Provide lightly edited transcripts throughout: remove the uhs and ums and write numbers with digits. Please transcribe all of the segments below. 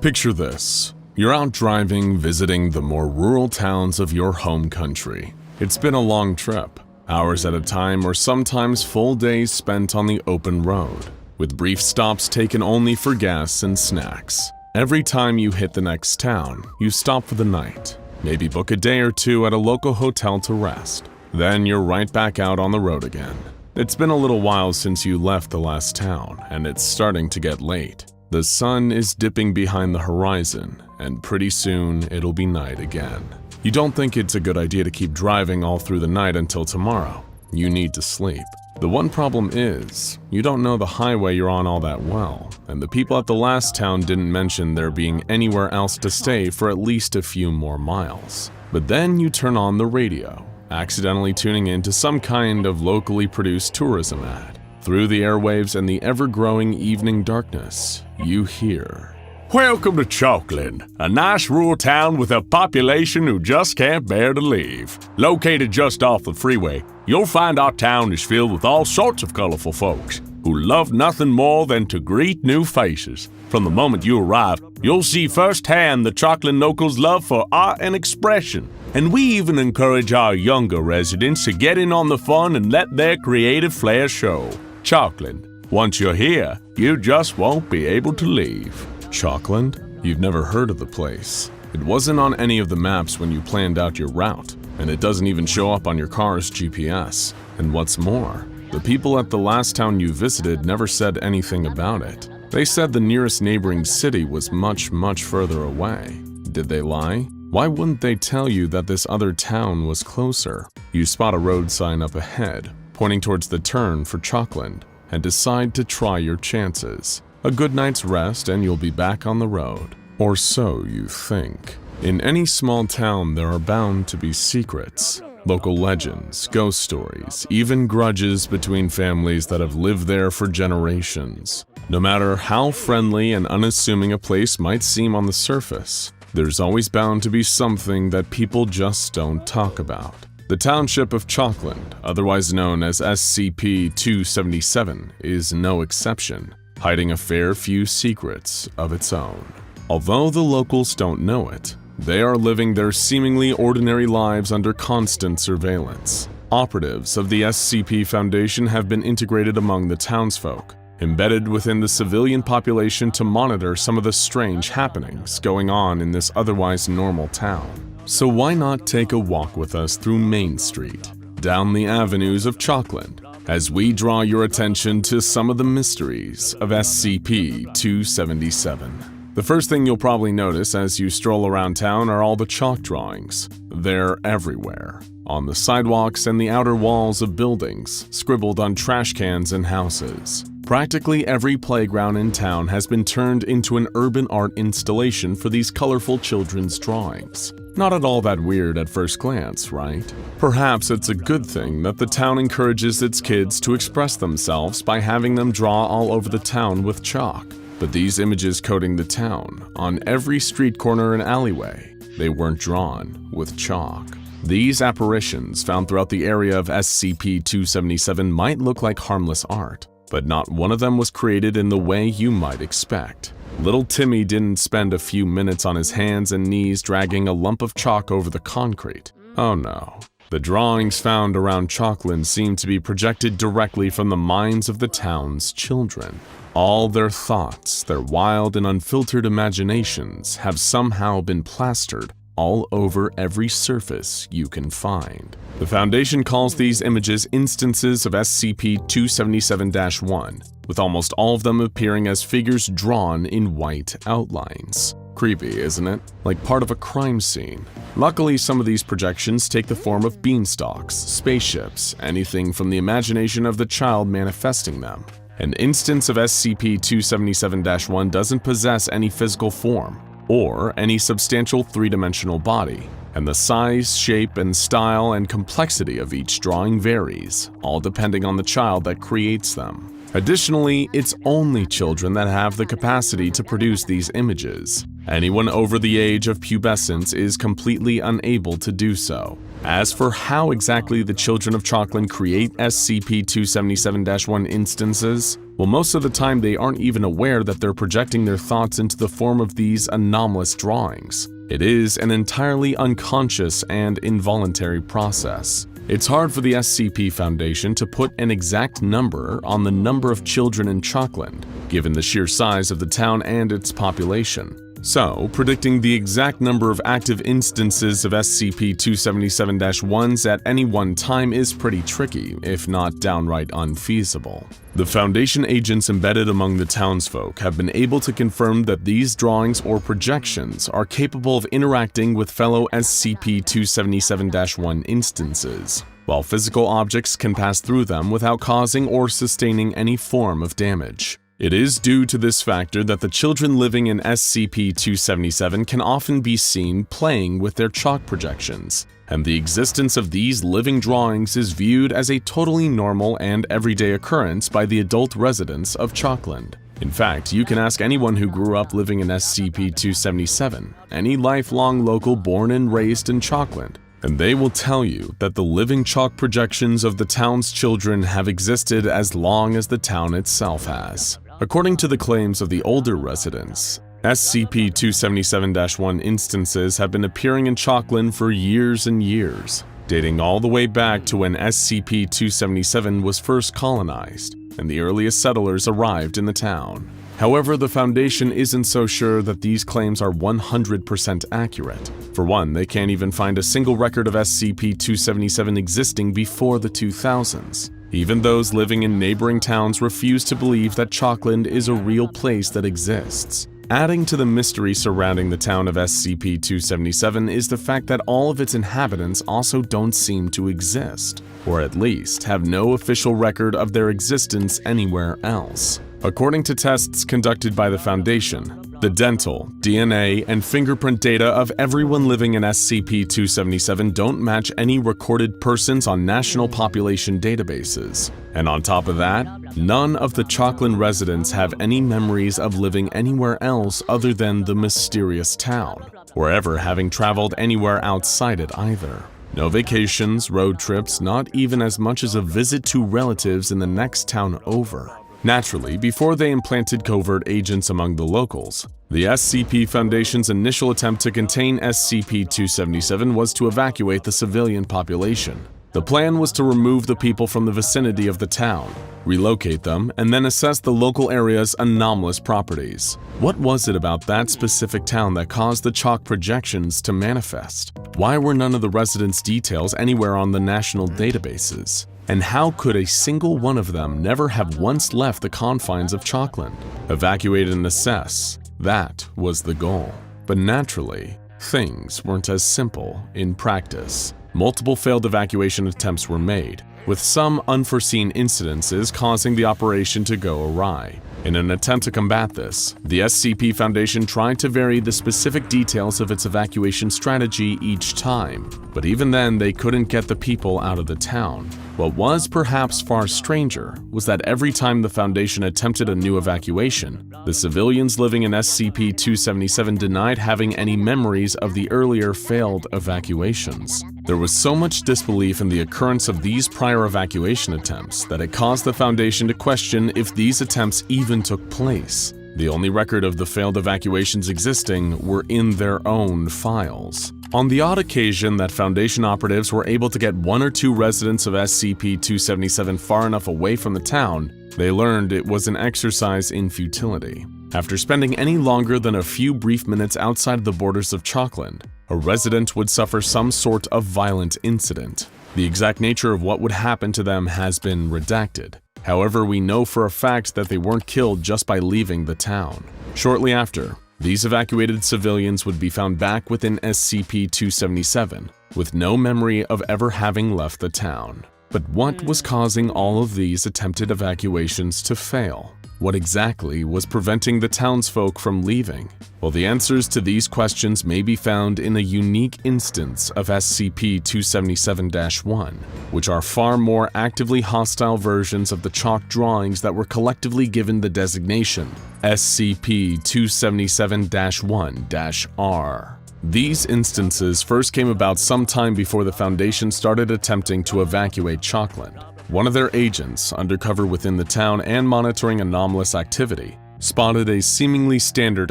Picture this. You're out driving, visiting the more rural towns of your home country. It's been a long trip, hours at a time or sometimes full days spent on the open road, with brief stops taken only for gas and snacks. Every time you hit the next town, you stop for the night, maybe book a day or two at a local hotel to rest. Then you're right back out on the road again. It's been a little while since you left the last town, and it's starting to get late. The sun is dipping behind the horizon, and pretty soon it'll be night again. You don't think it's a good idea to keep driving all through the night until tomorrow. You need to sleep. The one problem is, you don't know the highway you're on all that well, and the people at the last town didn't mention there being anywhere else to stay for at least a few more miles. But then you turn on the radio, accidentally tuning into some kind of locally produced tourism ad. Through the airwaves and the ever-growing evening darkness, you hear, "Welcome to Chalkland, a nice rural town with a population who just can't bear to leave. Located just off the freeway, you'll find our town is filled with all sorts of colorful folks who love nothing more than to greet new faces. From the moment you arrive, you'll see firsthand the Chalkland locals' love for art and expression. And we even encourage our younger residents to get in on the fun and let their creative flair show. Chalkland. Once you're here, you just won't be able to leave." Chalkland? You've never heard of the place. It wasn't on any of the maps when you planned out your route, and it doesn't even show up on your car's GPS. And what's more, the people at the last town you visited never said anything about it. They said the nearest neighboring city was much, much further away. Did they lie? Why wouldn't they tell you that this other town was closer? You spot a road sign up ahead, pointing towards the turn for Chalkland, and decide to try your chances. A good night's rest and you'll be back on the road. Or so you think. In any small town, there are bound to be secrets. Local legends, ghost stories, even grudges between families that have lived there for generations. No matter how friendly and unassuming a place might seem on the surface, there's always bound to be something that people just don't talk about. The township of Chalkland, otherwise known as SCP-277, is no exception, hiding a fair few secrets of its own. Although the locals don't know it, they are living their seemingly ordinary lives under constant surveillance. Operatives of the SCP Foundation have been integrated among the townsfolk, embedded within the civilian population to monitor some of the strange happenings going on in this otherwise normal town. So why not take a walk with us through Main Street, down the avenues of Chalkland, as we draw your attention to some of the mysteries of SCP-277. The first thing you'll probably notice as you stroll around town are all the chalk drawings. They're everywhere, on the sidewalks and the outer walls of buildings, scribbled on trash cans and houses. Practically every playground in town has been turned into an urban art installation for these colorful children's drawings. Not at all that weird at first glance, right? Perhaps it's a good thing that the town encourages its kids to express themselves by having them draw all over the town with chalk. But these images coating the town, on every street corner and alleyway, they weren't drawn with chalk. These apparitions found throughout the area of SCP-277 might look like harmless art, but not one of them was created in the way you might expect. Little Timmy didn't spend a few minutes on his hands and knees dragging a lump of chalk over the concrete. Oh no. The drawings found around Chalkland seem to be projected directly from the minds of the town's children. All their thoughts, their wild and unfiltered imaginations have somehow been plastered all over every surface you can find. The Foundation calls these images instances of SCP-277-1, with almost all of them appearing as figures drawn in white outlines. Creepy, isn't it? Like part of a crime scene. Luckily, some of these projections take the form of beanstalks, spaceships, anything from the imagination of the child manifesting them. An instance of SCP-277-1 doesn't possess any physical form, or any substantial three-dimensional body, and the size, shape, and style and complexity of each drawing varies, all depending on the child that creates them. Additionally, it's only children that have the capacity to produce these images. Anyone over the age of pubescence is completely unable to do so. As for how exactly the children of Chalkland create SCP-277-1 instances, well, most of the time they aren't even aware that they're projecting their thoughts into the form of these anomalous drawings. It is an entirely unconscious and involuntary process. It's hard for the SCP Foundation to put an exact number on the number of children in Chalkland, given the sheer size of the town and its population. So, predicting the exact number of active instances of SCP-277-1s at any one time is pretty tricky, if not downright unfeasible. The Foundation agents embedded among the townsfolk have been able to confirm that these drawings or projections are capable of interacting with fellow SCP-277-1 instances, while physical objects can pass through them without causing or sustaining any form of damage. It is due to this factor that the children living in SCP-277 can often be seen playing with their chalk projections, and the existence of these living drawings is viewed as a totally normal and everyday occurrence by the adult residents of Chalkland. In fact, you can ask anyone who grew up living in SCP-277, any lifelong local born and raised in Chalkland, and they will tell you that the living chalk projections of the town's children have existed as long as the town itself has. According to the claims of the older residents, SCP-277-1 instances have been appearing in Chalkland for years and years, dating all the way back to when SCP-277 was first colonized and the earliest settlers arrived in the town. However, the Foundation isn't so sure that these claims are 100% accurate. For one, they can't even find a single record of SCP-277 existing before the 2000s. Even those living in neighboring towns refuse to believe that Chalkland is a real place that exists. Adding to the mystery surrounding the town of SCP-277 is the fact that all of its inhabitants also don't seem to exist, or at least have no official record of their existence anywhere else. According to tests conducted by the Foundation, the dental, DNA, and fingerprint data of everyone living in SCP-277 don't match any recorded persons on national population databases. And on top of that, none of the Chalkland residents have any memories of living anywhere else other than the mysterious town, or ever having traveled anywhere outside it either. No vacations, road trips, not even as much as a visit to relatives in the next town over. Naturally, before they implanted covert agents among the locals, the SCP Foundation's initial attempt to contain SCP-277 was to evacuate the civilian population. The plan was to remove the people from the vicinity of the town, relocate them, and then assess the local area's anomalous properties. What was it about that specific town that caused the chalk projections to manifest? Why were none of the residents' details anywhere on the national databases? And how could a single one of them never have once left the confines of Chalkland? Evacuate and assess, that was the goal. But naturally, things weren't as simple in practice. Multiple failed evacuation attempts were made, with some unforeseen incidences causing the operation to go awry. In an attempt to combat this, the SCP Foundation tried to vary the specific details of its evacuation strategy each time, but even then they couldn't get the people out of the town. What was perhaps far stranger was that every time the Foundation attempted a new evacuation, the civilians living in SCP-277 denied having any memories of the earlier failed evacuations. There was so much disbelief in the occurrence of these prior evacuation attempts that it caused the Foundation to question if these attempts even took place. The only record of the failed evacuations existing were in their own files. On the odd occasion that Foundation operatives were able to get one or two residents of SCP-277 far enough away from the town, they learned it was an exercise in futility. After spending any longer than a few brief minutes outside the borders of Chalkland, a resident would suffer some sort of violent incident. The exact nature of what would happen to them has been redacted. However, we know for a fact that they weren't killed just by leaving the town. Shortly after, these evacuated civilians would be found back within SCP-277, with no memory of ever having left the town. But what was causing all of these attempted evacuations to fail? What exactly was preventing the townsfolk from leaving? Well, the answers to these questions may be found in a unique instance of SCP-277-1, which are far more actively hostile versions of the chalk drawings that were collectively given the designation SCP-277-1-R. These instances first came about sometime before the Foundation started attempting to evacuate Chalkland. One of their agents, undercover within the town and monitoring anomalous activity, spotted a seemingly standard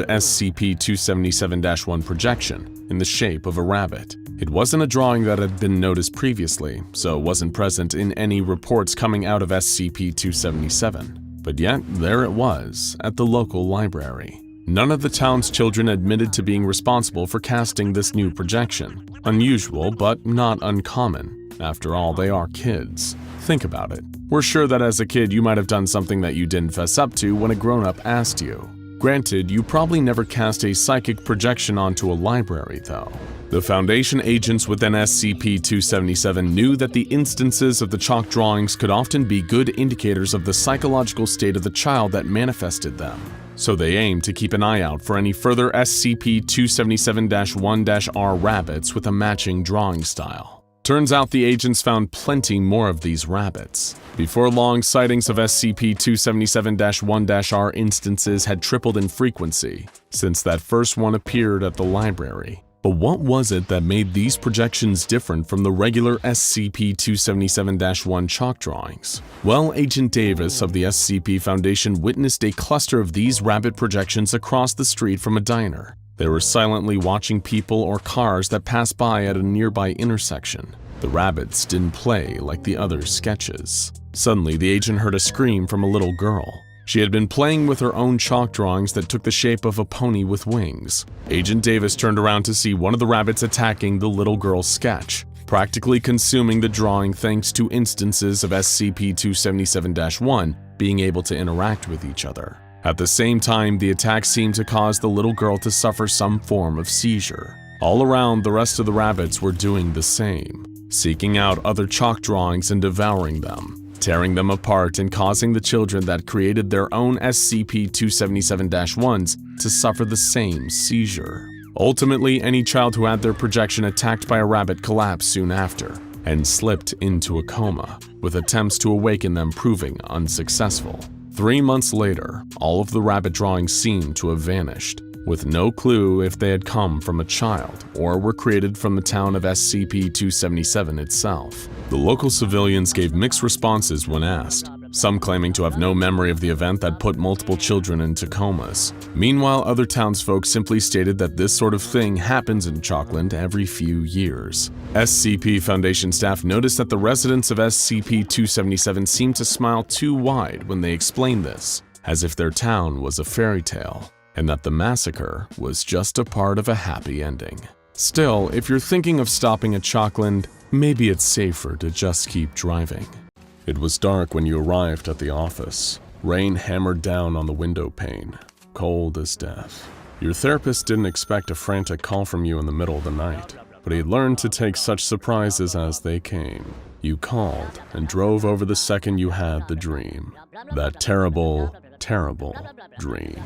SCP-277-1 projection in the shape of a rabbit. It wasn't a drawing that had been noticed previously, so it wasn't present in any reports coming out of SCP-277. But yet, there it was, at the local library. None of the town's children admitted to being responsible for casting this new projection. Unusual, but not uncommon. After all, they are kids. Think about it. We're sure that as a kid you might have done something that you didn't fess up to when a grown-up asked you. Granted, you probably never cast a psychic projection onto a library, though. The Foundation agents within SCP-277 knew that the instances of the chalk drawings could often be good indicators of the psychological state of the child that manifested them. So they aimed to keep an eye out for any further SCP-277-1-R rabbits with a matching drawing style. Turns out the agents found plenty more of these rabbits. Before long, sightings of SCP-277-1-R instances had tripled in frequency since that first one appeared at the library. But what was it that made these projections different from the regular SCP-277-1 chalk drawings? Well, Agent Davis of the SCP Foundation witnessed a cluster of these rabbit projections across the street from a diner. They were silently watching people or cars that passed by at a nearby intersection. The rabbits didn't play like the other sketches. Suddenly, the agent heard a scream from a little girl. She had been playing with her own chalk drawings that took the shape of a pony with wings. Agent Davis turned around to see one of the rabbits attacking the little girl's sketch, practically consuming the drawing thanks to instances of SCP-277-1 being able to interact with each other. At the same time, the attack seemed to cause the little girl to suffer some form of seizure. All around, the rest of the rabbits were doing the same, seeking out other chalk drawings and devouring them, tearing them apart and causing the children that created their own SCP-277-1s to suffer the same seizure. Ultimately, any child who had their projection attacked by a rabbit collapsed soon after and slipped into a coma, with attempts to awaken them proving unsuccessful. 3 months later, all of the rabbit drawings seemed to have vanished, with no clue if they had come from a child or were created from the town of SCP-277 itself. The local civilians gave mixed responses when asked, some claiming to have no memory of the event that put multiple children into comas. Meanwhile, other townsfolk simply stated that this sort of thing happens in Chalkland every few years. SCP Foundation staff noticed that the residents of SCP-277 seemed to smile too wide when they explained this, as if their town was a fairy tale, and that the massacre was just a part of a happy ending. Still, if you're thinking of stopping at Chalkland, maybe it's safer to just keep driving. It was dark when you arrived at the office. Rain hammered down on the window pane, cold as death. Your therapist didn't expect a frantic call from you in the middle of the night, but he learned to take such surprises as they came. You called and drove over the second you had the dream. That terrible, terrible dream.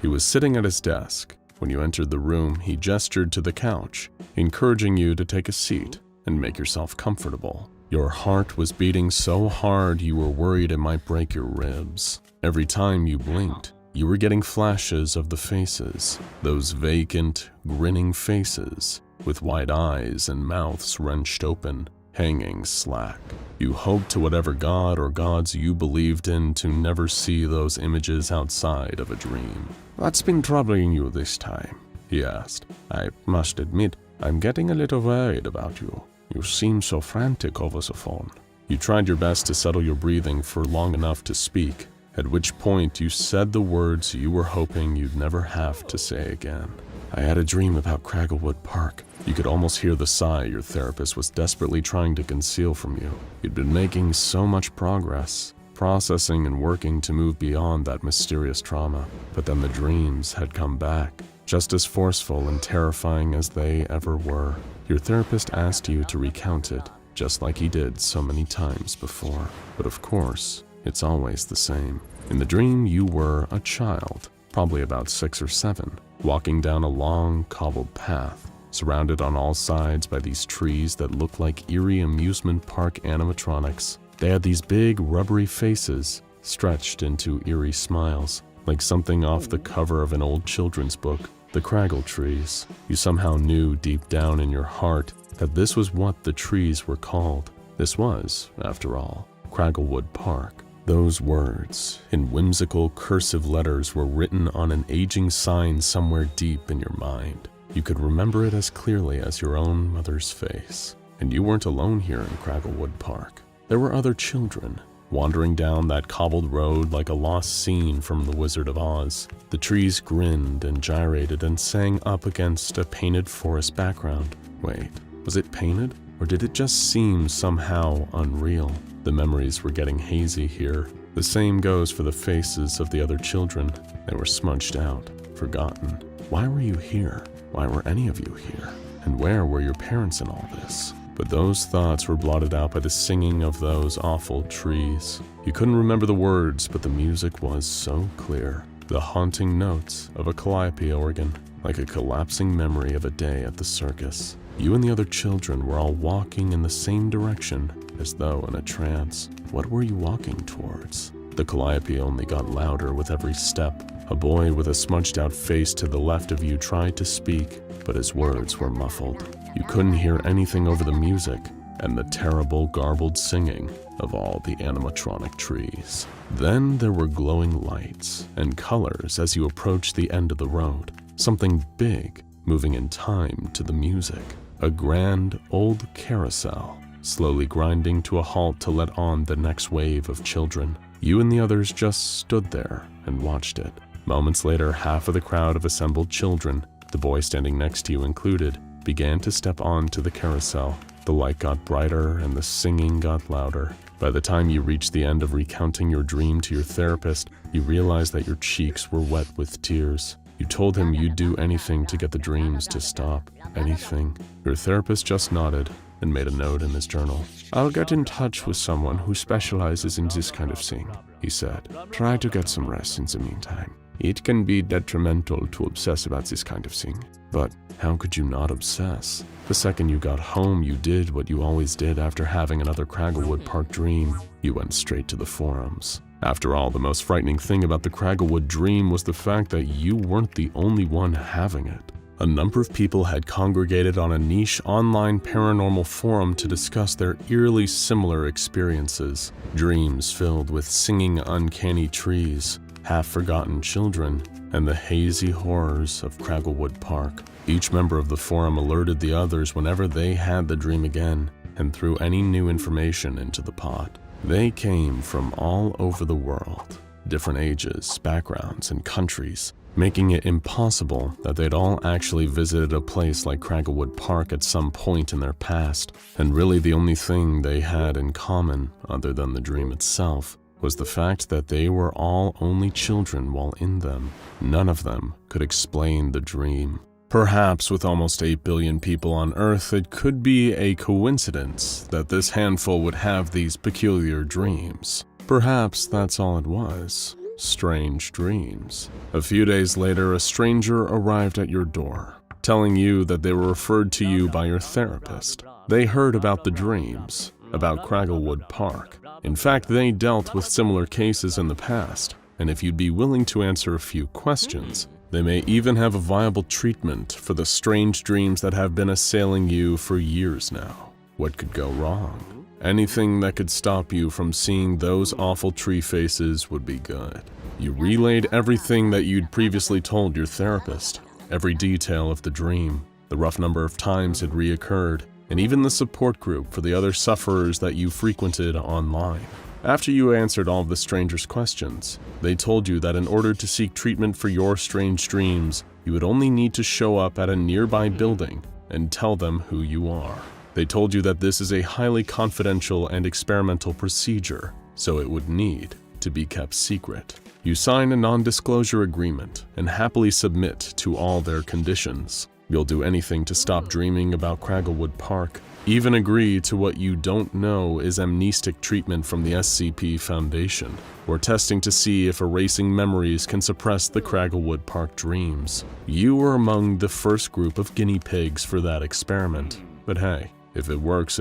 He was sitting at his desk. When you entered the room, he gestured to the couch, encouraging you to take a seat and make yourself comfortable. Your heart was beating so hard you were worried it might break your ribs. Every time you blinked, you were getting flashes of the faces, those vacant, grinning faces, with wide eyes and mouths wrenched open, hanging slack. You hoped to whatever god or gods you believed in to never see those images outside of a dream. "What's been troubling you this time?" he asked. "I must admit, I'm getting a little worried about you. You seem so frantic over the phone." You tried your best to settle your breathing for long enough to speak, at which point you said the words you were hoping you'd never have to say again. "I had a dream about Cragglewood Park." You could almost hear the sigh your therapist was desperately trying to conceal from you. You'd been making so much progress, processing and working to move beyond that mysterious trauma, but then the dreams had come back, just as forceful and terrifying as they ever were. Your therapist asked you to recount it, just like he did so many times before. But of course, it's always the same. In the dream, you were a child, probably about 6 or 7, walking down a long, cobbled path, surrounded on all sides by these trees that looked like eerie amusement park animatronics. They had these big, rubbery faces, stretched into eerie smiles, like something off the cover of an old children's book. The Craggle trees. You somehow knew deep down in your heart that this was what the trees were called. This was, after all, Cragglewood Park. Those words, in whimsical cursive letters, were written on an aging sign somewhere deep in your mind. You could remember it as clearly as your own mother's face. And you weren't alone here in Cragglewood Park. There were other children, wandering down that cobbled road like a lost scene from The Wizard of Oz. The trees grinned and gyrated and sang up against a painted forest background. Wait, was it painted? Or did it just seem somehow unreal? The memories were getting hazy here. The same goes for the faces of the other children. They were smudged out, forgotten. Why were you here? Why were any of you here? And where were your parents in all this? But those thoughts were blotted out by the singing of those awful trees. You couldn't remember the words, but the music was so clear. The haunting notes of a calliope organ, like a collapsing memory of a day at the circus. You and the other children were all walking in the same direction, as though in a trance. What were you walking towards? The calliope only got louder with every step. A boy with a smudged-out face to the left of you tried to speak, but his words were muffled. You couldn't hear anything over the music and the terrible, garbled singing of all the animatronic trees. Then there were glowing lights and colors as you approached the end of the road. Something big, moving in time to the music. A grand, old carousel, slowly grinding to a halt to let on the next wave of children. You and the others just stood there and watched it. Moments later, half of the crowd of assembled children, the boy standing next to you included, began to step onto the carousel. The light got brighter and the singing got louder. By the time you reached the end of recounting your dream to your therapist, you realized that your cheeks were wet with tears. You told him you'd do anything to get the dreams to stop. Anything. Your therapist just nodded and made a note in his journal. "I'll get in touch with someone who specializes in this kind of thing," he said. "Try to get some rest in the meantime. It can be detrimental to obsess about this kind of thing." But how could you not obsess? The second you got home, you did what you always did after having another Cragglewood Park dream. You went straight to the forums. After all, the most frightening thing about the Cragglewood dream was the fact that you weren't the only one having it. A number of people had congregated on a niche online paranormal forum to discuss their eerily similar experiences. Dreams filled with singing uncanny trees, half-forgotten children, and the hazy horrors of Cragglewood Park. Each member of the forum alerted the others whenever they had the dream again and threw any new information into the pot. They came from all over the world, different ages, backgrounds, and countries, making it impossible that they'd all actually visited a place like Cragglewood Park at some point in their past, and really the only thing they had in common, other than the dream itself, was the fact that they were all only children while in them. None of them could explain the dream. Perhaps with almost 8 billion people on Earth, it could be a coincidence that this handful would have these peculiar dreams. Perhaps that's all it was. Strange dreams. A few days later, a stranger arrived at your door, telling you that they were referred to you by your therapist. They heard about the dreams, about Cragglewood Park. In fact, they dealt with similar cases in the past, and if you'd be willing to answer a few questions, they may even have a viable treatment for the strange dreams that have been assailing you for years now. What could go wrong? Anything that could stop you from seeing those awful tree faces would be good. You relayed everything that you'd previously told your therapist, every detail of the dream, the rough number of times it reoccurred, and even the support group for the other sufferers that you frequented online. After you answered all of the strangers' questions, they told you that in order to seek treatment for your strange dreams, you would only need to show up at a nearby building and tell them who you are. They told you that this is a highly confidential and experimental procedure, so it would need to be kept secret. You sign a non-disclosure agreement and happily submit to all their conditions. You'll do anything to stop dreaming about Cragglewood Park, even agree to what you don't know is amnestic treatment from the SCP Foundation, or testing to see if erasing memories can suppress the Cragglewood Park dreams. You were among the first group of guinea pigs for that experiment. But hey, if it works,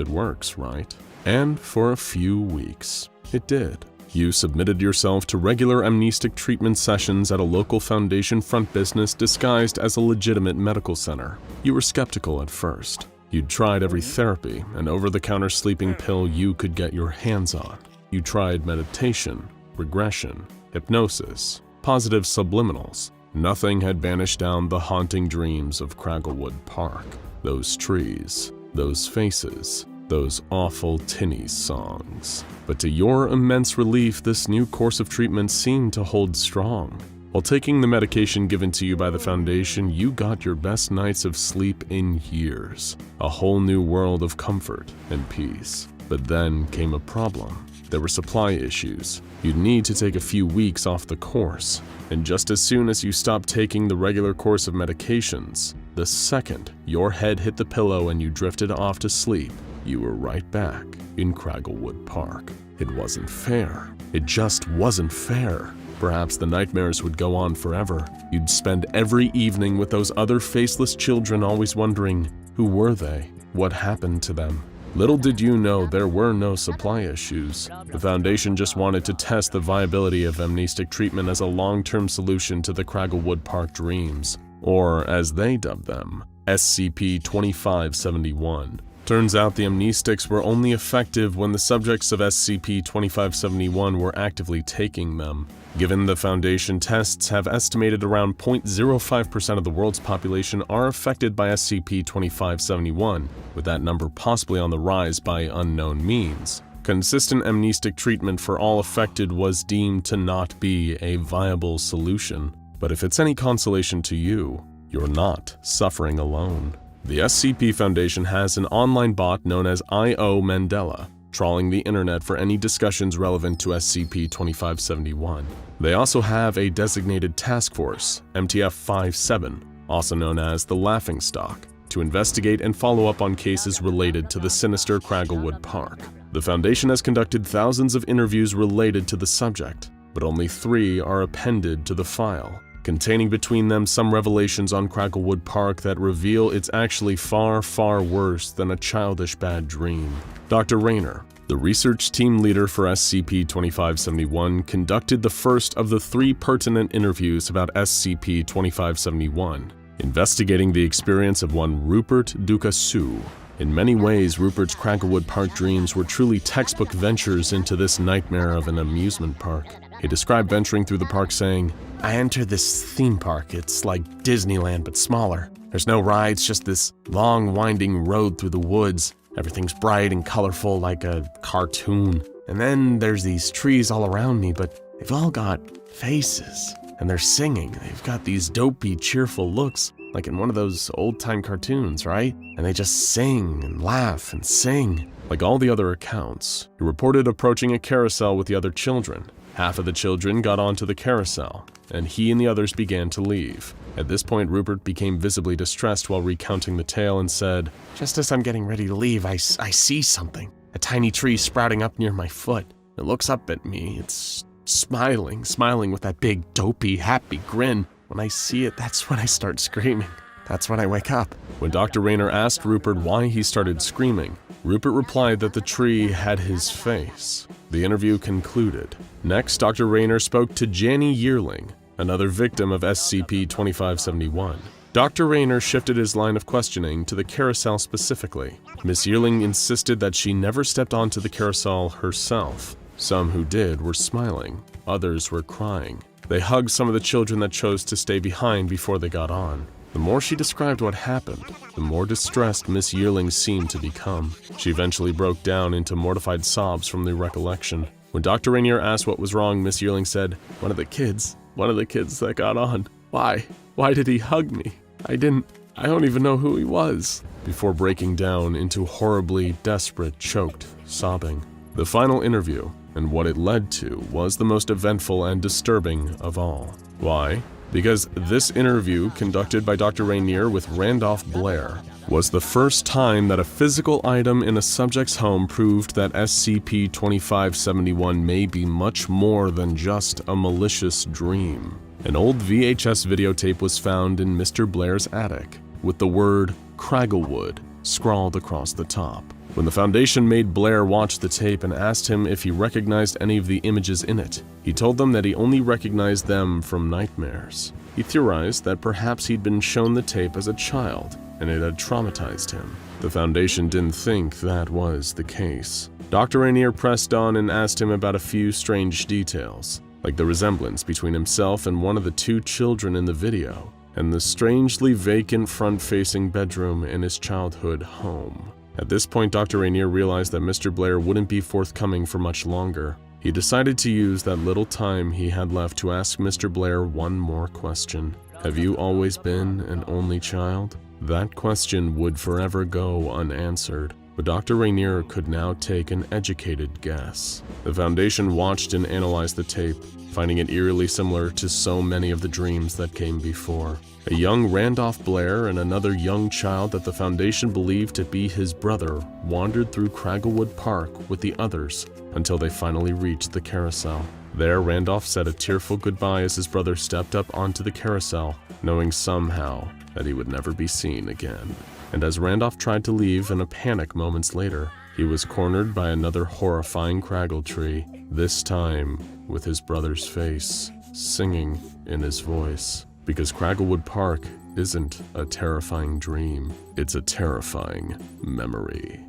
right? And for a few weeks, it did. You submitted yourself to regular amnestic treatment sessions at a local Foundation front business disguised as a legitimate medical center. You were skeptical at first. You'd tried every therapy and over-the-counter sleeping pill you could get your hands on. You tried meditation, regression, hypnosis, positive subliminals. Nothing had banished down the haunting dreams of Cragglewood Park. Those trees, those faces, those awful tinny songs. But to your immense relief, this new course of treatment seemed to hold strong. While taking the medication given to you by the Foundation, you got your best nights of sleep in years. A whole new world of comfort and peace. But then came a problem. There were supply issues. You'd need to take a few weeks off the course. And just as soon as you stopped taking the regular course of medications, the second your head hit the pillow and you drifted off to sleep, you were right back in Cragglewood Park. It wasn't fair. It just wasn't fair. Perhaps the nightmares would go on forever. You'd spend every evening with those other faceless children always wondering, who were they? What happened to them? Little did you know there were no supply issues. The Foundation just wanted to test the viability of amnestic treatment as a long-term solution to the Cragglewood Park dreams, or as they dubbed them, SCP-2571. Turns out the amnestics were only effective when the subjects of SCP-2571 were actively taking them. Given the Foundation tests have estimated around 0.05% of the world's population are affected by SCP-2571, with that number possibly on the rise by unknown means, consistent amnestic treatment for all affected was deemed to not be a viable solution. But if it's any consolation to you, you're not suffering alone. The SCP Foundation has an online bot known as I.O. Mandela, trawling the internet for any discussions relevant to SCP-2571. They also have a designated task force, MTF-57, also known as the Laughingstock, to investigate and follow up on cases related to the sinister Cragglewood Park. The Foundation has conducted thousands of interviews related to the subject, but only 3 are appended to the file, containing between them some revelations on Cragglewood Park that reveal it's actually far, far worse than a childish bad dream. Dr. Rayner, the research team leader for SCP-2571, conducted the first of the 3 pertinent interviews about SCP-2571, investigating the experience of one Rupert Ducassou. In many ways, Rupert's Cragglewood Park dreams were truly textbook ventures into this nightmare of an amusement park. He described venturing through the park saying, "I entered this theme park. It's like Disneyland but smaller. There's no rides, just this long winding road through the woods. Everything's bright and colorful like a cartoon. And then there's these trees all around me, but they've all got faces. And they're singing. They've got these dopey, cheerful looks, like in one of those old-time cartoons, right? And they just sing and laugh and sing." Like all the other accounts, he reported approaching a carousel with the other children. Half of the children got onto the carousel, and he and the others began to leave. At this point, Rupert became visibly distressed while recounting the tale and said, "Just as I'm getting ready to leave, I see something. A tiny tree sprouting up near my foot. It looks up at me. It's smiling with that big, dopey, happy grin. When I see it, that's when I start screaming. That's when I wake up." When Dr. Rayner asked Rupert why he started screaming, Rupert replied that the tree had his face. The interview concluded. Next, Dr. Rayner spoke to Janny Yearling, another victim of SCP-2571. Dr. Rayner shifted his line of questioning to the carousel specifically. Miss Yearling insisted that she never stepped onto the carousel herself. Some who did were smiling, others were crying. They hugged some of the children that chose to stay behind before they got on. The more she described what happened, the more distressed Miss Yearling seemed to become. She eventually broke down into mortified sobs from the recollection. When Dr. Rainier asked what was wrong, Miss Yearling said, one of the kids that got on. Why did he hug me? I don't even know who he was," before breaking down into horribly desperate, choked sobbing. The final interview, and what it led to, was the most eventful and disturbing of all. Why? Because this interview, conducted by Dr. Rainier with Randolph Blair, was the first time that a physical item in a subject's home proved that SCP-2571 may be much more than just a malicious dream. An old VHS videotape was found in Mr. Blair's attic, with the word Cragglewood scrawled across the top. When the Foundation made Blair watch the tape and asked him if he recognized any of the images in it, he told them that he only recognized them from nightmares. He theorized that perhaps he'd been shown the tape as a child and it had traumatized him. The Foundation didn't think that was the case. Dr. Rainier pressed on and asked him about a few strange details, like the resemblance between himself and one of the two children in the video, and the strangely vacant front-facing bedroom in his childhood home. At this point, Dr. Rainier realized that Mr. Blair wouldn't be forthcoming for much longer. He decided to use that little time he had left to ask Mr. Blair one more question. Have you always been an only child? That question would forever go unanswered, but Dr. Rainier could now take an educated guess. The Foundation watched and analyzed the tape, finding it eerily similar to so many of the dreams that came before. A young Randolph Blair and another young child that the Foundation believed to be his brother wandered through Cragglewood Park with the others until they finally reached the carousel. There, Randolph said a tearful goodbye as his brother stepped up onto the carousel, knowing somehow that he would never be seen again. And as Randolph tried to leave in a panic moments later, he was cornered by another horrifying craggle tree, this time with his brother's face singing in his voice. Because Cragglewood Park isn't a terrifying dream, it's a terrifying memory.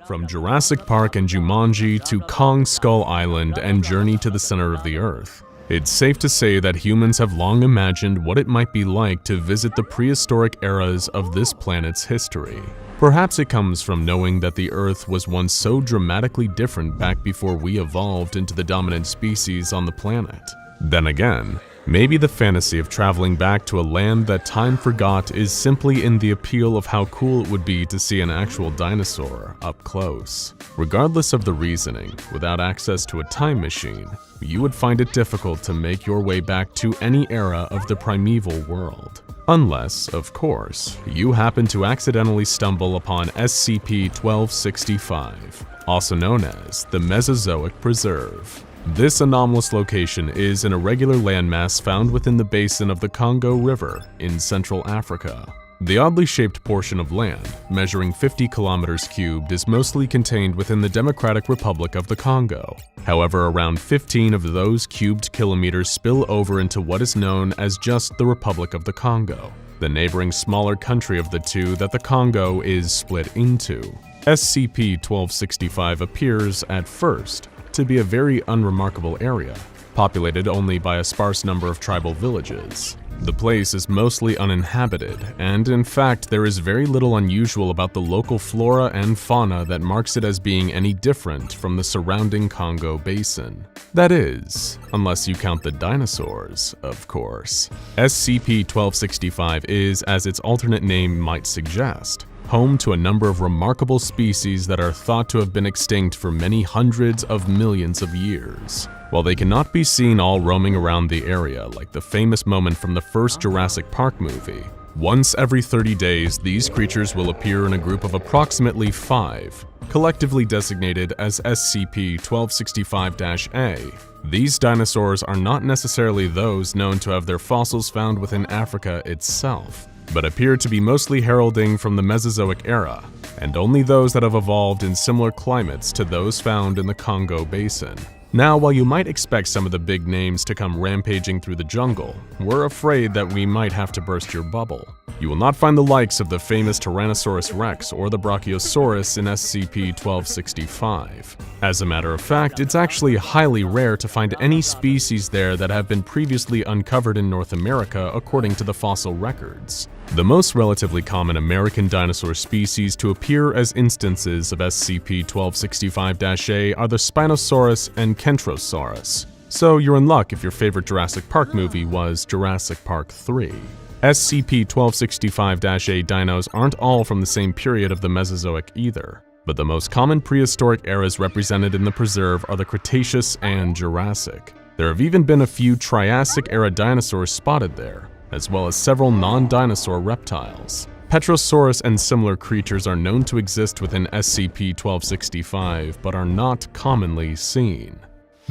From Jurassic Park and Jumanji to Kong Skull Island and Journey to the Center of the Earth, it's safe to say that humans have long imagined what it might be like to visit the prehistoric eras of this planet's history. Perhaps it comes from knowing that the Earth was once so dramatically different back before we evolved into the dominant species on the planet. Then again, maybe the fantasy of traveling back to a land that time forgot is simply in the appeal of how cool it would be to see an actual dinosaur up close. Regardless of the reasoning, without access to a time machine, you would find it difficult to make your way back to any era of the primeval world. Unless, of course, you happen to accidentally stumble upon SCP-1265, also known as the Mesozoic Preserve. This anomalous location is an irregular landmass found within the basin of the Congo River in Central Africa. The oddly shaped portion of land, measuring 50 kilometers cubed, is mostly contained within the Democratic Republic of the Congo. However, around 15 of those cubed kilometers spill over into what is known as just the Republic of the Congo, the neighboring smaller country of the two that the Congo is split into. SCP-1265 appears, at first, to be a very unremarkable area, populated only by a sparse number of tribal villages. The place is mostly uninhabited, and in fact there is very little unusual about the local flora and fauna that marks it as being any different from the surrounding Congo basin. That is, unless you count the dinosaurs, of course. SCP-1265 is, as its alternate name might suggest, home to a number of remarkable species that are thought to have been extinct for many hundreds of millions of years. While they cannot be seen all roaming around the area like the famous moment from the first Jurassic Park movie, once every 30 days these creatures will appear in a group of approximately 5, collectively designated as SCP-1265-A. These dinosaurs are not necessarily those known to have their fossils found within Africa itself, but appear to be mostly heralding from the Mesozoic era, and only those that have evolved in similar climates to those found in the Congo basin. Now, while you might expect some of the big names to come rampaging through the jungle, we're afraid that we might have to burst your bubble. You will not find the likes of the famous Tyrannosaurus rex or the Brachiosaurus in SCP-1265. As a matter of fact, it's actually highly rare to find any species there that have been previously uncovered in North America according to the fossil records. The most relatively common American dinosaur species to appear as instances of SCP-1265-A are the Spinosaurus and Kentrosaurus, so you're in luck if your favorite Jurassic Park movie was Jurassic Park 3. SCP-1265-A dinos aren't all from the same period of the Mesozoic either, but the most common prehistoric eras represented in the preserve are the Cretaceous and Jurassic. There have even been a few Triassic-era dinosaurs spotted there, as well as several non-dinosaur reptiles. Petrosaurus and similar creatures are known to exist within SCP-1265, but are not commonly seen.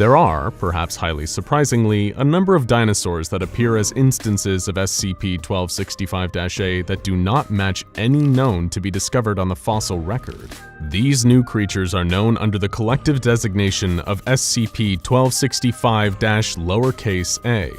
There are, perhaps highly surprisingly, a number of dinosaurs that appear as instances of SCP-1265-A that do not match any known to be discovered on the fossil record. These new creatures are known under the collective designation of SCP-1265-a,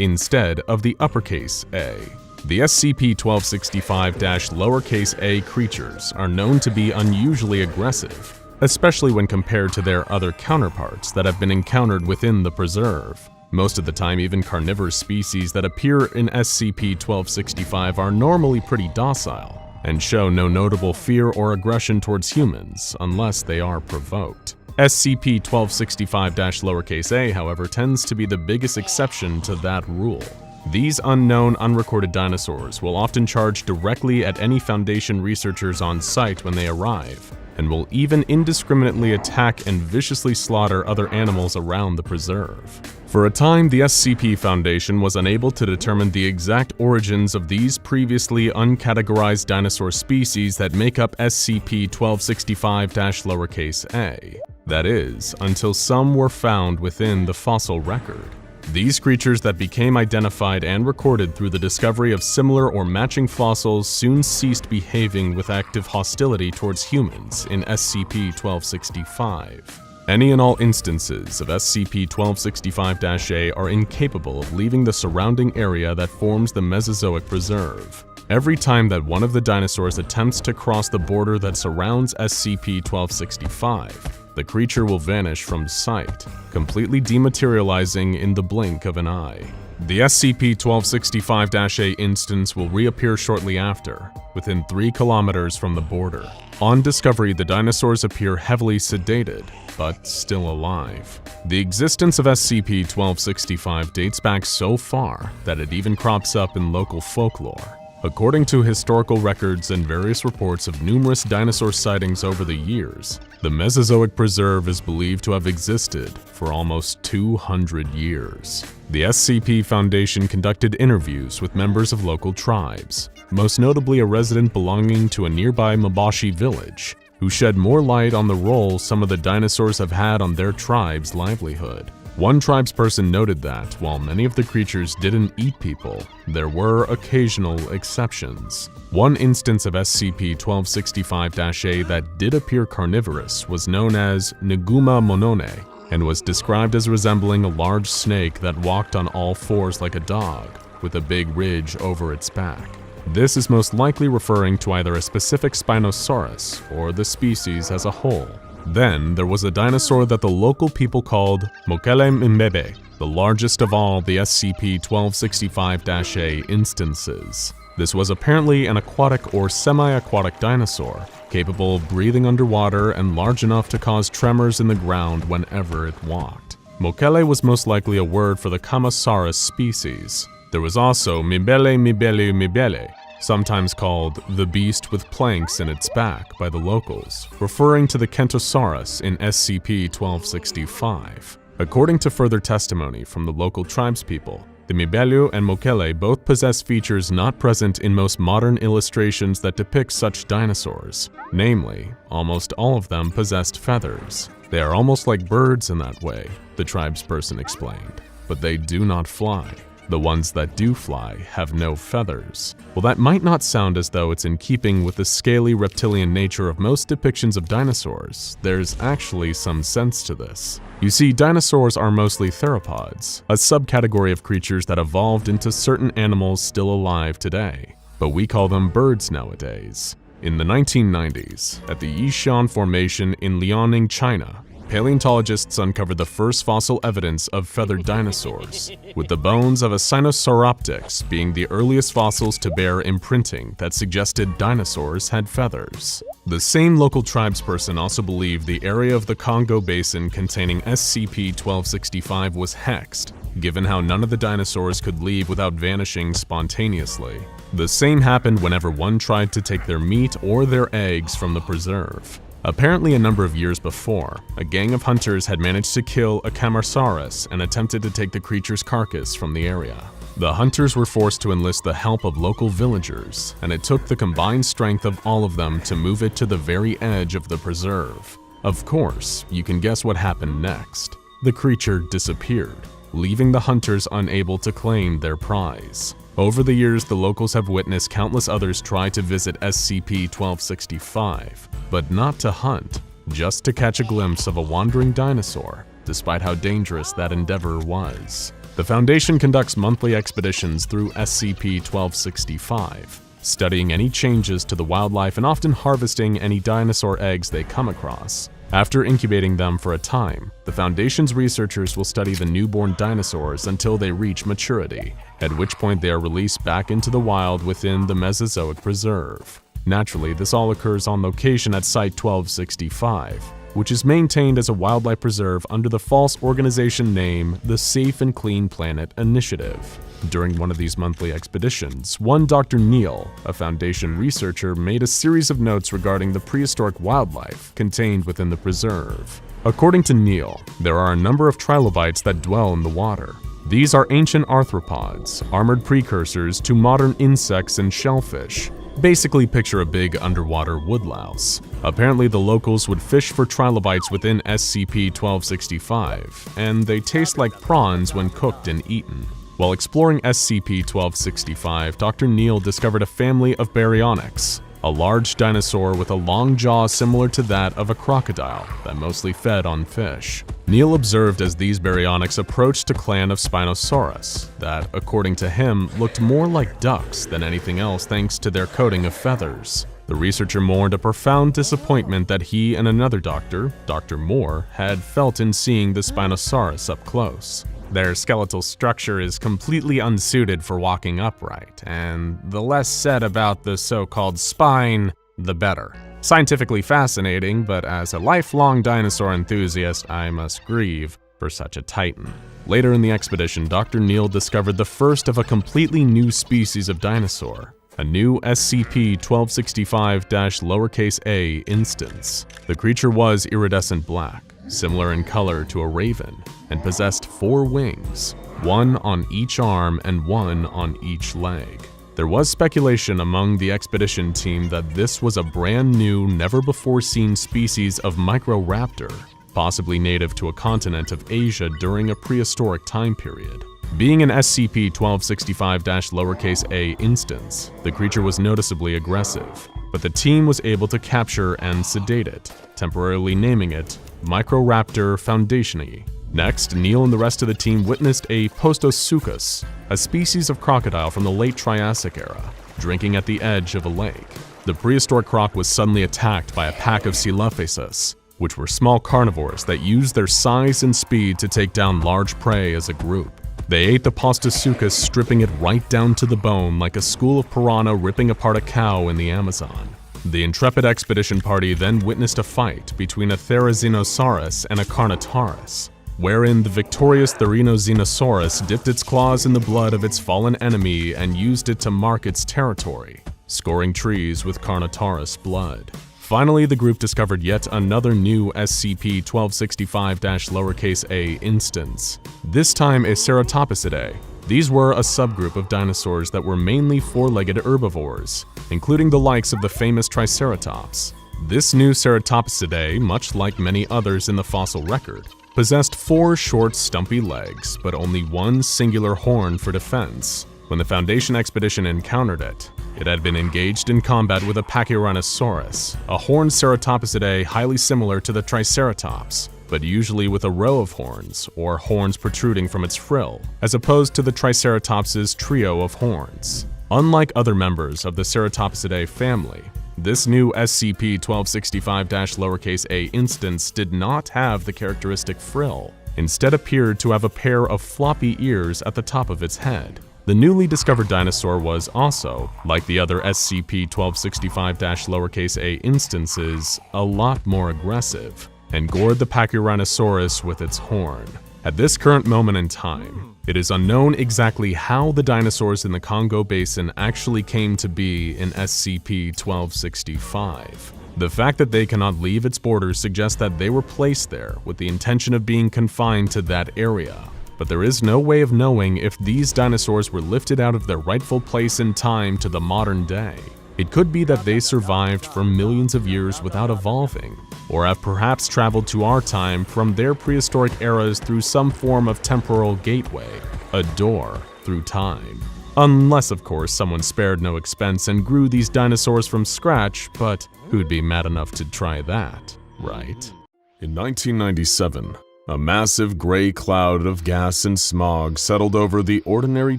instead of the uppercase A. The SCP-1265-a creatures are known to be unusually aggressive, especially when compared to their other counterparts that have been encountered within the preserve. Most of the time, even carnivorous species that appear in SCP-1265 are normally pretty docile and show no notable fear or aggression towards humans unless they are provoked. SCP-1265-a, however, tends to be the biggest exception to that rule. These unknown, unrecorded dinosaurs will often charge directly at any Foundation researchers on site when they arrive, and will even indiscriminately attack and viciously slaughter other animals around the preserve. For a time, the SCP Foundation was unable to determine the exact origins of these previously uncategorized dinosaur species that make up SCP-1265-a. That is, until some were found within the fossil record. These creatures that became identified and recorded through the discovery of similar or matching fossils soon ceased behaving with active hostility towards humans in SCP-1265. Any and all instances of SCP-1265-A are incapable of leaving the surrounding area that forms the Mesozoic Preserve. Every time that one of the dinosaurs attempts to cross the border that surrounds SCP-1265, the creature will vanish from sight, completely dematerializing in the blink of an eye. The SCP-1265-A instance will reappear shortly after, within 3 kilometers from the border. On discovery, the dinosaurs appear heavily sedated, but still alive. The existence of SCP-1265 dates back so far that it even crops up in local folklore. According to historical records and various reports of numerous dinosaur sightings over the years, the Mesozoic Preserve is believed to have existed for almost 200 years. The SCP Foundation conducted interviews with members of local tribes, most notably a resident belonging to a nearby Mabashi village, who shed more light on the role some of the dinosaurs have had on their tribe's livelihood. One tribesperson noted that, while many of the creatures didn't eat people, there were occasional exceptions. One instance of SCP-1265-A that did appear carnivorous was known as Neguma monone, and was described as resembling a large snake that walked on all fours like a dog, with a big ridge over its back. This is most likely referring to either a specific Spinosaurus or the species as a whole. Then, there was a dinosaur that the local people called Mokele Mbebe, the largest of all the SCP-1265-A instances. This was apparently an aquatic or semi-aquatic dinosaur, capable of breathing underwater and large enough to cause tremors in the ground whenever it walked. Mokele was most likely a word for the Kamasaurus species. There was also Mibele, sometimes called the beast with planks in its back by the locals, referring to the Kentosaurus in SCP-1265. According to further testimony from the local tribespeople, the Mibelu and Mokele both possess features not present in most modern illustrations that depict such dinosaurs. Namely, almost all of them possessed feathers. They are almost like birds in that way, the tribesperson explained, but they do not fly. The ones that do fly have no feathers. Well, that might not sound as though it's in keeping with the scaly reptilian nature of most depictions of dinosaurs. There's actually some sense to this. You see, dinosaurs are mostly theropods, a subcategory of creatures that evolved into certain animals still alive today, but we call them birds nowadays. In the 1990s, at the Yishan Formation in Liaoning, China, paleontologists uncovered the first fossil evidence of feathered dinosaurs, with the bones of a Sinosauropteryx being the earliest fossils to bear imprinting that suggested dinosaurs had feathers. The same local tribesperson also believed the area of the Congo Basin containing SCP-1265 was hexed, given how none of the dinosaurs could leave without vanishing spontaneously. The same happened whenever one tried to take their meat or their eggs from the preserve. Apparently, a number of years before, a gang of hunters had managed to kill a Kamasaurus and attempted to take the creature's carcass from the area. The hunters were forced to enlist the help of local villagers, and it took the combined strength of all of them to move it to the very edge of the preserve. Of course, you can guess what happened next. the creature disappeared, leaving the hunters unable to claim their prize. Over the years, the locals have witnessed countless others try to visit SCP-1265, but not to hunt, just to catch a glimpse of a wandering dinosaur, despite how dangerous that endeavor was. The Foundation conducts monthly expeditions through SCP-1265, studying any changes to the wildlife and often harvesting any dinosaur eggs they come across. After incubating them for a time, the Foundation's researchers will study the newborn dinosaurs until they reach maturity, at which point they are released back into the wild within the Mesozoic Preserve. Naturally, this all occurs on location at Site-1265, which is maintained as a wildlife preserve under the false organization name the Safe and Clean Planet Initiative. During one of these monthly expeditions, one Dr. Neal, a Foundation researcher, made a series of notes regarding the prehistoric wildlife contained within the preserve. According to Neal, there are a number of trilobites that dwell in the water. These are ancient arthropods, armored precursors to modern insects and shellfish. Basically picture a big underwater woodlouse. Apparently the locals would fish for trilobites within SCP-1265, and they taste like prawns when cooked and eaten. While exploring SCP-1265, Dr. Neal discovered a family of baryonyx, a large dinosaur with a long jaw similar to that of a crocodile that mostly fed on fish. Neal observed as these baryonyx approached a clan of Spinosaurus that, according to him, looked more like ducks than anything else thanks to their coating of feathers. The researcher mourned a profound disappointment that he and another doctor, Dr. Moore, had felt in seeing the Spinosaurus up close. Their skeletal structure is completely unsuited for walking upright, and the less said about the so-called spine, the better. Scientifically fascinating, but as a lifelong dinosaur enthusiast, I must grieve for such a titan. Later in the expedition, Dr. Neal discovered the first of a completely new species of dinosaur, a new SCP-1265-a instance. The creature was iridescent black, similar in color to a raven, and possessed 4 wings, one on each arm and one on each leg. There was speculation among the expedition team that this was a brand new, never-before-seen species of microraptor, possibly native to a continent of Asia during a prehistoric time period. Being an SCP-1265-a instance, the creature was noticeably aggressive, but the team was able to capture and sedate it, temporarily naming it Microraptor foundationii. Next, Neal and the rest of the team witnessed a Postosuchus, a species of crocodile from the late Triassic era, drinking at the edge of a lake. The prehistoric croc was suddenly attacked by a pack of Coelophasis, which were small carnivores that used their size and speed to take down large prey as a group. They ate the Postosuchus, stripping it right down to the bone like a school of piranha ripping apart a cow in the Amazon. The intrepid expedition party then witnessed a fight between a Therizinosaurus and a Carnotaurus, wherein the victorious Therizinosaurus dipped its claws in the blood of its fallen enemy and used it to mark its territory, scoring trees with Carnotaurus blood. Finally, the group discovered yet another new SCP-1265-a instance, this time a Ceratopsidae. These were a subgroup of dinosaurs that were mainly 4-legged herbivores, including the likes of the famous Triceratops. This new Ceratopsidae, much like many others in the fossil record, possessed 4 short, stumpy legs, but only one singular horn for defense. When the Foundation expedition encountered it, it had been engaged in combat with a Pachyrhinosaurus, a horned Ceratopsidae highly similar to the Triceratops, but usually with a row of horns, or horns protruding from its frill, as opposed to the Triceratops's trio of horns. Unlike other members of the Ceratopsidae family, this new SCP-1265-a instance did not have the characteristic frill, instead appeared to have a pair of floppy ears at the top of its head. The newly discovered dinosaur was also, like the other SCP-1265-a instances, a lot more aggressive, and gored the Pachyrhinosaurus with its horn. At this current moment in time, it is unknown exactly how the dinosaurs in the Congo Basin actually came to be in SCP-1265. The fact that they cannot leave its borders suggests that they were placed there with the intention of being confined to that area. But there is no way of knowing if these dinosaurs were lifted out of their rightful place in time to the modern day. It could be that they survived for millions of years without evolving, or have perhaps traveled to our time from their prehistoric eras through some form of temporal gateway, a door through time. Unless, of course, someone spared no expense and grew these dinosaurs from scratch, but who'd be mad enough to try that, right? In 1997, a massive gray cloud of gas and smog settled over the ordinary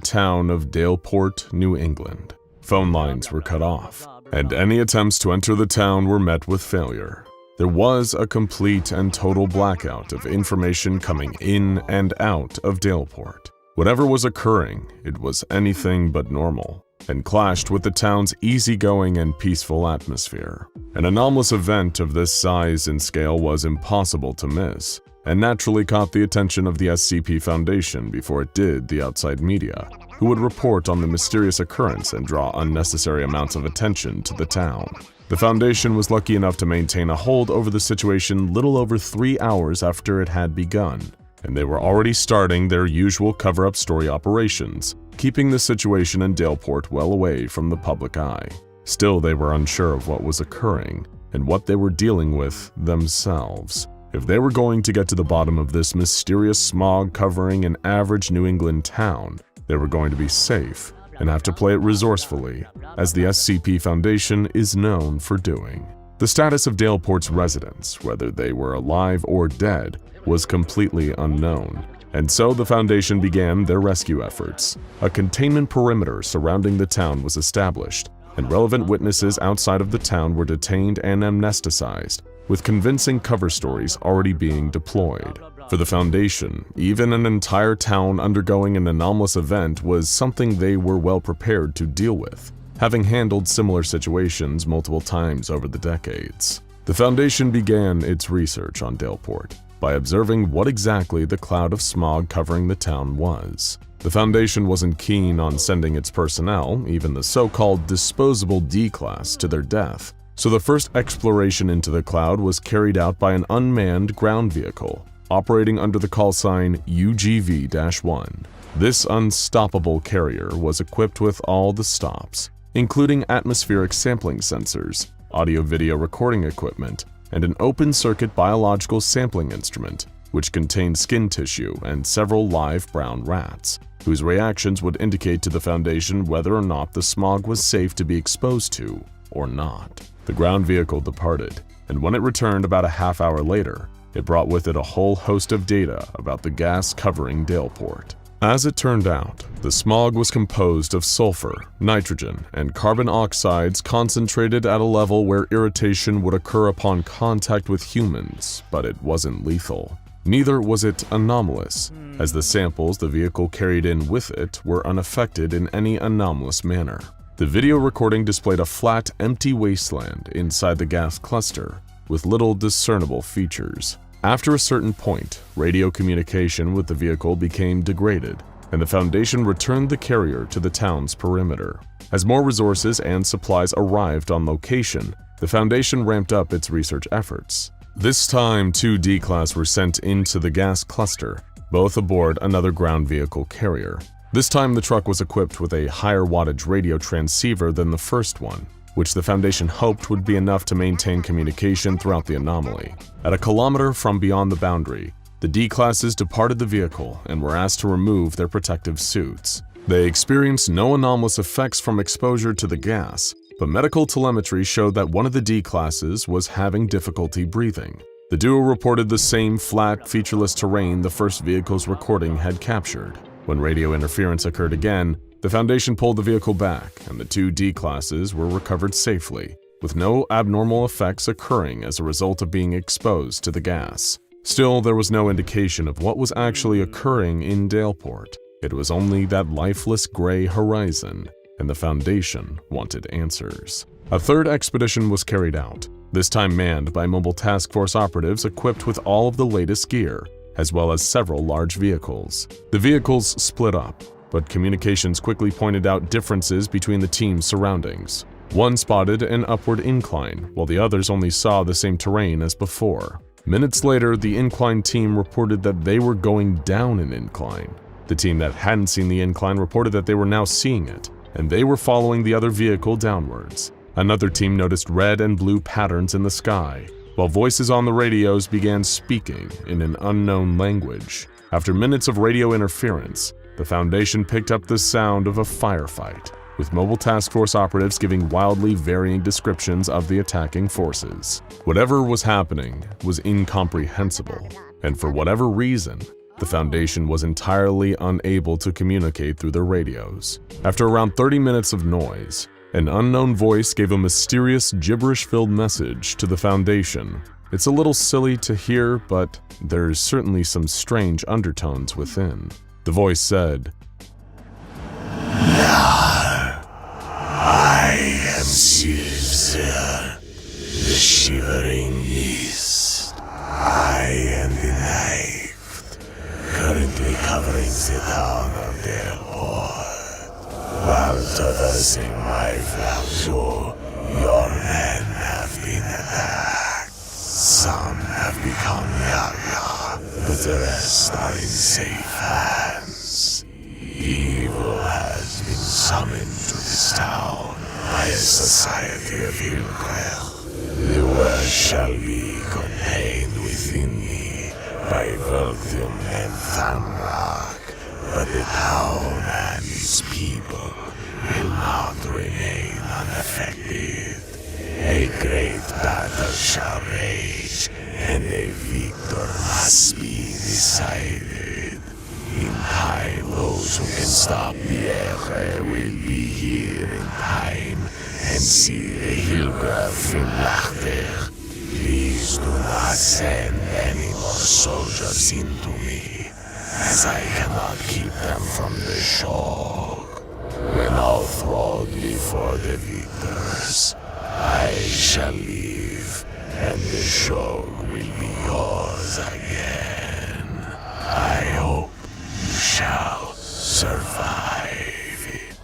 town of Daleport, New England. Phone lines were cut off, and any attempts to enter the town were met with failure. There was a complete and total blackout of information coming in and out of Daleport. Whatever was occurring, it was anything but normal, and clashed with the town's easygoing and peaceful atmosphere. An anomalous event of this size and scale was impossible to miss, and naturally caught the attention of the SCP Foundation before it did the outside media, who would report on the mysterious occurrence and draw unnecessary amounts of attention to the town. The Foundation was lucky enough to maintain a hold over the situation little over 3 hours after it had begun, and they were already starting their usual cover-up story operations, keeping the situation in Daleport well away from the public eye. Still, they were unsure of what was occurring and what they were dealing with themselves. If they were going to get to the bottom of this mysterious smog covering an average New England town, they were going to be safe and have to play it resourcefully, as the SCP Foundation is known for doing. The status of Daleport's residents, whether they were alive or dead, was completely unknown, and so the Foundation began their rescue efforts. A containment perimeter surrounding the town was established, and relevant witnesses outside of the town were detained and amnesticized, with convincing cover stories already being deployed. For the Foundation, even an entire town undergoing an anomalous event was something they were well prepared to deal with, having handled similar situations multiple times over the decades. The Foundation began its research on Daleport by observing what exactly the cloud of smog covering the town was. The Foundation wasn't keen on sending its personnel, even the so-called disposable D-class, to their death, so the first exploration into the cloud was carried out by an unmanned ground vehicle, operating under the call sign UGV-1. This unstoppable carrier was equipped with all the stops, including atmospheric sampling sensors, audio-video recording equipment, and an open-circuit biological sampling instrument, which contained skin tissue and several live brown rats, whose reactions would indicate to the Foundation whether or not the smog was safe to be exposed to or not. The ground vehicle departed, and when it returned about a half hour later, it brought with it a whole host of data about the gas covering Daleport. As it turned out, the smog was composed of sulfur, nitrogen, and carbon oxides concentrated at a level where irritation would occur upon contact with humans, but it wasn't lethal. Neither was it anomalous, as the samples the vehicle carried in with it were unaffected in any anomalous manner. The video recording displayed a flat, empty wasteland inside the gas cluster, with little discernible features. After a certain point, radio communication with the vehicle became degraded, and the Foundation returned the carrier to the town's perimeter. As more resources and supplies arrived on location, the Foundation ramped up its research efforts. This time, 2 D-class were sent into the gas cluster, both aboard another ground vehicle carrier. This time, the truck was equipped with a higher wattage radio transceiver than the first one, which the Foundation hoped would be enough to maintain communication throughout the anomaly. At a kilometer from beyond the boundary, the D-classes departed the vehicle and were asked to remove their protective suits. They experienced no anomalous effects from exposure to the gas, but medical telemetry showed that one of the D-classes was having difficulty breathing. The duo reported the same flat, featureless terrain the first vehicle's recording had captured. When radio interference occurred again, the Foundation pulled the vehicle back, and the 2 D-classes were recovered safely, with no abnormal effects occurring as a result of being exposed to the gas. Still, there was no indication of what was actually occurring in Daleport. It was only that lifeless gray horizon, and the Foundation wanted answers. A third expedition was carried out, this time manned by mobile task force operatives equipped with all of the latest gear, as well as several large vehicles. The vehicles split up, but communications quickly pointed out differences between the team's surroundings. One spotted an upward incline, while the others only saw the same terrain as before. Minutes later, the incline team reported that they were going down an incline. The team that hadn't seen the incline reported that they were now seeing it, and they were following the other vehicle downwards. Another team noticed red and blue patterns in the sky, while voices on the radios began speaking in an unknown language. After minutes of radio interference, the Foundation picked up the sound of a firefight, with mobile task force operatives giving wildly varying descriptions of the attacking forces. Whatever was happening was incomprehensible, and for whatever reason, the Foundation was entirely unable to communicate through their radios. After around 30 minutes of noise, an unknown voice gave a mysterious, gibberish-filled message to the Foundation. It's a little silly to hear, but there's certainly some strange undertones within. The voice said, I am Caesar, the shivering mist. I am the knife, currently covering the town of Daleport. While traversing my flank, your men have been attacked. Some have become younger, but the rest are in safe hands. Evil has been summoned to this town by a society of Hilgwell. The world shall be contained within me by Vulcan and Thanrak, but the town and its people will not remain unaffected. A great battle shall rage, and a victor must be decided. In time, those who can stop the era will be here in time and see the Hilgraf in Lachter. Please do not send any more soldiers into me, as I cannot keep them from the shock. When all thralled before the victors, I shall leave, and the shock will be yours again. I hope you shall survive it.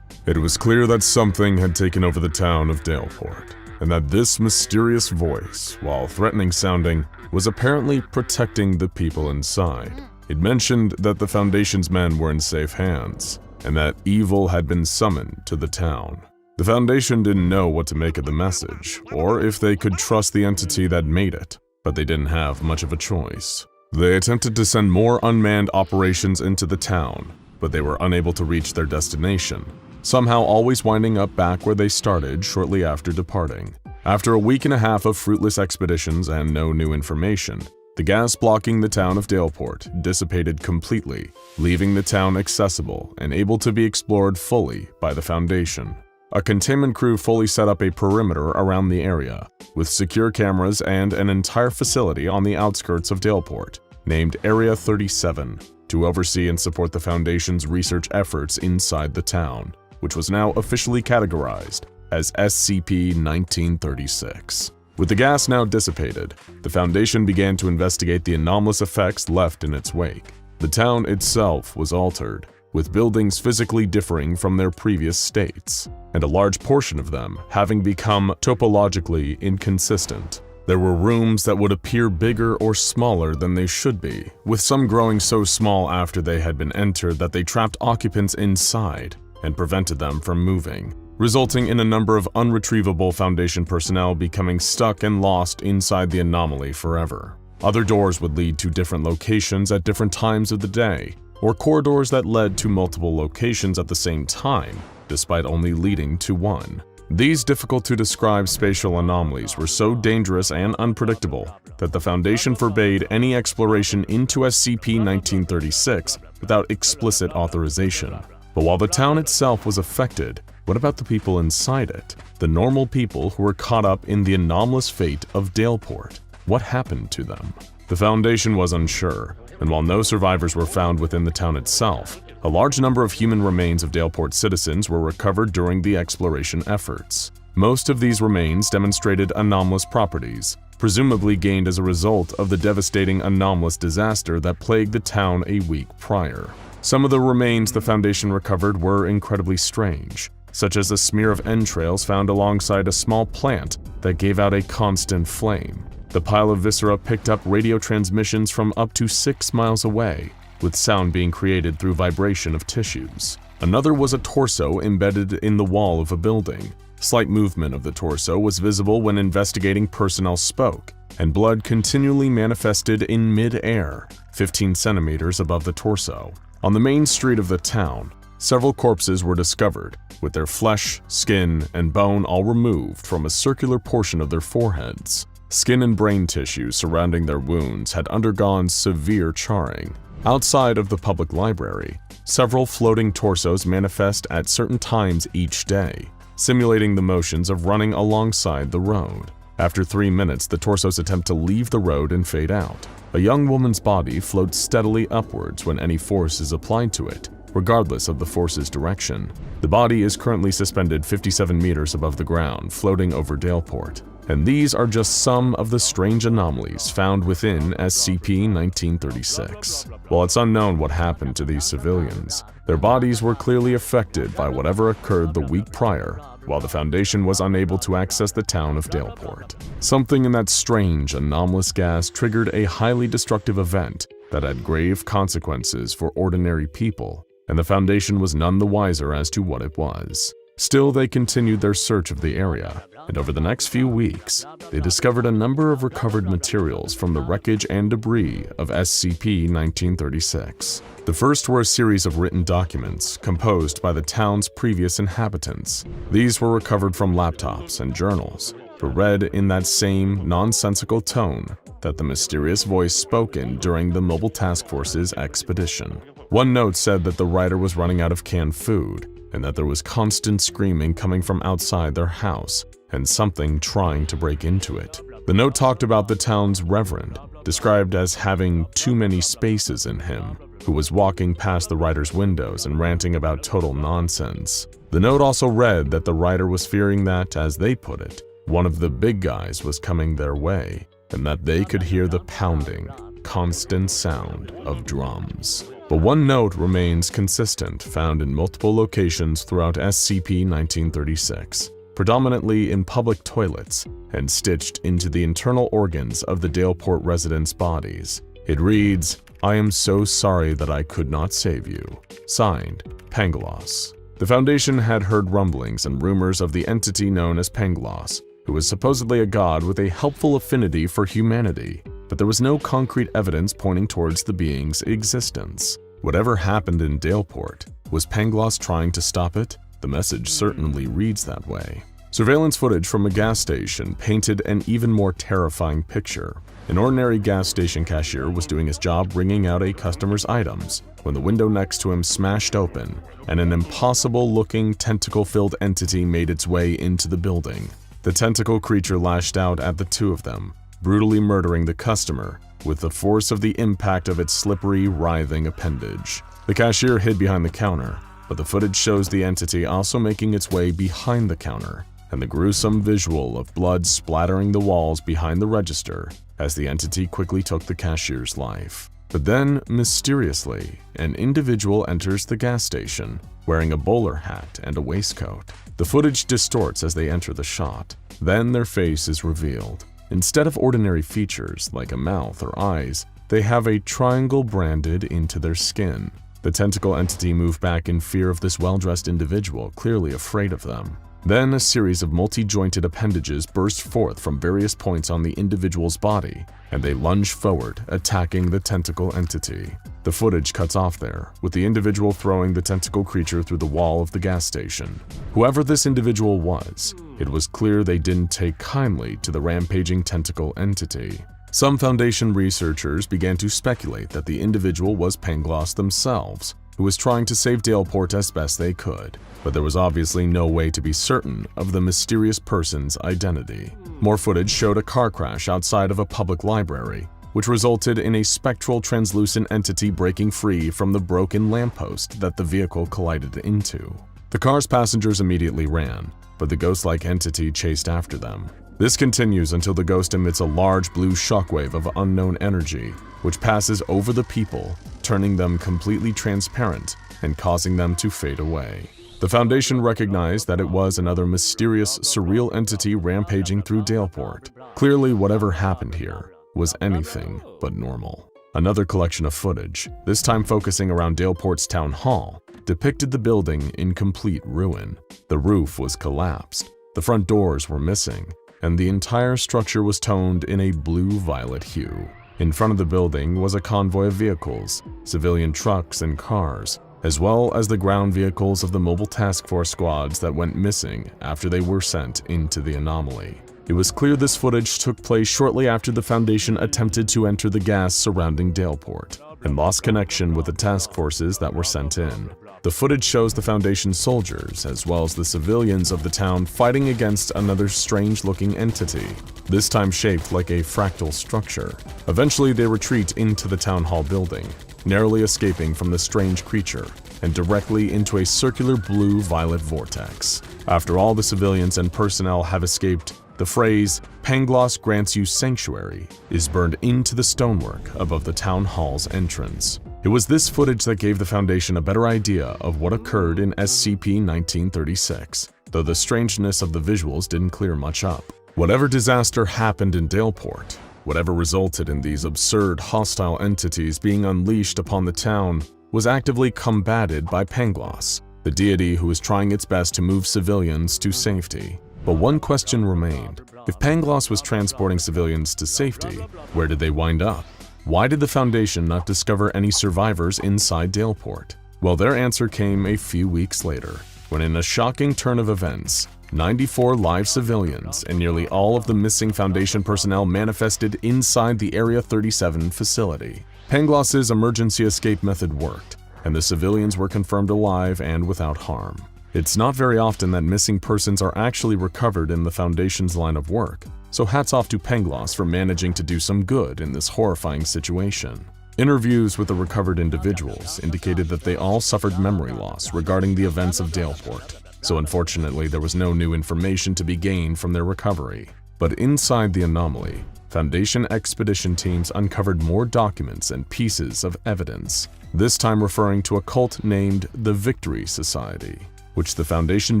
It was clear that something had taken over the town of Daleport, and that this mysterious voice, while threatening sounding, was apparently protecting the people inside. It mentioned that the Foundation's men were in safe hands, and that evil had been summoned to the town. The Foundation didn't know what to make of the message, or if they could trust the entity that made it, but they didn't have much of a choice. They attempted to send more unmanned operations into the town, but they were unable to reach their destination, somehow always winding up back where they started shortly after departing. After a week and a half of fruitless expeditions and no new information, the gas blocking the town of Daleport dissipated completely, leaving the town accessible and able to be explored fully by the Foundation. A containment crew fully set up a perimeter around the area, with secure cameras and an entire facility on the outskirts of Daleport, named Area 37, to oversee and support the Foundation's research efforts inside the town, which was now officially categorized as SCP-1936. With the gas now dissipated, the Foundation began to investigate the anomalous effects left in its wake. The town itself was altered, with buildings physically differing from their previous states, and a large portion of them having become topologically inconsistent. There were rooms that would appear bigger or smaller than they should be, with some growing so small after they had been entered that they trapped occupants inside and prevented them from moving, resulting in a number of unretrievable Foundation personnel becoming stuck and lost inside the anomaly forever. Other doors would lead to different locations at different times of the day, or corridors that led to multiple locations at the same time, despite only leading to one. These difficult-to-describe spatial anomalies were so dangerous and unpredictable that the Foundation forbade any exploration into SCP-1936 without explicit authorization. But while the town itself was affected, what about the people inside it? The normal people who were caught up in the anomalous fate of Daleport. What happened to them? The Foundation was unsure, and while no survivors were found within the town itself, a large number of human remains of Daleport citizens were recovered during the exploration efforts. Most of these remains demonstrated anomalous properties, presumably gained as a result of the devastating anomalous disaster that plagued the town a week prior. Some of the remains the Foundation recovered were incredibly strange, such as a smear of entrails found alongside a small plant that gave out a constant flame. The pile of viscera picked up radio transmissions from up to 6 miles away, with sound being created through vibration of tissues. Another was a torso embedded in the wall of a building. Slight movement of the torso was visible when investigating personnel spoke, and blood continually manifested in mid-air, 15 centimeters above the torso. On the main street of the town, several corpses were discovered, with their flesh, skin, and bone all removed from a circular portion of their foreheads. Skin and brain tissue surrounding their wounds had undergone severe charring. Outside of the public library, several floating torsos manifest at certain times each day, simulating the motions of running alongside the road. After 3 minutes, the torsos attempt to leave the road and fade out. A young woman's body floats steadily upwards when any force is applied to it, regardless of the force's direction. The body is currently suspended 57 meters above the ground, floating over Daleport. And these are just some of the strange anomalies found within SCP-1936. While it's unknown what happened to these civilians, their bodies were clearly affected by whatever occurred the week prior, while the Foundation was unable to access the town of Daleport. Something in that strange, anomalous gas triggered a highly destructive event that had grave consequences for ordinary people, and the Foundation was none the wiser as to what it was. Still, they continued their search of the area, and over the next few weeks, they discovered a number of recovered materials from the wreckage and debris of SCP-1936. The first were a series of written documents composed by the town's previous inhabitants. These were recovered from laptops and journals, but read in that same nonsensical tone that the mysterious voice spoken during the Mobile Task Force's expedition. One note said that the writer was running out of canned food, and that there was constant screaming coming from outside their house, and something trying to break into it. The note talked about the town's reverend, described as having too many spaces in him, who was walking past the writer's windows and ranting about total nonsense. The note also read that the writer was fearing that, as they put it, one of the big guys was coming their way, and that they could hear the pounding, constant sound of drums. But one note remains consistent, found in multiple locations throughout SCP-1936, predominantly in public toilets, and stitched into the internal organs of the Daleport residents' bodies. It reads, "I am so sorry that I could not save you." Signed, Pangloss. The Foundation had heard rumblings and rumors of the entity known as Pangloss, who was supposedly a god with a helpful affinity for humanity, but there was no concrete evidence pointing towards the being's existence. Whatever happened in Daleport, was Pangloss trying to stop it? The message certainly reads that way. Surveillance footage from a gas station painted an even more terrifying picture. An ordinary gas station cashier was doing his job ringing out a customer's items when the window next to him smashed open and an impossible-looking tentacle-filled entity made its way into the building. The tentacle creature lashed out at the two of them, brutally murdering the customer with the force of the impact of its slippery, writhing appendage. The cashier hid behind the counter, but the footage shows the entity also making its way behind the counter, and the gruesome visual of blood splattering the walls behind the register as the entity quickly took the cashier's life. But then, mysteriously, an individual enters the gas station, wearing a bowler hat and a waistcoat. The footage distorts as they enter the shot. Then their face is revealed. Instead of ordinary features like a mouth or eyes, they have a triangle branded into their skin. The tentacle entity moved back in fear of this well-dressed individual, clearly afraid of them. Then a series of multi-jointed appendages burst forth from various points on the individual's body, and they lunge forward, attacking the tentacle entity. The footage cuts off there, with the individual throwing the tentacle creature through the wall of the gas station. Whoever this individual was, it was clear they didn't take kindly to the rampaging tentacle entity. Some Foundation researchers began to speculate that the individual was Pangloss themselves, who was trying to save Daleport as best they could, but there was obviously no way to be certain of the mysterious person's identity. More footage showed a car crash outside of a public library, which resulted in a spectral translucent entity breaking free from the broken lamppost that the vehicle collided into. The car's passengers immediately ran, but the ghost-like entity chased after them. This continues until the ghost emits a large blue shockwave of unknown energy, which passes over the people, turning them completely transparent and causing them to fade away. The Foundation recognized that it was another mysterious, surreal entity rampaging through Daleport. Clearly, whatever happened here was anything but normal. Another collection of footage, this time focusing around Daleport's town hall, depicted the building in complete ruin. The roof was collapsed, the front doors were missing, and the entire structure was toned in a blue-violet hue. In front of the building was a convoy of vehicles, civilian trucks and cars, as well as the ground vehicles of the mobile task force squads that went missing after they were sent into the anomaly. It was clear this footage took place shortly after the Foundation attempted to enter the gas surrounding Daleport and lost connection with the task forces that were sent in. The footage shows the Foundation soldiers, as well as the civilians of the town, fighting against another strange-looking entity, this time shaped like a fractal structure. Eventually, they retreat into the town hall building, narrowly escaping from the strange creature, and directly into a circular blue-violet vortex. After all the civilians and personnel have escaped, the phrase, "Pangloss grants you sanctuary," is burned into the stonework above the town hall's entrance. It was this footage that gave the Foundation a better idea of what occurred in SCP-1936, though the strangeness of the visuals didn't clear much up. Whatever disaster happened in Daleport, whatever resulted in these absurd hostile entities being unleashed upon the town, was actively combated by Pangloss, the deity who was trying its best to move civilians to safety. But one question remained. If Pangloss was transporting civilians to safety, where did they wind up? Why did the Foundation not discover any survivors inside Daleport? Well, their answer came a few weeks later, when in a shocking turn of events, 94 live civilians and nearly all of the missing Foundation personnel manifested inside the Area 37 facility. Pangloss's emergency escape method worked, and the civilians were confirmed alive and without harm. It's not very often that missing persons are actually recovered in the Foundation's line of work, so hats off to Pangloss for managing to do some good in this horrifying situation. Interviews with the recovered individuals indicated that they all suffered memory loss regarding the events of Daleport, so unfortunately there was no new information to be gained from their recovery. But inside the anomaly, Foundation expedition teams uncovered more documents and pieces of evidence, this time referring to a cult named the Victory Society, which the Foundation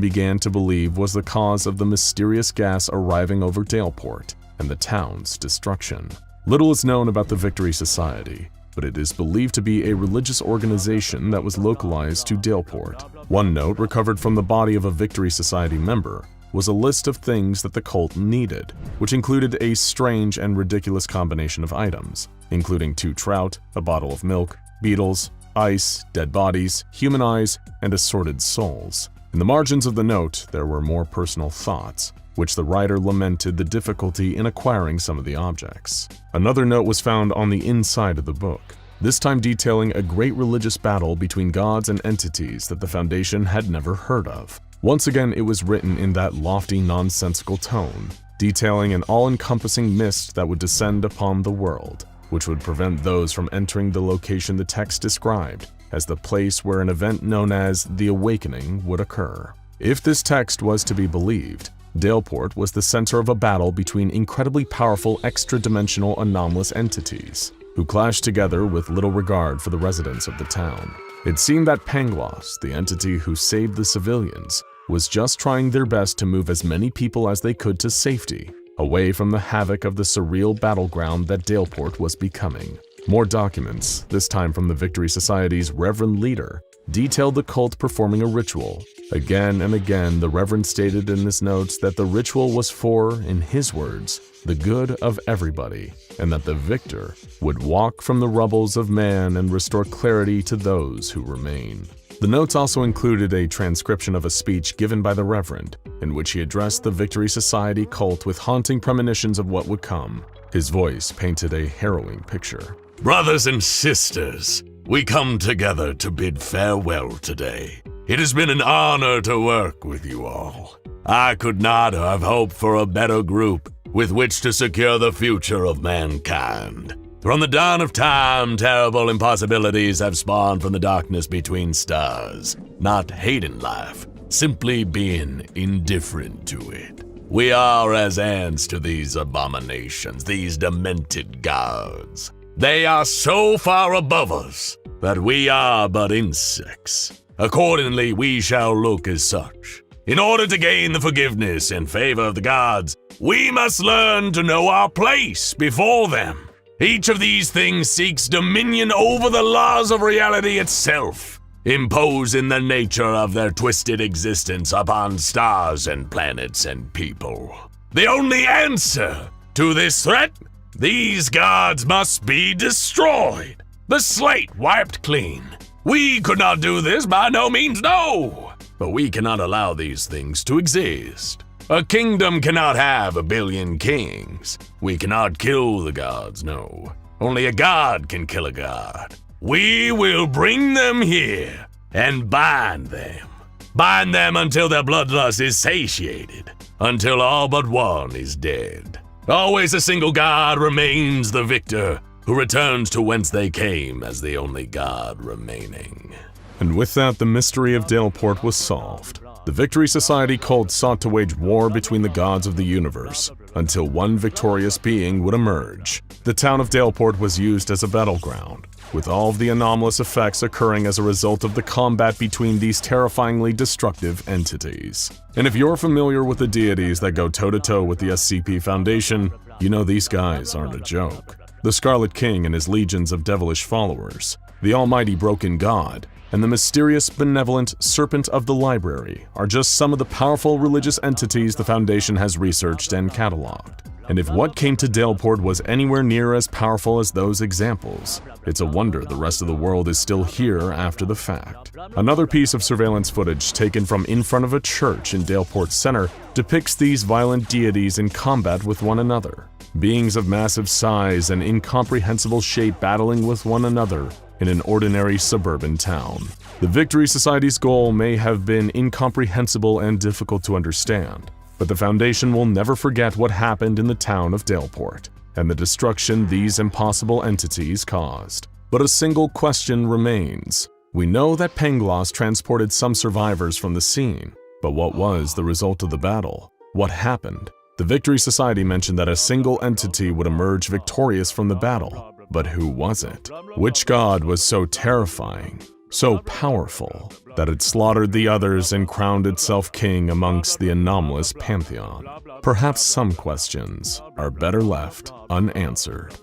began to believe was the cause of the mysterious gas arriving over Daleport and the town's destruction. Little is known about the Victory Society, but it is believed to be a religious organization that was localized to Daleport. One note recovered from the body of a Victory Society member was a list of things that the cult needed, which included a strange and ridiculous combination of items, including 2 trout, a bottle of milk, beetles, ice, dead bodies, human eyes, and assorted souls. In the margins of the note, there were more personal thoughts, which the writer lamented the difficulty in acquiring some of the objects. Another note was found on the inside of the book, this time detailing a great religious battle between gods and entities that the Foundation had never heard of. Once again, it was written in that lofty, nonsensical tone, detailing an all-encompassing mist that would descend upon the world, which would prevent those from entering the location the text described as the place where an event known as the Awakening would occur. If this text was to be believed, Daleport was the center of a battle between incredibly powerful extra-dimensional anomalous entities, who clashed together with little regard for the residents of the town. It seemed that Pangloss, the entity who saved the civilians, was just trying their best to move as many people as they could to safety, away from the havoc of the surreal battleground that Daleport was becoming. More documents, this time from the Victory Society's Reverend leader, detailed the cult performing a ritual. Again and again, the Reverend stated in his notes that the ritual was for, in his words, the good of everybody, and that the victor would walk from the rubbles of man and restore clarity to those who remain. The notes also included a transcription of a speech given by the Reverend, in which he addressed the Victory Society cult with haunting premonitions of what would come. His voice painted a harrowing picture. Brothers and sisters, we come together to bid farewell today. It has been an honor to work with you all. I could not have hoped for a better group with which to secure the future of mankind. From the dawn of time, terrible impossibilities have spawned from the darkness between stars, not hating life, simply being indifferent to it. We are as ants to these abominations, these demented gods. They are so far above us that we are but insects. Accordingly, we shall look as such. In order to gain the forgiveness and favor of the gods, we must learn to know our place before them. Each of these things seeks dominion over the laws of reality itself. imposing the nature of their twisted existence upon stars and planets and people. The only answer to this threat? These gods must be destroyed. The slate wiped clean. We could not do this, by no means, no. But we cannot allow these things to exist. A kingdom cannot have a billion kings. We cannot kill the gods, no. Only a god can kill a god. We will bring them here and bind them. Bind them until their bloodlust is satiated, until all but one is dead. Always a single god remains the victor, who returns to whence they came as the only god remaining. And with that, the mystery of Daleport was solved. The Victory Society cult sought to wage war between the gods of the universe, until one victorious being would emerge. The town of Daleport was used as a battleground, with all of the anomalous effects occurring as a result of the combat between these terrifyingly destructive entities. And if you're familiar with the deities that go toe-to-toe with the SCP Foundation, you know these guys aren't a joke. The Scarlet King and his legions of devilish followers, the almighty Broken God, and the mysterious benevolent Serpent of the Library are just some of the powerful religious entities the Foundation has researched and cataloged. And if what came to Daleport was anywhere near as powerful as those examples, it's a wonder the rest of the world is still here after the fact. Another piece of surveillance footage taken from in front of a church in Daleport Center depicts these violent deities in combat with one another. Beings of massive size and incomprehensible shape battling with one another in an ordinary suburban town. The Victory Society's goal may have been incomprehensible and difficult to understand, but the Foundation will never forget what happened in the town of Daleport, and the destruction these impossible entities caused. But a single question remains. We know that Pangloss transported some survivors from the scene, but what was the result of the battle? What happened? The Victory Society mentioned that a single entity would emerge victorious from the battle. But who was it? Which god was so terrifying, so powerful, that it slaughtered the others and crowned itself king amongst the anomalous pantheon? Perhaps some questions are better left unanswered.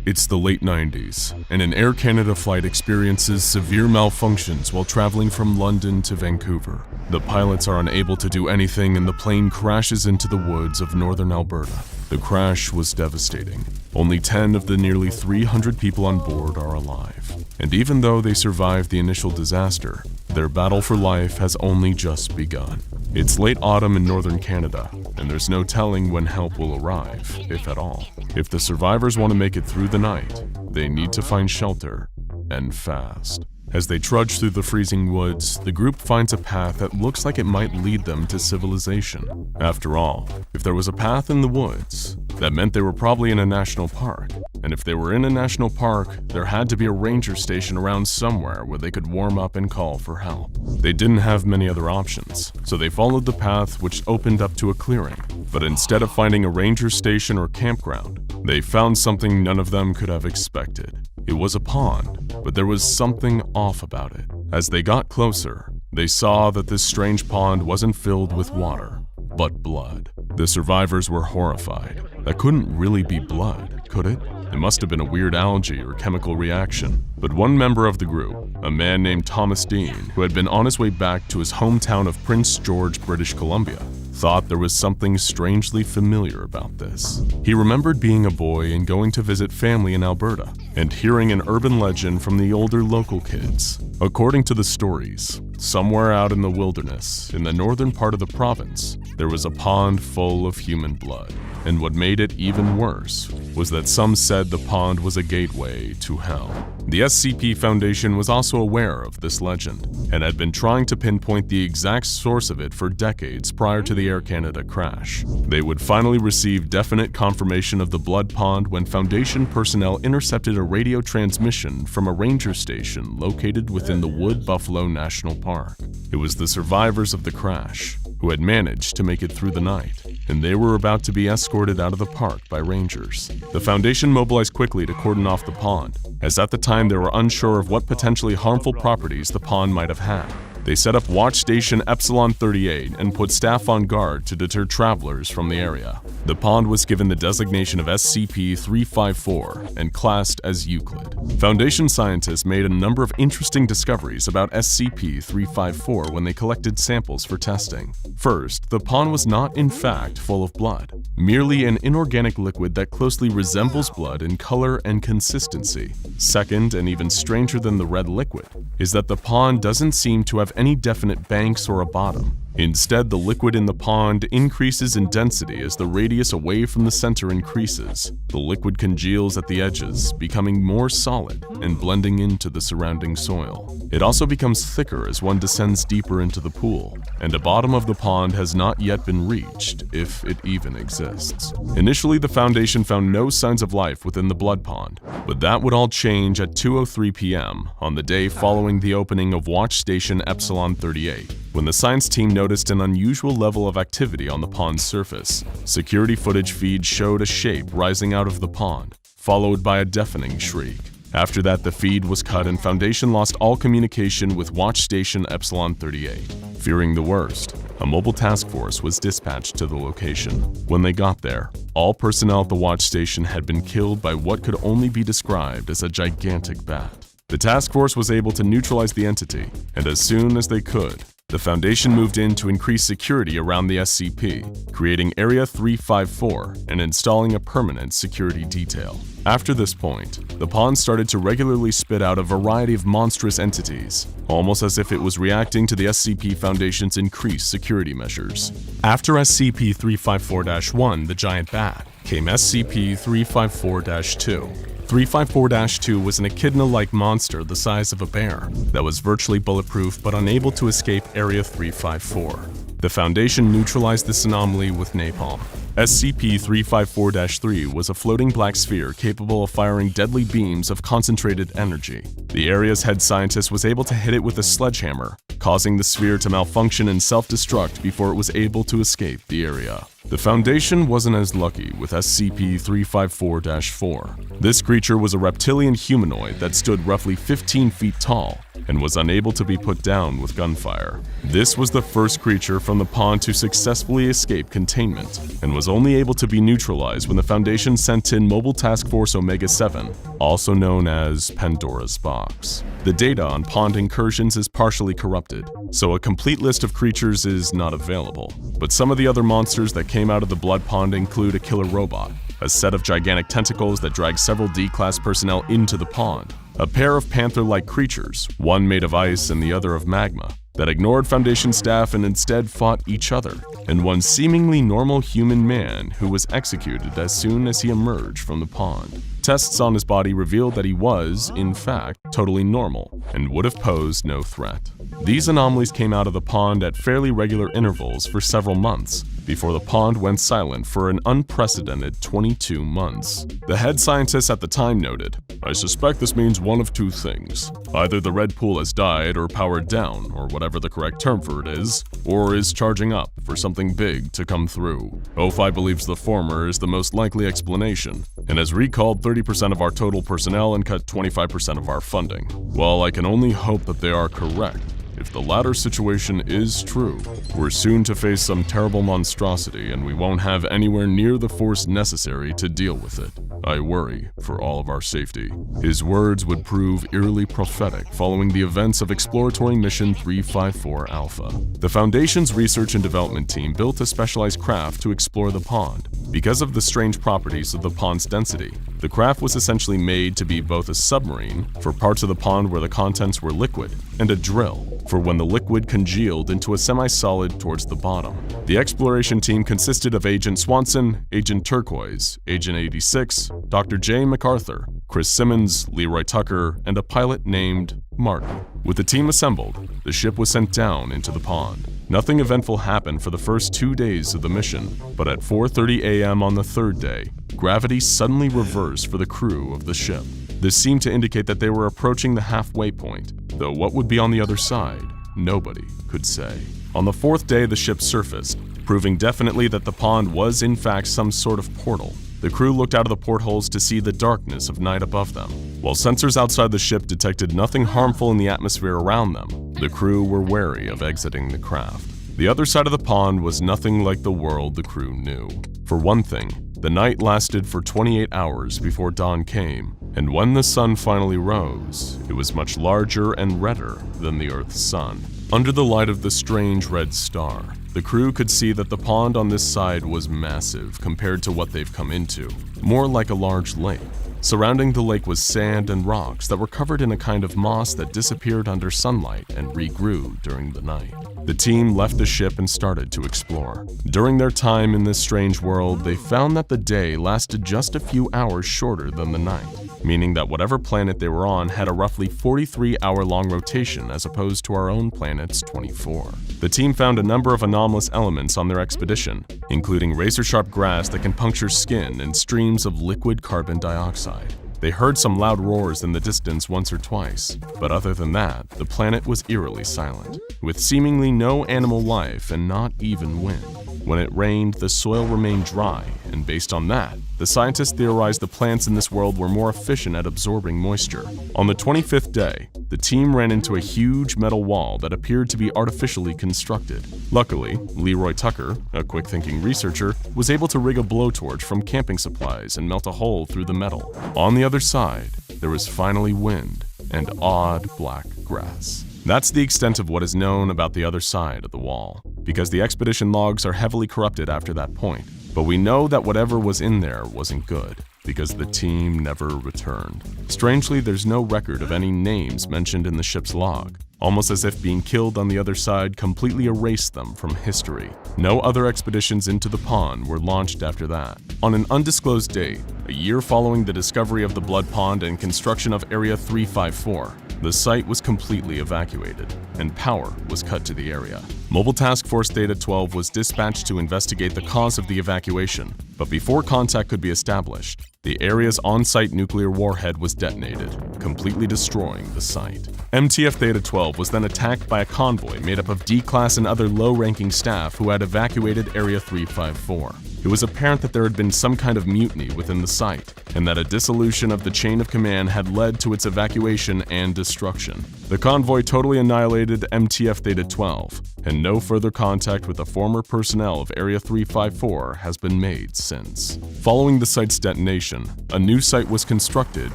It's the late 90s, and an Air Canada flight experiences severe malfunctions while traveling from London to Vancouver. The pilots are unable to do anything and the plane crashes into the woods of northern Alberta. The crash was devastating. Only 10 of the nearly 300 people on board are alive. And even though they survived the initial disaster, their battle for life has only just begun. It's late autumn in northern Canada, and there's no telling when help will arrive, if at all. If the survivors want to make it through the night, they need to find shelter, and fast. As they trudge through the freezing woods, the group finds a path that looks like it might lead them to civilization. After all, if there was a path in the woods, that meant they were probably in a national park. And if they were in a national park, there had to be a ranger station around somewhere where they could warm up and call for help. They didn't have many other options, so they followed the path which opened up to a clearing. But instead of finding a ranger station or campground, they found something none of them could have expected. It was a pond, but there was something off about it. As they got closer, they saw that this strange pond wasn't filled with water, but blood. The survivors were horrified. That couldn't really be blood, could it? It must have been a weird algae or chemical reaction. But one member of the group, a man named Thomas Dean, who had been on his way back to his hometown of Prince George, British Columbia, thought there was something strangely familiar about this. He remembered being a boy and going to visit family in Alberta, and hearing an urban legend from the older local kids. According to the stories, somewhere out in the wilderness, in the northern part of the province, there was a pond full of human blood. And what made it even worse was that some said the pond was a gateway to hell. The SCP Foundation was also aware of this legend and had been trying to pinpoint the exact source of it for decades prior to the Air Canada crash. They would finally receive definite confirmation of the blood pond when Foundation personnel intercepted a radio transmission from a ranger station located within the Wood Buffalo National Park. It was the survivors of the crash who had managed to make it through the night, and they were about to be escorted out of the park by rangers. The Foundation mobilized quickly to cordon off the pond, as at the time they were unsure of what potentially harmful properties the pond might have had. They set up Watch Station Epsilon 38 and put staff on guard to deter travelers from the area. The pond was given the designation of SCP-354 and classed as Euclid. Foundation scientists made a number of interesting discoveries about SCP-354 when they collected samples for testing. First, the pond was not in fact full of blood, merely an inorganic liquid that closely resembles blood in color and consistency. Second, and even stranger than the red liquid, is that the pond doesn't seem to have any definite banks or a bottom. Instead, the liquid in the pond increases in density as the radius away from the center increases. The liquid congeals at the edges, becoming more solid and blending into the surrounding soil. It also becomes thicker as one descends deeper into the pool, and the bottom of the pond has not yet been reached, if it even exists. Initially, the Foundation found no signs of life within the blood pond, but that would all change at 2:03 p.m. on the day following the opening of Watch Station Epsilon 38. When the science team noticed an unusual level of activity on the pond's surface, security footage feeds showed a shape rising out of the pond, followed by a deafening shriek. After that, the feed was cut and Foundation lost all communication with Watch Station Epsilon 38. Fearing the worst, a mobile task force was dispatched to the location. When they got there, all personnel at the Watch Station had been killed by what could only be described as a gigantic bat. The task force was able to neutralize the entity, and as soon as they could, the Foundation moved in to increase security around the SCP, creating Area 354 and installing a permanent security detail. After this point, the pond started to regularly spit out a variety of monstrous entities, almost as if it was reacting to the SCP Foundation's increased security measures. After SCP-354-1, the giant bat, came SCP-354-2. 354-2 was an echidna-like monster the size of a bear that was virtually bulletproof but unable to escape Area 354. The Foundation neutralized this anomaly with napalm. SCP-354-3 was a floating black sphere capable of firing deadly beams of concentrated energy. The area's head scientist was able to hit it with a sledgehammer, causing the sphere to malfunction and self-destruct before it was able to escape the area. The Foundation wasn't as lucky with SCP-354-4. This creature was a reptilian humanoid that stood roughly 15 feet tall and was unable to be put down with gunfire. This was the first creature from the pond to successfully escape containment and was only able to be neutralized when the Foundation sent in Mobile Task Force Omega-7, also known as Pandora's Box. The data on pond incursions is partially corrupted, so a complete list of creatures is not available. But some of the other monsters that came out of the blood pond include a killer robot, a set of gigantic tentacles that drag several D-class personnel into the pond, a pair of panther-like creatures, one made of ice and the other of magma, that ignored Foundation staff and instead fought each other, and one seemingly normal human man who was executed as soon as he emerged from the pond. Tests on his body revealed that he was, in fact, totally normal and would have posed no threat. These anomalies came out of the pond at fairly regular intervals for several months, before the pond went silent for an unprecedented 22 months. The head scientist at the time noted, "I suspect this means one of two things. Either the red pool has died or powered down, or whatever the correct term for it is, or is charging up for something big to come through. O5 believes the former is the most likely explanation, and has recalled 30% of our total personnel and cut 25% of our funding. While I can only hope that they are correct, if the latter situation is true, we're soon to face some terrible monstrosity and we won't have anywhere near the force necessary to deal with it. I worry for all of our safety." His words would prove eerily prophetic following the events of Exploratory Mission 354 Alpha. The Foundation's research and development team built a specialized craft to explore the pond. Because of the strange properties of the pond's density, the craft was essentially made to be both a submarine for parts of the pond where the contents were liquid, and a drill for when the liquid congealed into a semi-solid towards the bottom. The exploration team consisted of Agent Swanson, Agent Turquoise, Agent 86, Dr. J. MacArthur, Chris Simmons, Leroy Tucker, and a pilot named Martin. With the team assembled, the ship was sent down into the pond. Nothing eventful happened for the first 2 days of the mission, but at 4:30 a.m. on the third day, gravity suddenly reversed for the crew of the ship. This seemed to indicate that they were approaching the halfway point, though what would be on the other side, nobody could say. On the fourth day, the ship surfaced, proving definitely that the pond was in fact some sort of portal. The crew looked out of the portholes to see the darkness of night above them. While sensors outside the ship detected nothing harmful in the atmosphere around them, the crew were wary of exiting the craft. The other side of the pond was nothing like the world the crew knew. For one thing, the night lasted for 28 hours before dawn came, and when the sun finally rose, it was much larger and redder than the Earth's sun. Under the light of the strange red star, the crew could see that the pond on this side was massive compared to what they've come into, more like a large lake. Surrounding the lake was sand and rocks that were covered in a kind of moss that disappeared under sunlight and regrew during the night. The team left the ship and started to explore. During their time in this strange world, they found that the day lasted just a few hours shorter than the night, meaning that whatever planet they were on had a roughly 43-hour-long rotation as opposed to our own planet's 24. The team found a number of anomalous elements on their expedition, including razor-sharp grass that can puncture skin and streams of liquid carbon dioxide. They heard some loud roars in the distance once or twice, but other than that, the planet was eerily silent, with seemingly no animal life and not even wind. When it rained, the soil remained dry, and based on that, the scientists theorized the plants in this world were more efficient at absorbing moisture. On the 25th day, the team ran into a huge metal wall that appeared to be artificially constructed. Luckily, Leroy Tucker, a quick-thinking researcher, was able to rig a blowtorch from camping supplies and melt a hole through the metal. On the other side, there was finally wind and odd black grass. That's the extent of what is known about the other side of the wall, because the expedition logs are heavily corrupted after that point. But we know that whatever was in there wasn't good, because the team never returned. Strangely, there's no record of any names mentioned in the ship's log, almost as if being killed on the other side completely erased them from history. No other expeditions into the pond were launched after that. On an undisclosed date, a year following the discovery of the Blood Pond and construction of Area 354, the site was completely evacuated, and power was cut to the area. Mobile Task Force Data 12 was dispatched to investigate the cause of the evacuation, but before contact could be established, the area's on-site nuclear warhead was detonated, completely destroying the site. MTF Data 12 was then attacked by a convoy made up of D-Class and other low-ranking staff who had evacuated Area 354. It was apparent that there had been some kind of mutiny within the site, and that a dissolution of the chain of command had led to its evacuation and destruction. The convoy totally annihilated MTF Data 12, and no further contact with the former personnel of Area 354 has been made since. Following the site's detonation, a new site was constructed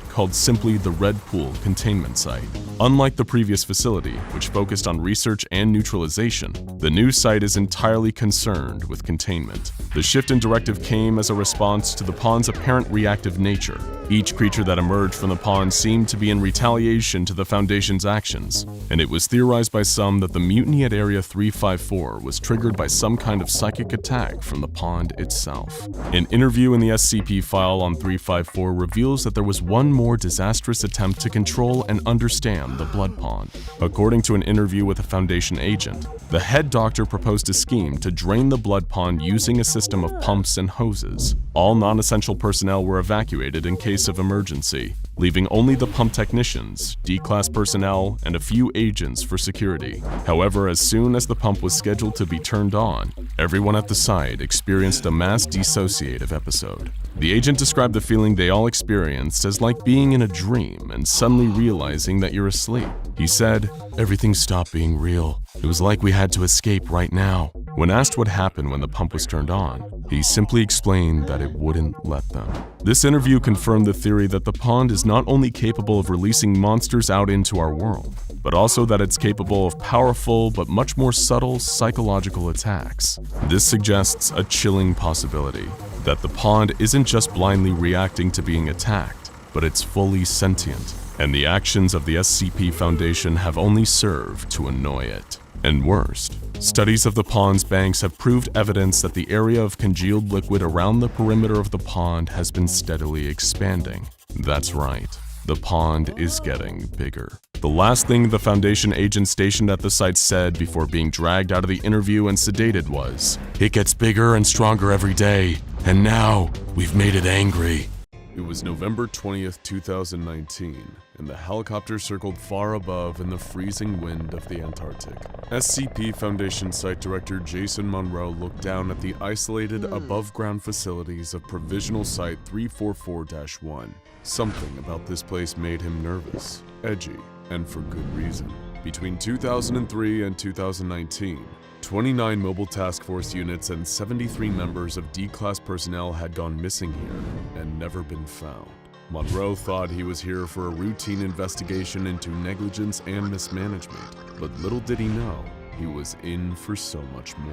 called simply the Red Pool Containment Site. Unlike the previous facility, which focused on research and neutralization, the new site is entirely concerned with containment. The shift in directive came as a response to the pond's apparent reactive nature. Each creature that emerged from the pond seemed to be in retaliation to the Foundation's actions, and it was theorized by some that the mutiny at Area 354 was triggered by some kind of psychic attack from the pond itself. An interview in the SCP file on 354 reveals that there was one more disastrous attempt to control and understand the Blood Pond. According to an interview with a Foundation agent, the head doctor proposed a scheme to drain the Blood Pond using a system of pumps and hoses. All non-essential personnel were evacuated in case of emergency, leaving only the pump technicians, D-Class personnel, and a few agents for security. However, as soon as the pump was scheduled to be turned on, everyone at the site experienced a mass dissociative episode. The agent described the feeling they all experienced as like being in a dream and suddenly realizing that you're asleep. He said, "Everything stopped being real. It was like we had to escape right now." When asked what happened when the pump was turned on, he simply explained that it wouldn't let them. This interview confirmed the theory that the pond is not only capable of releasing monsters out into our world, but also that it's capable of powerful but much more subtle psychological attacks. This suggests a chilling possibility that the pond isn't just blindly reacting to being attacked, but it's fully sentient, and the actions of the SCP Foundation have only served to annoy it. And worst, studies of the pond's banks have proved evidence that the area of congealed liquid around the perimeter of the pond has been steadily expanding. That's right, the pond is getting bigger. The last thing the Foundation agent stationed at the site said before being dragged out of the interview and sedated was, "It gets bigger and stronger every day, and now we've made it angry." It was November 20th, 2019, and the helicopter circled far above in the freezing wind of the Antarctic. SCP Foundation Site Director Jason Monroe looked down at the isolated above-ground facilities of Provisional Site 344-1. Something about this place made him nervous, edgy, and for good reason. Between 2003 and 2019, 29 Mobile Task Force units and 73 members of D-Class personnel had gone missing here and never been found. Monroe thought he was here for a routine investigation into negligence and mismanagement, but little did he know, he was in for so much more.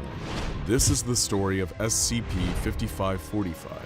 This is the story of SCP-5545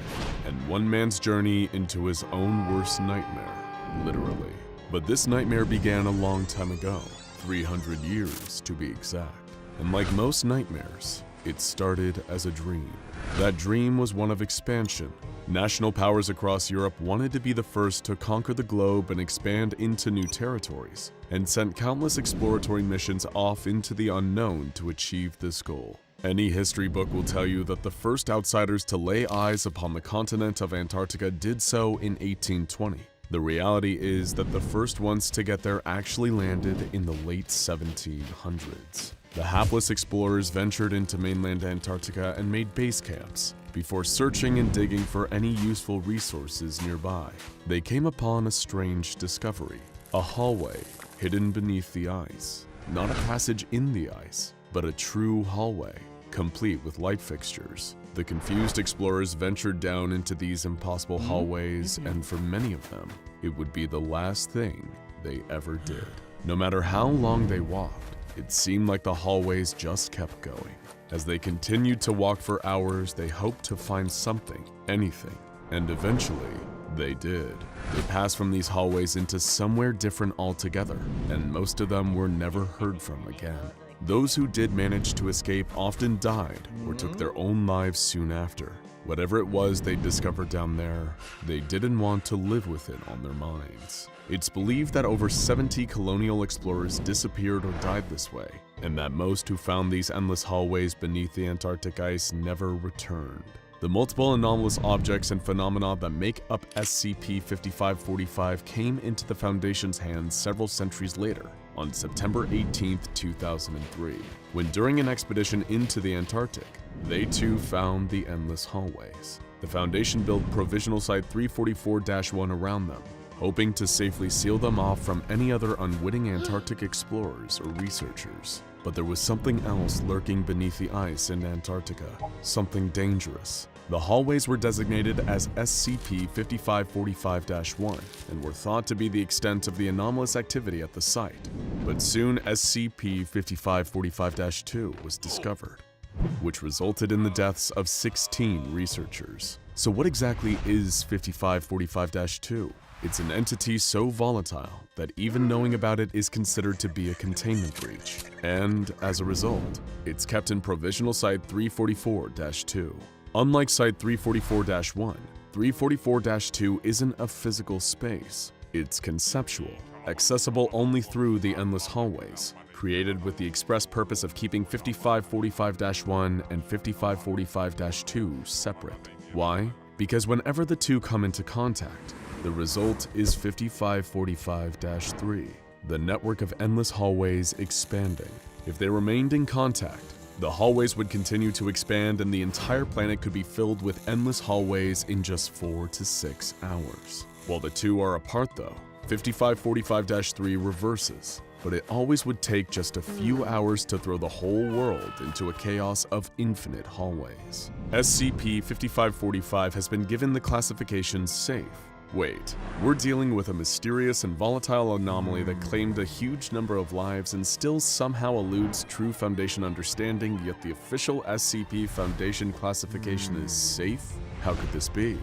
and one man's journey into his own worst nightmare, literally. But this nightmare began a long time ago, 300 years to be exact. And like most nightmares, it started as a dream. That dream was one of expansion. National powers across Europe wanted to be the first to conquer the globe and expand into new territories, and sent countless exploratory missions off into the unknown to achieve this goal. Any history book will tell you that the first outsiders to lay eyes upon the continent of Antarctica did so in 1820. The reality is that the first ones to get there actually landed in the late 1700s. The hapless explorers ventured into mainland Antarctica and made base camps. Before searching and digging for any useful resources nearby, they came upon a strange discovery. A hallway hidden beneath the ice. Not a passage in the ice, but a true hallway, complete with light fixtures. The confused explorers ventured down into these impossible hallways, and for many of them, it would be the last thing they ever did. No matter how long they walked, it seemed like the hallways just kept going. As they continued to walk for hours, they hoped to find something, anything, and eventually, they did. They passed from these hallways into somewhere different altogether, and most of them were never heard from again. Those who did manage to escape often died or took their own lives soon after. Whatever it was they discovered down there, they didn't want to live with it on their minds. It's believed that over 70 colonial explorers disappeared or died this way, and that most who found these endless hallways beneath the Antarctic ice never returned. The multiple anomalous objects and phenomena that make up SCP-5545 came into the Foundation's hands several centuries later, on September 18, 2003, when during an expedition into the Antarctic, they too found the endless hallways. The Foundation built Provisional Site 344-1 around them, hoping to safely seal them off from any other unwitting Antarctic explorers or researchers. But there was something else lurking beneath the ice in Antarctica, something dangerous. The hallways were designated as SCP-5545-1 and were thought to be the extent of the anomalous activity at the site. But soon SCP-5545-2 was discovered, which resulted in the deaths of 16 researchers. So what exactly is 5545-2? It's an entity so volatile that even knowing about it is considered to be a containment breach. And as a result, it's kept in Provisional Site 344-2. Unlike Site 344-1, 344-2 isn't a physical space. It's conceptual, accessible only through the endless hallways, created with the express purpose of keeping 5545-1 and 5545-2 separate. Why? Because whenever the two come into contact, the result is 5545-3, the network of endless hallways expanding. If they remained in contact, the hallways would continue to expand and the entire planet could be filled with endless hallways in just 4 to 6 hours. While the two are apart though, 5545-3 reverses, but it always would take just a few hours to throw the whole world into a chaos of infinite hallways. SCP-5545 has been given the classification safe. Wait, we're dealing with a mysterious and volatile anomaly that claimed a huge number of lives and still somehow eludes true Foundation understanding, yet the official SCP Foundation classification is safe? How could this be?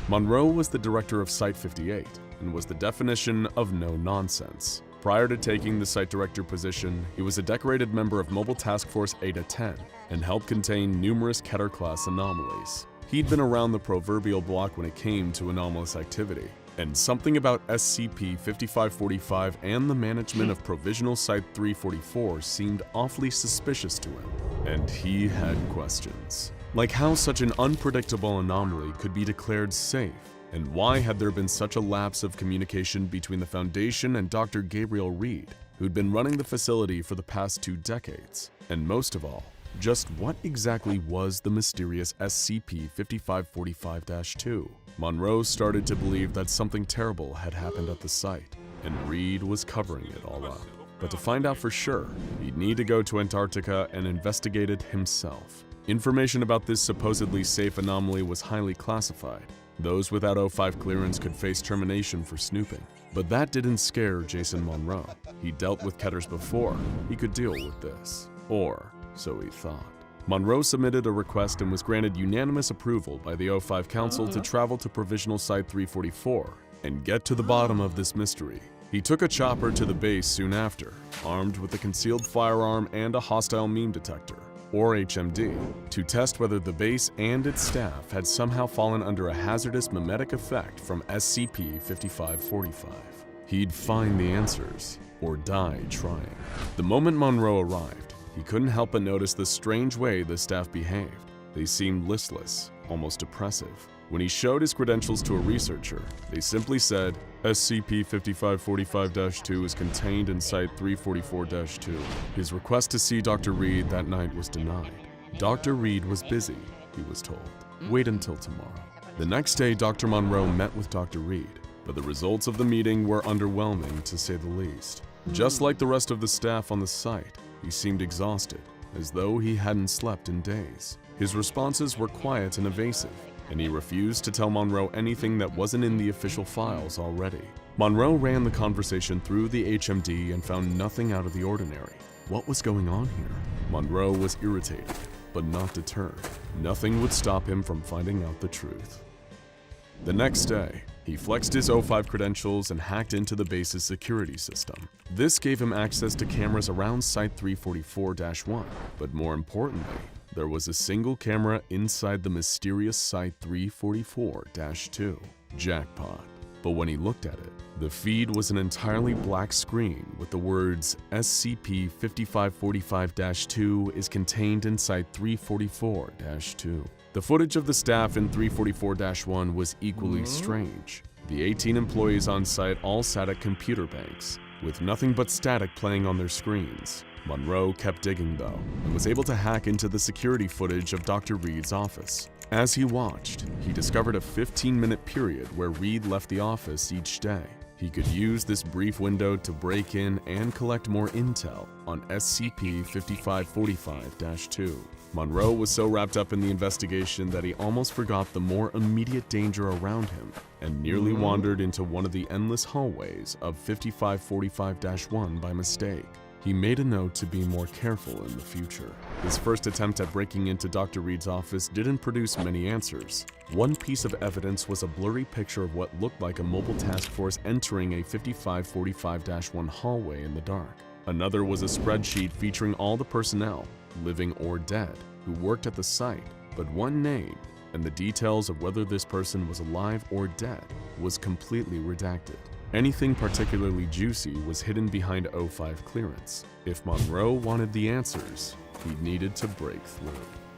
Monroe was the director of Site-58 and was the definition of no nonsense. Prior to taking the site director position, he was a decorated member of Mobile Task Force Eta-10 and helped contain numerous Keter-class anomalies. He'd been around the proverbial block when it came to anomalous activity, and something about SCP-5545 and the management of Provisional Site 344 seemed awfully suspicious to him, and he had questions. Like how such an unpredictable anomaly could be declared safe, And why had there been such a lapse of communication between the Foundation and Dr. Gabriel Reed, who'd been running the facility for the past 2 decades? And most of all, just what exactly was the mysterious SCP-5545-2? Monroe started to believe that something terrible had happened at the site, and Reed was covering it all up. But to find out for sure, he'd need to go to Antarctica and investigate it himself. Information about this supposedly safe anomaly was highly classified. Those without O5 clearance could face termination for snooping. But that didn't scare Jason Monroe. He dealt with Ketters before. He could deal with this. Or so he thought. Monroe submitted a request and was granted unanimous approval by the O5 Council to travel to Provisional Site 344 and get to the bottom of this mystery. He took a chopper to the base soon after, armed with a concealed firearm and a hostile meme detector, or HMD, to test whether the base and its staff had somehow fallen under a hazardous mimetic effect from SCP-5545. He'd find the answers, or die trying. The moment Monroe arrived, he couldn't help but notice the strange way the staff behaved. They seemed listless, almost oppressive. When he showed his credentials to a researcher, they simply said, SCP-5545-2 is contained in Site 344-2. His request to see Dr. Reed that night was denied. Dr. Reed was busy, he was told. Wait until tomorrow. The next day, Dr. Monroe met with Dr. Reed, but the results of the meeting were underwhelming to say the least. Just like the rest of the staff on the site, he seemed exhausted, as though he hadn't slept in days. His responses were quiet and evasive, and he refused to tell Monroe anything that wasn't in the official files already. Monroe ran the conversation through the HMD and found nothing out of the ordinary. What was going on here? Monroe was irritated, but not deterred. Nothing would stop him from finding out the truth. The next day, he flexed his O5 credentials and hacked into the base's security system. This gave him access to cameras around Site 344-1, but more importantly, there was a single camera inside the mysterious Site 344-2. Jackpot. But when he looked at it, the feed was an entirely black screen with the words SCP-5545-2 is contained in Site 344-2. The footage of the staff in 344-1 was equally strange. The 18 employees on site all sat at computer banks, with nothing but static playing on their screens. Monroe kept digging though, and was able to hack into the security footage of Dr. Reed's office. As he watched, he discovered a 15-minute period where Reed left the office each day. He could use this brief window to break in and collect more intel on SCP-5545-2. Monroe was so wrapped up in the investigation that he almost forgot the more immediate danger around him and nearly wandered into one of the endless hallways of 5545-1 by mistake. He made a note to be more careful in the future. His first attempt at breaking into Dr. Reed's office didn't produce many answers. One piece of evidence was a blurry picture of what looked like a mobile task force entering a 5545-1 hallway in the dark. Another was a spreadsheet featuring all the personnel, living or dead, who worked at the site, but one name, and the details of whether this person was alive or dead, was completely redacted. Anything particularly juicy was hidden behind O5 clearance. If Monroe wanted the answers, he needed to break through.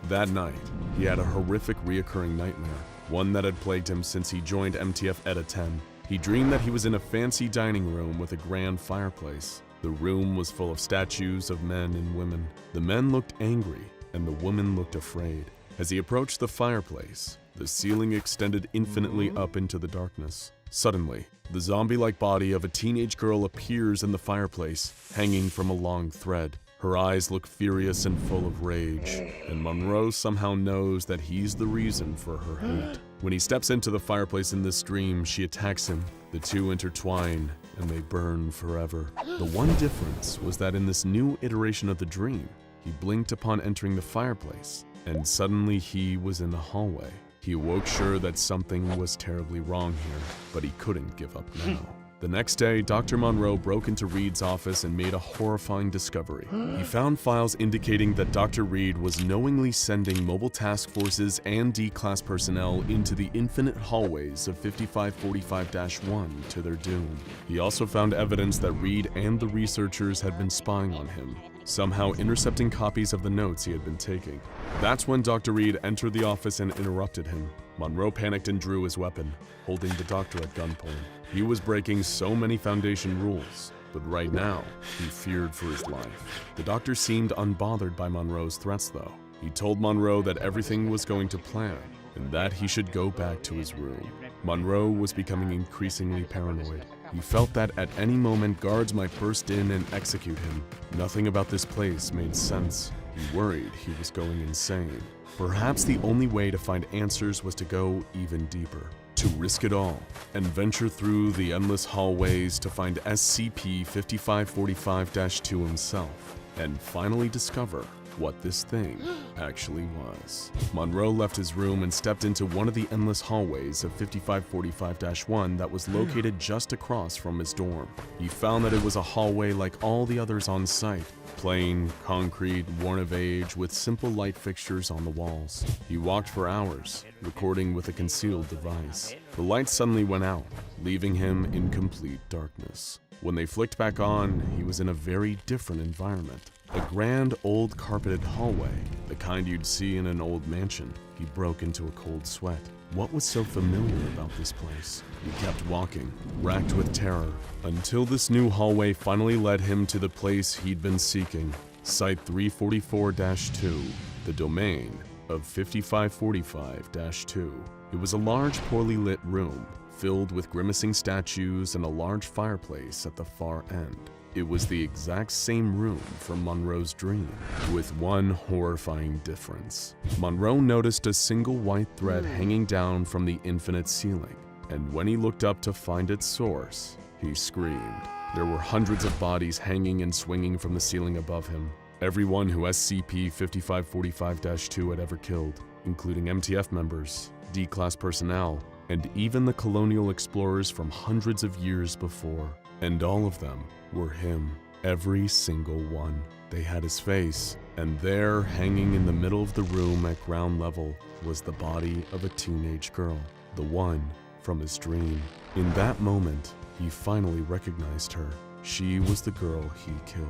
That night, he had a horrific reoccurring nightmare, one that had plagued him since he joined MTF ETA 10. He dreamed that he was in a fancy dining room with a grand fireplace. The room was full of statues of men and women. The men looked angry, and the women looked afraid. As he approached the fireplace, the ceiling extended infinitely up into the darkness. Suddenly, the zombie-like body of a teenage girl appears in the fireplace, hanging from a long thread. Her eyes look furious and full of rage, and Monroe somehow knows that he's the reason for her hate. When he steps into the fireplace in this dream, she attacks him. The two intertwine, and they burn forever. The one difference was that in this new iteration of the dream, he blinked upon entering the fireplace, and suddenly he was in the hallway. He awoke sure that something was terribly wrong here, but he couldn't give up now. The next day, Dr. Monroe broke into Reed's office and made a horrifying discovery. He found files indicating that Dr. Reed was knowingly sending mobile task forces and D-class personnel into the infinite hallways of 5545-1 to their doom. He also found evidence that Reed and the researchers had been spying on him, somehow intercepting copies of the notes he had been taking. That's when Dr. Reed entered the office and interrupted him. Monroe panicked and drew his weapon, holding the doctor at gunpoint. He was breaking so many Foundation rules, but right now, he feared for his life. The doctor seemed unbothered by Monroe's threats, though. He told Monroe that everything was going to plan, and that he should go back to his room. Monroe was becoming increasingly paranoid. He felt that at any moment guards might burst in and execute him. Nothing about this place made sense. He worried he was going insane. Perhaps the only way to find answers was to go even deeper, to risk it all, and venture through the endless hallways to find SCP-5545-2 himself, and finally discover what this thing actually was. Monroe left his room and stepped into one of the endless hallways of 5545-1 that was located just across from his dorm. He found that it was a hallway like all the others on site. Plain, concrete, worn of age, with simple light fixtures on the walls. He walked for hours, recording with a concealed device. The lights suddenly went out, leaving him in complete darkness. When they flicked back on, he was in a very different environment. A grand old carpeted hallway, the kind you'd see in an old mansion. He broke into a cold sweat. What was so familiar about this place? He kept walking, racked with terror, until this new hallway finally led him to the place he'd been seeking, Site 344-2, the domain of 5545-2. It was a large, poorly lit room, filled with grimacing statues and a large fireplace at the far end. It was the exact same room from Monroe's dream, with one horrifying difference. Monroe noticed a single white thread hanging down from the infinite ceiling, and when he looked up to find its source, he screamed. There were hundreds of bodies hanging and swinging from the ceiling above him. Everyone who SCP-5545-2 had ever killed, including MTF members, D-Class personnel, and even the colonial explorers from hundreds of years before. And all of them were him, every single one. They had his face, and there, hanging in the middle of the room at ground level, was the body of a teenage girl, the one from his dream. In that moment, he finally recognized her. She was the girl he killed,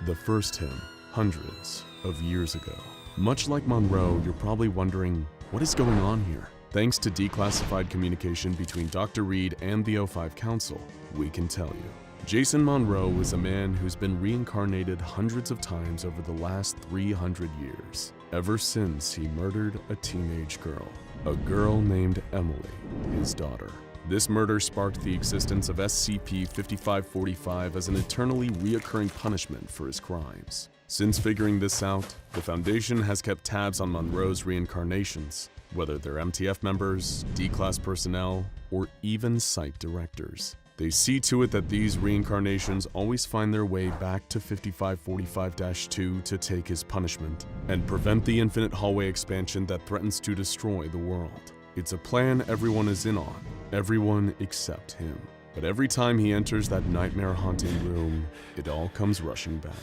the first him, hundreds of years ago. Much like Monroe, you're probably wondering, what is going on here? Thanks to declassified communication between Dr. Reed and the O5 Council, we can tell you. Jason Monroe is a man who's been reincarnated hundreds of times over the last 300 years, ever since he murdered a teenage girl, a girl named Emily, his daughter. This murder sparked the existence of SCP-5545 as an eternally reoccurring punishment for his crimes. Since figuring this out, the Foundation has kept tabs on Monroe's reincarnations, whether they're MTF members, D-Class personnel, or even site directors. They see to it that these reincarnations always find their way back to 5545-2 to take his punishment and prevent the infinite hallway expansion that threatens to destroy the world. It's a plan everyone is in on, everyone except him. But every time he enters that nightmare-haunting room, it all comes rushing back.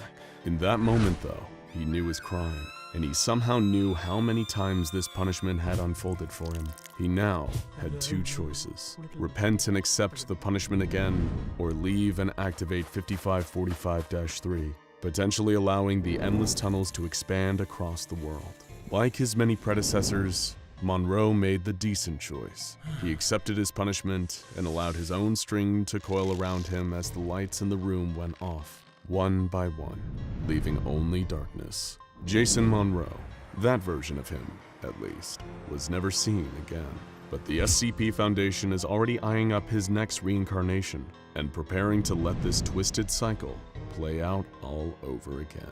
In that moment, though, he knew his crime, and he somehow knew how many times this punishment had unfolded for him. He now had two choices: repent and accept the punishment again, or leave and activate 5545-3, potentially allowing the endless tunnels to expand across the world. Like his many predecessors, Monroe made the decent choice. He accepted his punishment and allowed his own string to coil around him as the lights in the room went off, one by one, leaving only darkness. Jason Monroe, that version of him, at least, was never seen again. But the SCP Foundation is already eyeing up his next reincarnation and preparing to let this twisted cycle play out all over again.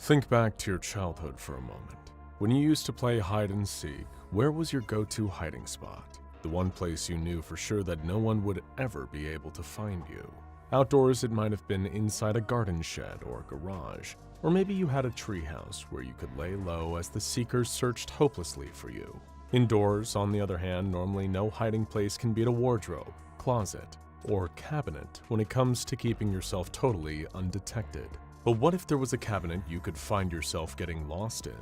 Think back to your childhood for a moment. When you used to play hide and seek, where was your go-to hiding spot? The one place you knew for sure that no one would ever be able to find you. Outdoors, it might have been inside a garden shed or garage, or maybe you had a treehouse where you could lay low as the seekers searched hopelessly for you. Indoors, on the other hand, normally no hiding place can beat a wardrobe, closet, or cabinet when it comes to keeping yourself totally undetected. But what if there was a cabinet you could find yourself getting lost in?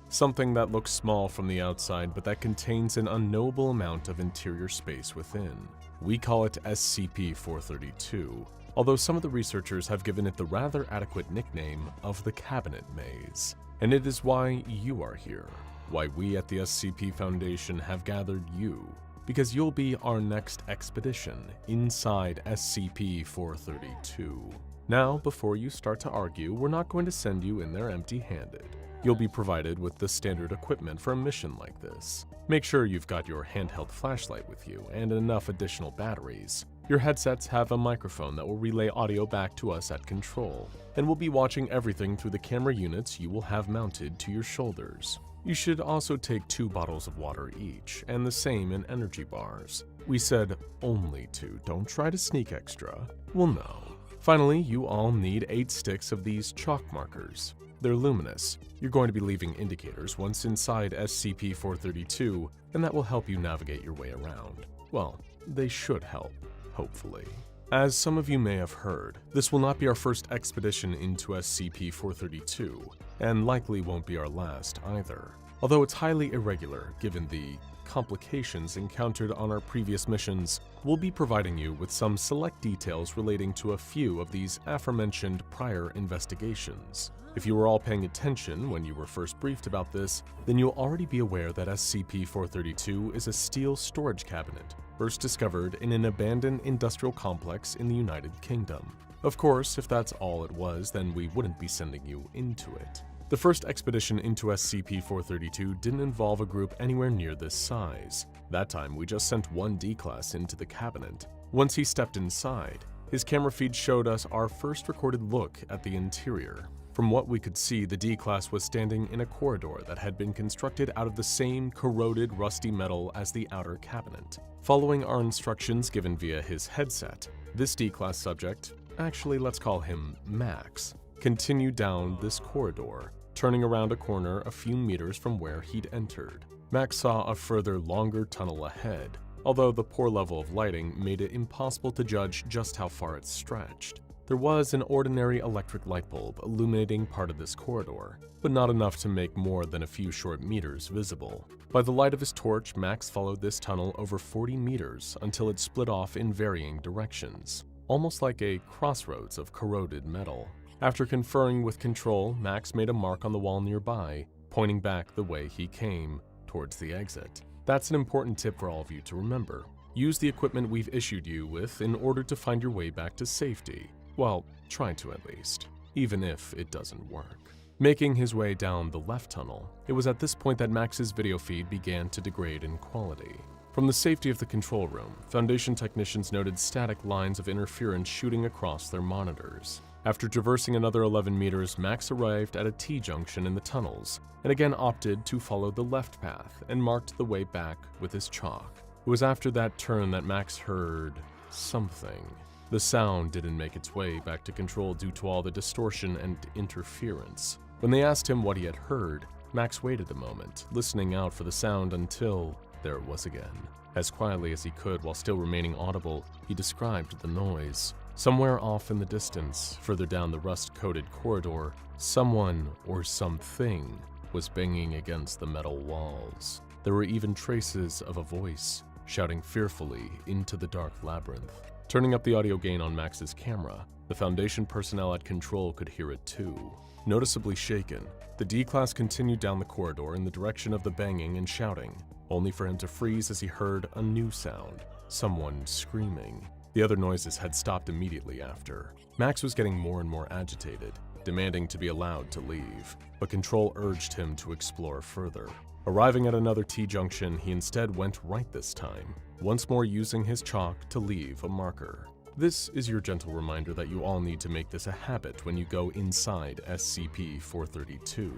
Something that looks small from the outside but that contains an unknowable amount of interior space within. We call it SCP-432, although some of the researchers have given it the rather adequate nickname of the Cabinet Maze. And it is why you are here, why we at the SCP Foundation have gathered you, because you'll be our next expedition inside SCP-432. Now, before you start to argue, we're not going to send you in there empty-handed. You'll be provided with the standard equipment for a mission like this. Make sure you've got your handheld flashlight with you and enough additional batteries. Your headsets have a microphone that will relay audio back to us at control, and we'll be watching everything through the camera units you will have mounted to your shoulders. You should also take 2 bottles of water each, and the same in energy bars. We said only 2, don't try to sneak extra. We'll know. Finally, you all need 8 sticks of these chalk markers. They're luminous. You're going to be leaving indicators once inside SCP-432, and that will help you navigate your way around. Well, they should help, hopefully. As some of you may have heard, this will not be our first expedition into SCP-432, and likely won't be our last either. Although it's highly irregular given the complications encountered on our previous missions, we'll be providing you with some select details relating to a few of these aforementioned prior investigations. If you were all paying attention when you were first briefed about this, then you'll already be aware that SCP-432 is a steel storage cabinet, first discovered in an abandoned industrial complex in the United Kingdom. Of course, if that's all it was, then we wouldn't be sending you into it. The first expedition into SCP-432 didn't involve a group anywhere near this size. That time, we just sent one D-Class into the cabinet. Once he stepped inside, his camera feed showed us our first recorded look at the interior. From what we could see, the D-Class was standing in a corridor that had been constructed out of the same corroded, rusty metal as the outer cabinet. Following our instructions given via his headset, this D-Class subject, actually let's call him Max, continued down this corridor, turning around a corner a few meters from where he'd entered. Max saw a further longer tunnel ahead, although the poor level of lighting made it impossible to judge just how far it stretched. There was an ordinary electric light bulb illuminating part of this corridor, but not enough to make more than a few short meters visible. By the light of his torch, Max followed this tunnel over 40 meters until it split off in varying directions, almost like a crossroads of corroded metal. After conferring with Control, Max made a mark on the wall nearby, pointing back the way he came, towards the exit. That's an important tip for all of you to remember. Use the equipment we've issued you with in order to find your way back to safety. Well, try to at least, even if it doesn't work. Making his way down the left tunnel, it was at this point that Max's video feed began to degrade in quality. From the safety of the control room, Foundation technicians noted static lines of interference shooting across their monitors. After traversing another 11 meters, Max arrived at a T-junction in the tunnels, and again opted to follow the left path and marked the way back with his chalk. It was after that turn that Max heard something. The sound didn't make its way back to Control due to all the distortion and interference. When they asked him what he had heard, Max waited a moment, listening out for the sound until there it was again. As quietly as he could while still remaining audible, he described the noise. Somewhere off in the distance, further down the rust-coated corridor, someone or something was banging against the metal walls. There were even traces of a voice, shouting fearfully into the dark labyrinth. Turning up the audio gain on Max's camera, the Foundation personnel at Control could hear it too. Noticeably shaken, the D-Class continued down the corridor in the direction of the banging and shouting, only for him to freeze as he heard a new sound, someone screaming. The other noises had stopped immediately after. Max was getting more and more agitated, demanding to be allowed to leave, but Control urged him to explore further. Arriving at another T-junction, he instead went right this time, once more using his chalk to leave a marker. This is your gentle reminder that you all need to make this a habit when you go inside SCP-432.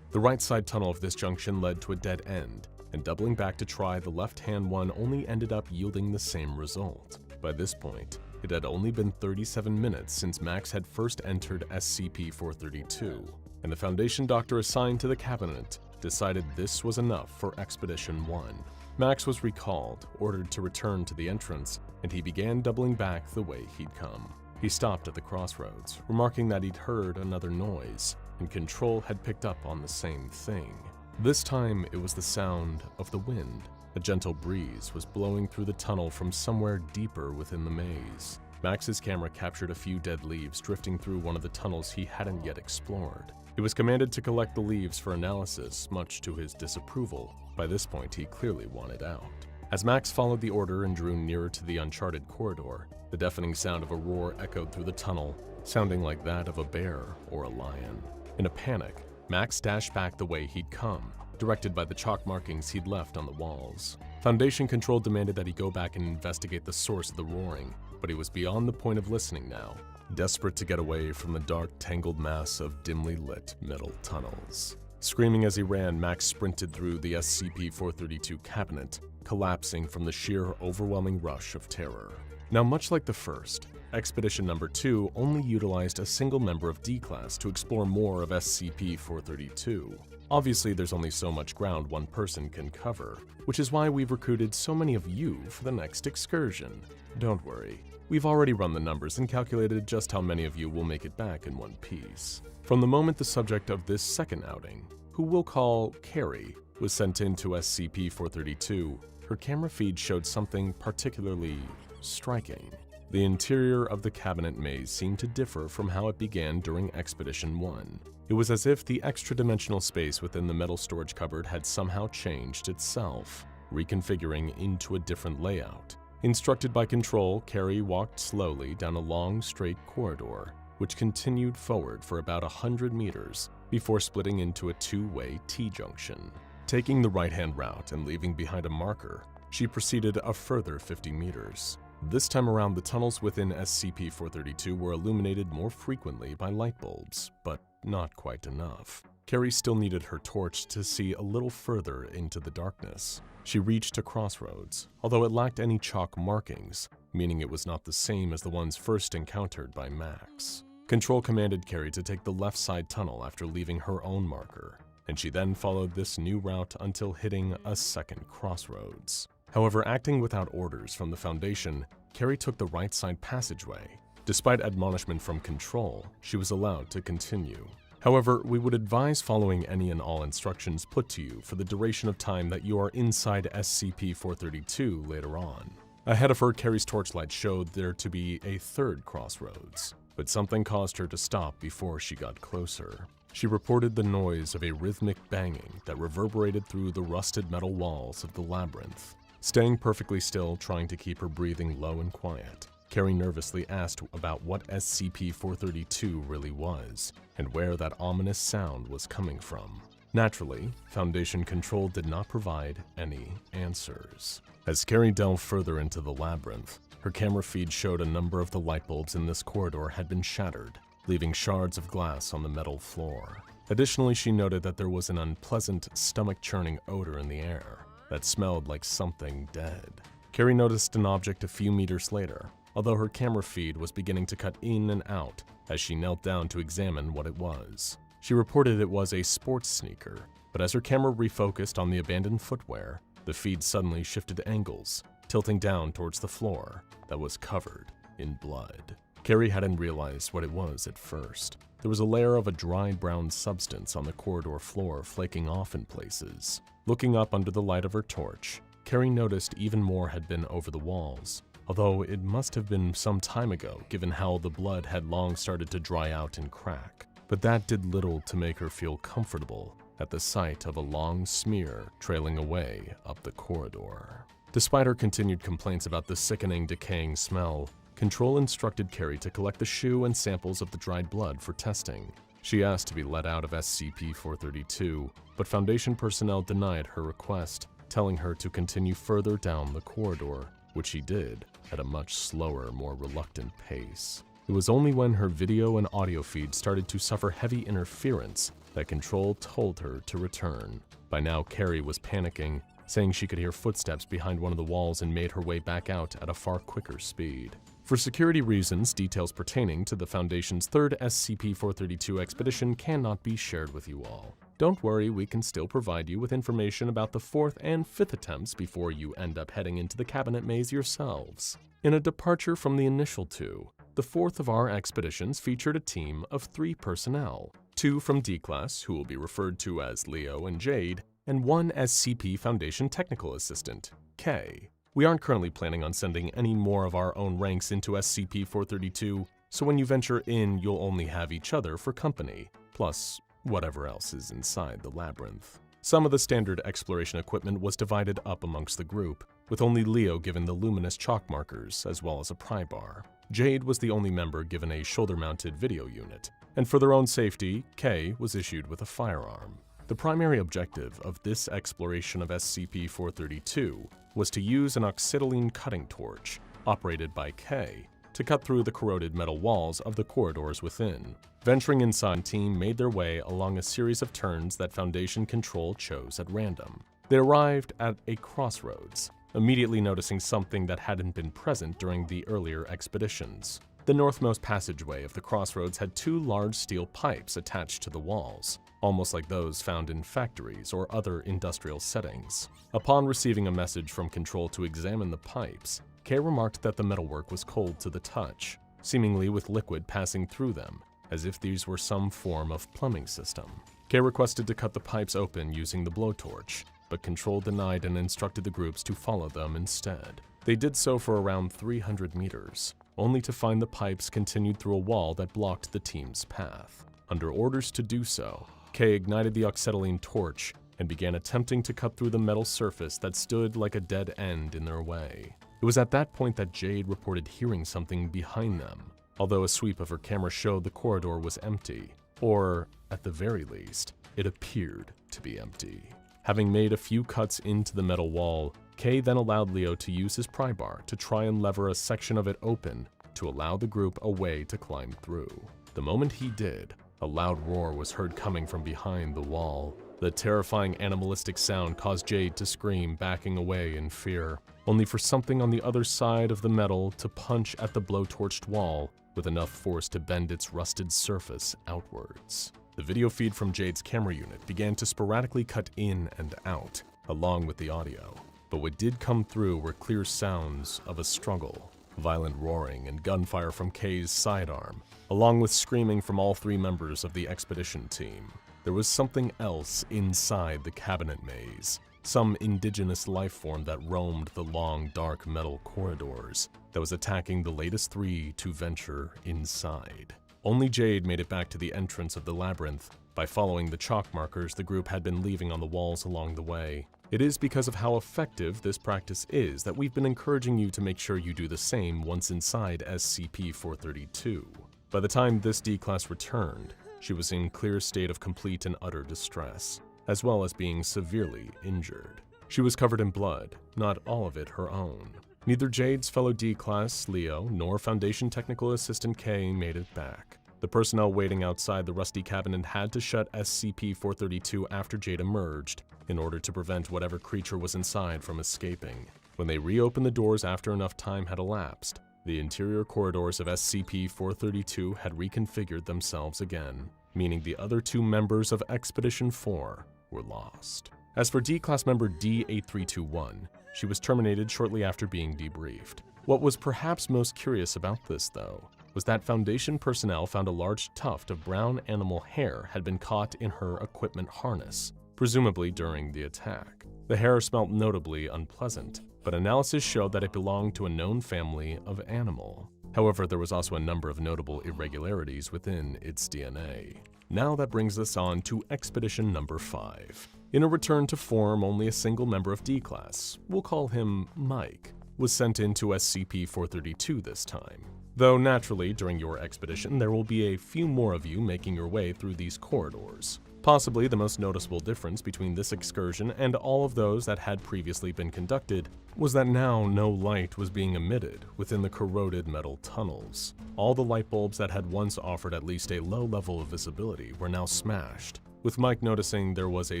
The right side tunnel of this junction led to a dead end, and doubling back to try the left-hand one only ended up yielding the same result. By this point, it had only been 37 minutes since Max had first entered SCP-432, and the Foundation doctor assigned to the cabinet decided this was enough for Expedition 1. Max was recalled, ordered to return to the entrance, and he began doubling back the way he'd come. He stopped at the crossroads, remarking that he'd heard another noise, and Control had picked up on the same thing. This time, it was the sound of the wind. A gentle breeze was blowing through the tunnel from somewhere deeper within the maze. Max's camera captured a few dead leaves drifting through one of the tunnels he hadn't yet explored. He was commanded to collect the leaves for analysis, much to his disapproval. By this point, he clearly wanted out. As Max followed the order and drew nearer to the uncharted corridor, the deafening sound of a roar echoed through the tunnel, sounding like that of a bear or a lion. In a panic, Max dashed back the way he'd come, directed by the chalk markings he'd left on the walls. Foundation Control demanded that he go back and investigate the source of the roaring, but he was beyond the point of listening now, desperate to get away from the dark, tangled mass of dimly lit metal tunnels. Screaming as he ran, Max sprinted through the SCP-432 cabinet, collapsing from the sheer, overwhelming rush of terror. Now, much like the first, Expedition Number 2 only utilized a single member of D-Class to explore more of SCP-432. Obviously, there's only so much ground one person can cover, which is why we've recruited so many of you for the next excursion. Don't worry, we've already run the numbers and calculated just how many of you will make it back in one piece. From the moment the subject of this second outing, who we'll call Carrie, was sent into SCP-432, her camera feed showed something particularly striking. The interior of the cabinet maze seemed to differ from how it began during Expedition 1. It was as if the extra-dimensional space within the metal storage cupboard had somehow changed itself, reconfiguring into a different layout. Instructed by Control, Carrie walked slowly down a long, straight corridor, which continued forward for about 100 meters before splitting into a two-way T-junction. Taking the right-hand route and leaving behind a marker, she proceeded a further 50 meters. This time around, the tunnels within SCP-432 were illuminated more frequently by light bulbs, but not quite enough. Carrie still needed her torch to see a little further into the darkness. She reached a crossroads, although it lacked any chalk markings, meaning it was not the same as the ones first encountered by Max. Control commanded Carrie to take the left side tunnel after leaving her own marker, and she then followed this new route until hitting a second crossroads. However, acting without orders from the Foundation, Carrie took the right side passageway. Despite admonishment from Control, she was allowed to continue. However, we would advise following any and all instructions put to you for the duration of time that you are inside SCP-432 later on. Ahead of her, Carrie's torchlight showed there to be a third crossroads, but something caused her to stop before she got closer. She reported the noise of a rhythmic banging that reverberated through the rusted metal walls of the labyrinth. Staying perfectly still, trying to keep her breathing low and quiet, Carrie nervously asked about what SCP-432 really was, and where that ominous sound was coming from. Naturally, Foundation Control did not provide any answers. As Carrie delved further into the labyrinth, her camera feed showed a number of the light bulbs in this corridor had been shattered, leaving shards of glass on the metal floor. Additionally, she noted that there was an unpleasant, stomach-churning odor in the air that smelled like something dead. Carrie noticed an object a few meters later, although her camera feed was beginning to cut in and out as she knelt down to examine what it was. She reported it was a sports sneaker, but as her camera refocused on the abandoned footwear, the feed suddenly shifted angles, tilting down towards the floor that was covered in blood. Carrie hadn't realized what it was at first. There was a layer of a dried brown substance on the corridor floor flaking off in places. Looking up under the light of her torch, Carrie noticed even more had been over the walls, although it must have been some time ago given how the blood had long started to dry out and crack. But that did little to make her feel comfortable at the sight of a long smear trailing away up the corridor. Despite her continued complaints about the sickening, decaying smell, Control instructed Carrie to collect the shoe and samples of the dried blood for testing. She asked to be let out of SCP-432, but Foundation personnel denied her request, telling her to continue further down the corridor, which she did at a much slower, more reluctant pace. It was only when her video and audio feed started to suffer heavy interference that Control told her to return. By now, Carrie was panicking, saying she could hear footsteps behind one of the walls and made her way back out at a far quicker speed. For security reasons, details pertaining to the Foundation's third SCP-432 expedition cannot be shared with you all. Don't worry, we can still provide you with information about the fourth and fifth attempts before you end up heading into the cabinet maze yourselves. In a departure from the initial two, the fourth of our expeditions featured a team of 3 personnel, 2 from D-Class, who will be referred to as Leo and Jade, and 1 SCP Foundation Technical Assistant, K. We aren't currently planning on sending any more of our own ranks into SCP-432, so when you venture in, you'll only have each other for company. Plus, whatever else is inside the labyrinth. Some of the standard exploration equipment was divided up amongst the group, with only Leo given the luminous chalk markers as well as a pry bar. Jade was the only member given a shoulder-mounted video unit, and for their own safety, Kay was issued with a firearm. The primary objective of this exploration of SCP-432 was to use an oxidylene cutting torch, operated by Kay, to cut through the corroded metal walls of the corridors within. Venturing inside, the team made their way along a series of turns that Foundation Control chose at random. They arrived at a crossroads, immediately noticing something that hadn't been present during the earlier expeditions. The northmost passageway of the crossroads had two large steel pipes attached to the walls, almost like those found in factories or other industrial settings. Upon receiving a message from Control to examine the pipes, Kay remarked that the metalwork was cold to the touch, seemingly with liquid passing through them, as if these were some form of plumbing system. Kay requested to cut the pipes open using the blowtorch, but Control denied and instructed the groups to follow them instead. They did so for around 300 meters, only to find the pipes continued through a wall that blocked the team's path. Under orders to do so, Kay ignited the oxidylene torch and began attempting to cut through the metal surface that stood like a dead end in their way. It was at that point that Jade reported hearing something behind them, although a sweep of her camera showed the corridor was empty, or, at the very least, it appeared to be empty. Having made a few cuts into the metal wall, Kay then allowed Leo to use his pry bar to try and lever a section of it open to allow the group a way to climb through. The moment he did, a loud roar was heard coming from behind the wall. The terrifying animalistic sound caused Jade to scream, backing away in fear, only for something on the other side of the metal to punch at the blowtorched wall with enough force to bend its rusted surface outwards. The video feed from Jade's camera unit began to sporadically cut in and out, along with the audio, but what did come through were clear sounds of a struggle, violent roaring and gunfire from Kay's sidearm, along with screaming from all three members of the expedition team. There was something else inside the cabinet maze, some indigenous life form that roamed the long, dark metal corridors that was attacking the latest three to venture inside. Only Jade made it back to the entrance of the labyrinth by following the chalk markers the group had been leaving on the walls along the way. It is because of how effective this practice is that we've been encouraging you to make sure you do the same once inside SCP-432. By the time this D-Class returned, she was in clear state of complete and utter distress, as well as being severely injured. She was covered in blood, not all of it her own. Neither Jade's fellow D-Class, Leo, nor Foundation Technical Assistant Kay made it back. The personnel waiting outside the rusty cabinet had to shut SCP-432 after Jade emerged in order to prevent whatever creature was inside from escaping. When they reopened the doors after enough time had elapsed, the interior corridors of SCP-432 had reconfigured themselves again, meaning the other two members of Expedition 4 were lost. As for D-Class member D-8321, she was terminated shortly after being debriefed. What was perhaps most curious about this, though, was that Foundation personnel found a large tuft of brown animal hair had been caught in her equipment harness, presumably during the attack. The hair smelt notably unpleasant, but analysis showed that it belonged to a known family of animal. However, there was also a number of notable irregularities within its DNA. Now that brings us on to Expedition number 5. In a return to form, only a single member of D-Class, we'll call him Mike, was sent into SCP-432 this time. Though naturally, during your expedition, there will be a few more of you making your way through these corridors. Possibly the most noticeable difference between this excursion and all of those that had previously been conducted was that now no light was being emitted within the corroded metal tunnels. All the light bulbs that had once offered at least a low level of visibility were now smashed, with Mike noticing there was a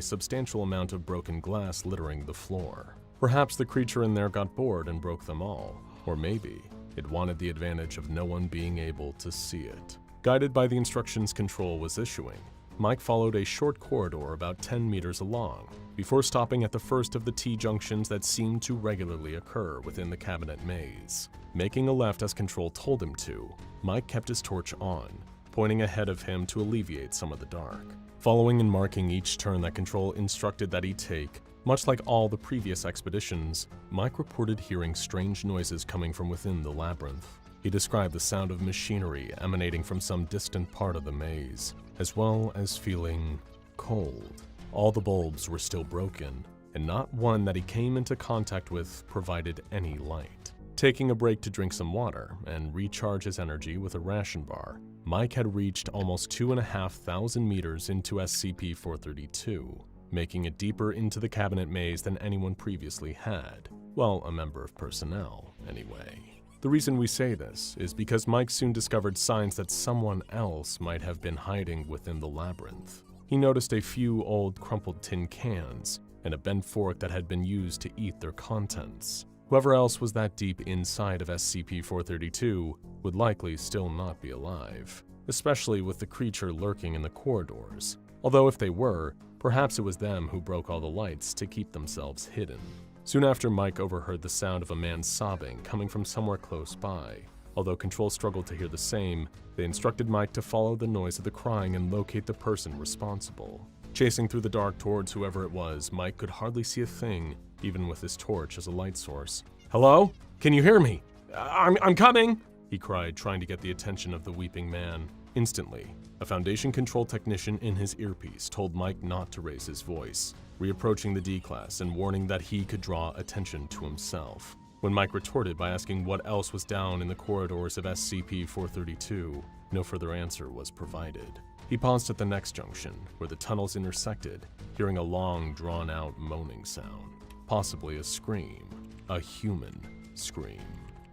substantial amount of broken glass littering the floor. Perhaps the creature in there got bored and broke them all, or maybe it wanted the advantage of no one being able to see it. Guided by the instructions Control was issuing, Mike followed a short corridor about 10 meters along, before stopping at the first of the T-junctions that seemed to regularly occur within the cabinet maze. Making a left as Control told him to, Mike kept his torch on, pointing ahead of him to alleviate some of the dark. Following and marking each turn that Control instructed that he take, much like all the previous expeditions, Mike reported hearing strange noises coming from within the labyrinth. He described the sound of machinery emanating from some distant part of the maze, as well as feeling cold. All the bulbs were still broken, and not one that he came into contact with provided any light. Taking a break to drink some water and recharge his energy with a ration bar, Mike had reached almost 2,500 meters into SCP-432, making it deeper into the cabinet maze than anyone previously had. Well, a member of personnel, anyway. The reason we say this is because Mike soon discovered signs that someone else might have been hiding within the labyrinth. He noticed a few old crumpled tin cans and a bent fork that had been used to eat their contents. Whoever else was that deep inside of SCP-432 would likely still not be alive, especially with the creature lurking in the corridors. Although if they were, perhaps it was them who broke all the lights to keep themselves hidden. Soon after, Mike overheard the sound of a man sobbing coming from somewhere close by. Although Control struggled to hear the same, they instructed Mike to follow the noise of the crying and locate the person responsible. Chasing through the dark towards whoever it was, Mike could hardly see a thing, even with his torch as a light source. "Hello? Can you hear me? I'm coming!" he cried, trying to get the attention of the weeping man. Instantly, a Foundation control technician in his earpiece told Mike not to raise his voice, reapproaching the D-Class and warning that he could draw attention to himself. When Mike retorted by asking what else was down in the corridors of SCP-432, no further answer was provided. He paused at the next junction, where the tunnels intersected, hearing a long, drawn-out moaning sound, possibly a scream, a human scream.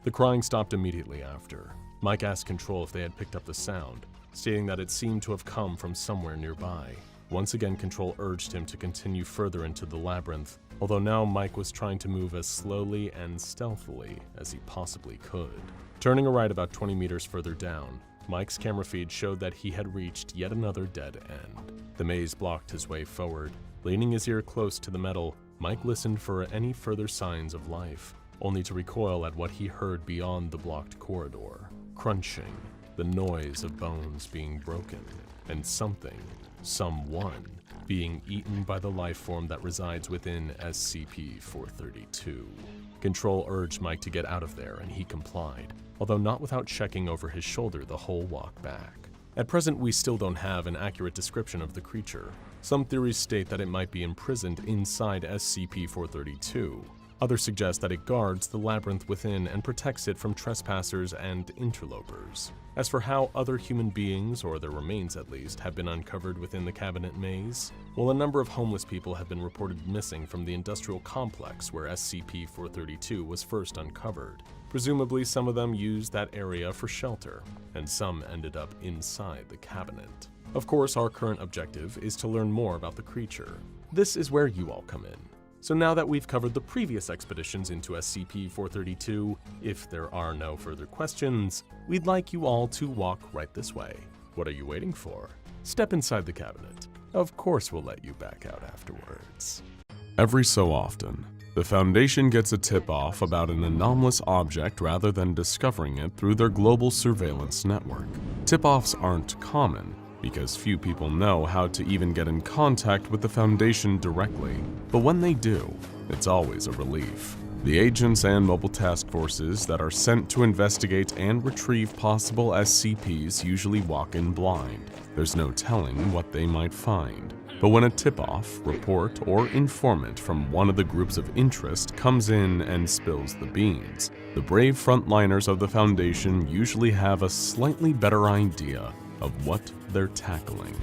The crying stopped immediately after. Mike asked Control if they had picked up the sound, stating that it seemed to have come from somewhere nearby. Once again, Control urged him to continue further into the labyrinth, although now Mike was trying to move as slowly and stealthily as he possibly could. Turning a right about 20 meters further down, Mike's camera feed showed that he had reached yet another dead end. The maze blocked his way forward. Leaning his ear close to the metal, Mike listened for any further signs of life, only to recoil at what he heard beyond the blocked corridor. Crunching, the noise of bones being broken, and someone, being eaten by the life form that resides within SCP-432. Control urged Mike to get out of there, and he complied, although not without checking over his shoulder the whole walk back. At present, we still don't have an accurate description of the creature. Some theories state that it might be imprisoned inside SCP-432. Others suggest that it guards the labyrinth within and protects it from trespassers and interlopers. As for how other human beings, or their remains at least, have been uncovered within the cabinet maze, well, a number of homeless people have been reported missing from the industrial complex where SCP-432 was first uncovered. Presumably, some of them used that area for shelter, and some ended up inside the cabinet. Of course, our current objective is to learn more about the creature. This is where you all come in. So now that we've covered the previous expeditions into SCP-432, if there are no further questions, we'd like you all to walk right this way. What are you waiting for? Step inside the cabinet. Of course we'll let you back out afterwards. Every so often, the Foundation gets a tip-off about an anomalous object rather than discovering it through their global surveillance network. Tip-offs aren't common, because few people know how to even get in contact with the Foundation directly, but when they do, it's always a relief. The agents and mobile task forces that are sent to investigate and retrieve possible SCPs usually walk in blind. There's no telling what they might find. But when a tip-off, report, or informant from one of the groups of interest comes in and spills the beans, the brave frontliners of the Foundation usually have a slightly better idea of what they're tackling,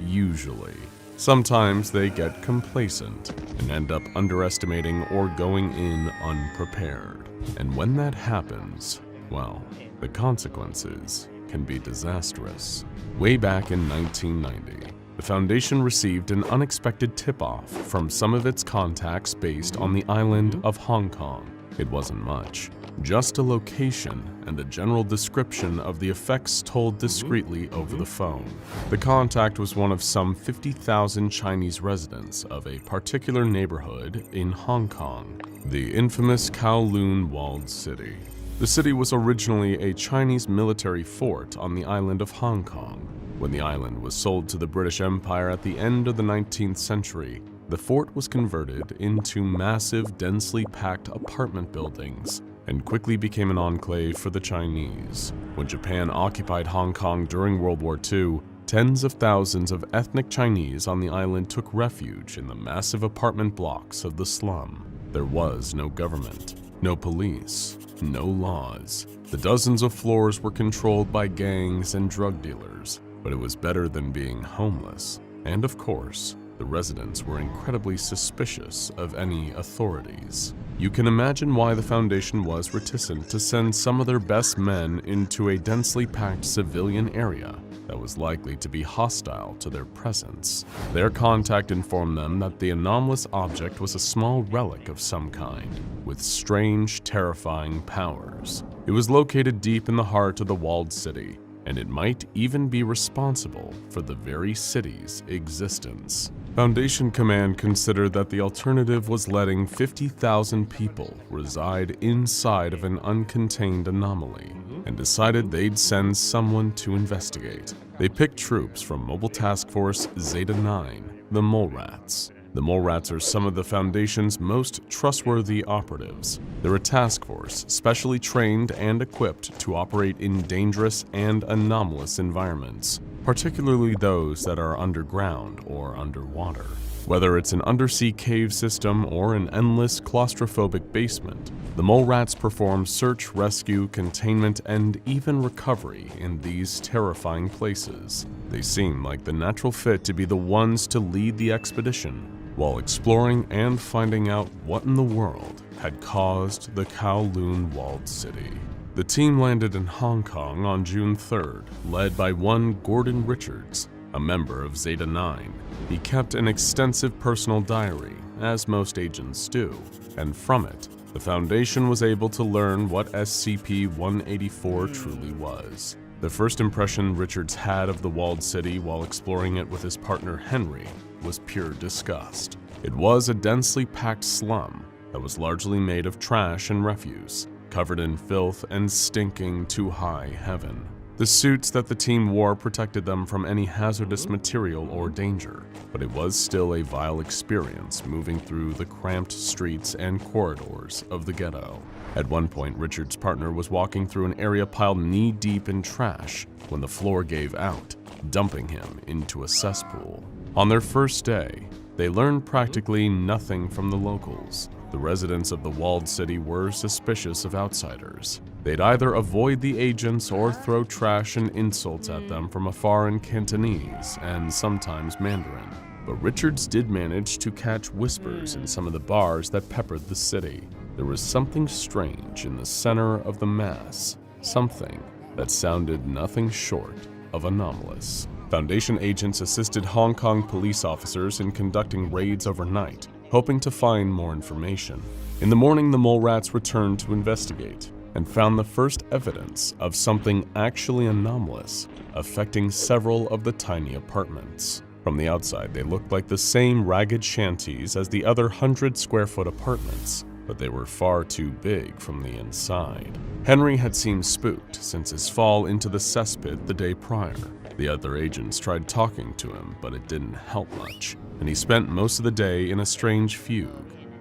usually. Sometimes they get complacent and end up underestimating or going in unprepared. And when that happens, well, the consequences can be disastrous. Way back in 1990, the Foundation received an unexpected tip-off from some of its contacts based on the island of Hong Kong. It wasn't much, just a location and a general description of the effects told discreetly over the phone. The contact was one of some 50,000 Chinese residents of a particular neighborhood in Hong Kong, the infamous Kowloon Walled City. The city was originally a Chinese military fort on the island of Hong Kong. When the island was sold to the British Empire at the end of the 19th century, the fort was converted into massive, densely packed apartment buildings and quickly became an enclave for the Chinese. When Japan occupied Hong Kong during World War II, tens of thousands of ethnic Chinese on the island took refuge in the massive apartment blocks of the slum. There was no government, no police, no laws. The dozens of floors were controlled by gangs and drug dealers, but it was better than being homeless. And of course, the residents were incredibly suspicious of any authorities. You can imagine why the Foundation was reticent to send some of their best men into a densely packed civilian area that was likely to be hostile to their presence. Their contact informed them that the anomalous object was a small relic of some kind, with strange, terrifying powers. It was located deep in the heart of the walled city, and it might even be responsible for the very city's existence. Foundation Command considered that the alternative was letting 50,000 people reside inside of an uncontained anomaly, and decided they'd send someone to investigate. They picked troops from Mobile Task Force Zeta 9, the Mole Rats. The Mole Rats are some of the Foundation's most trustworthy operatives. They're a task force specially trained and equipped to operate in dangerous and anomalous environments, particularly those that are underground or underwater. Whether it's an undersea cave system or an endless claustrophobic basement, the Mole Rats perform search, rescue, containment, and even recovery in these terrifying places. They seem like the natural fit to be the ones to lead the expedition, while exploring and finding out what in the world had caused the Kowloon walled city. The team landed in Hong Kong on June 3rd, led by one Gordon Richards, a member of Zeta 9. He kept an extensive personal diary, as most agents do, and from it, the Foundation was able to learn what SCP-184 truly was. The first impression Richards had of the walled city while exploring it with his partner Henry was pure disgust. It was a densely packed slum that was largely made of trash and refuse, covered in filth and stinking to high heaven. The suits that the team wore protected them from any hazardous material or danger, but it was still a vile experience moving through the cramped streets and corridors of the ghetto. At one point, Richard's partner was walking through an area piled knee-deep in trash when the floor gave out, dumping him into a cesspool. On their first day, they learned practically nothing from the locals. The residents of the walled city were suspicious of outsiders. They'd either avoid the agents or throw trash and insults at them from afar in Cantonese and sometimes Mandarin. But Richards did manage to catch whispers in some of the bars that peppered the city. There was something strange in the center of the mass, something that sounded nothing short of anomalous. Foundation agents assisted Hong Kong police officers in conducting raids overnight, hoping to find more information. In the morning, the Mole Rats returned to investigate and found the first evidence of something actually anomalous affecting several of the tiny apartments. From the outside, they looked like the same ragged shanties as the other 100-square-foot apartments, but they were far too big from the inside. Henry had seemed spooked since his fall into the cesspit the day prior. The other agents tried talking to him, but it didn't help much, and he spent most of the day in a strange fugue,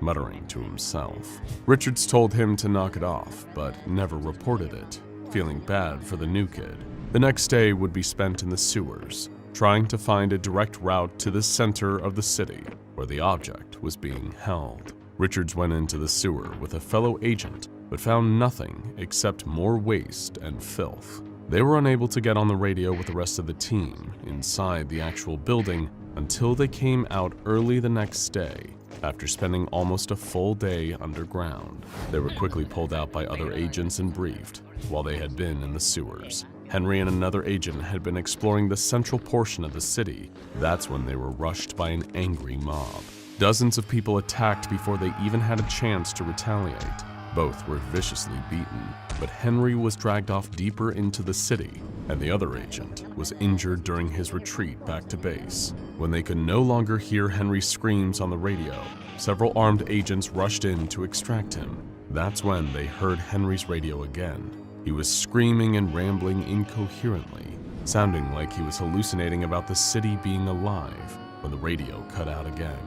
muttering to himself. Richards told him to knock it off, but never reported it, feeling bad for the new kid. The next day would be spent in the sewers, trying to find a direct route to the center of the city, where the object was being held. Richards went into the sewer with a fellow agent, but found nothing except more waste and filth. They were unable to get on the radio with the rest of the team inside the actual building until they came out early the next day, after spending almost a full day underground. They were quickly pulled out by other agents and briefed while they had been in the sewers. Henry and another agent had been exploring the central portion of the city. That's when they were rushed by an angry mob. Dozens of people attacked before they even had a chance to retaliate. Both were viciously beaten, but Henry was dragged off deeper into the city, and the other agent was injured during his retreat back to base. When they could no longer hear Henry's screams on the radio, several armed agents rushed in to extract him. That's when they heard Henry's radio again. He was screaming and rambling incoherently, sounding like he was hallucinating about the city being alive when the radio cut out again.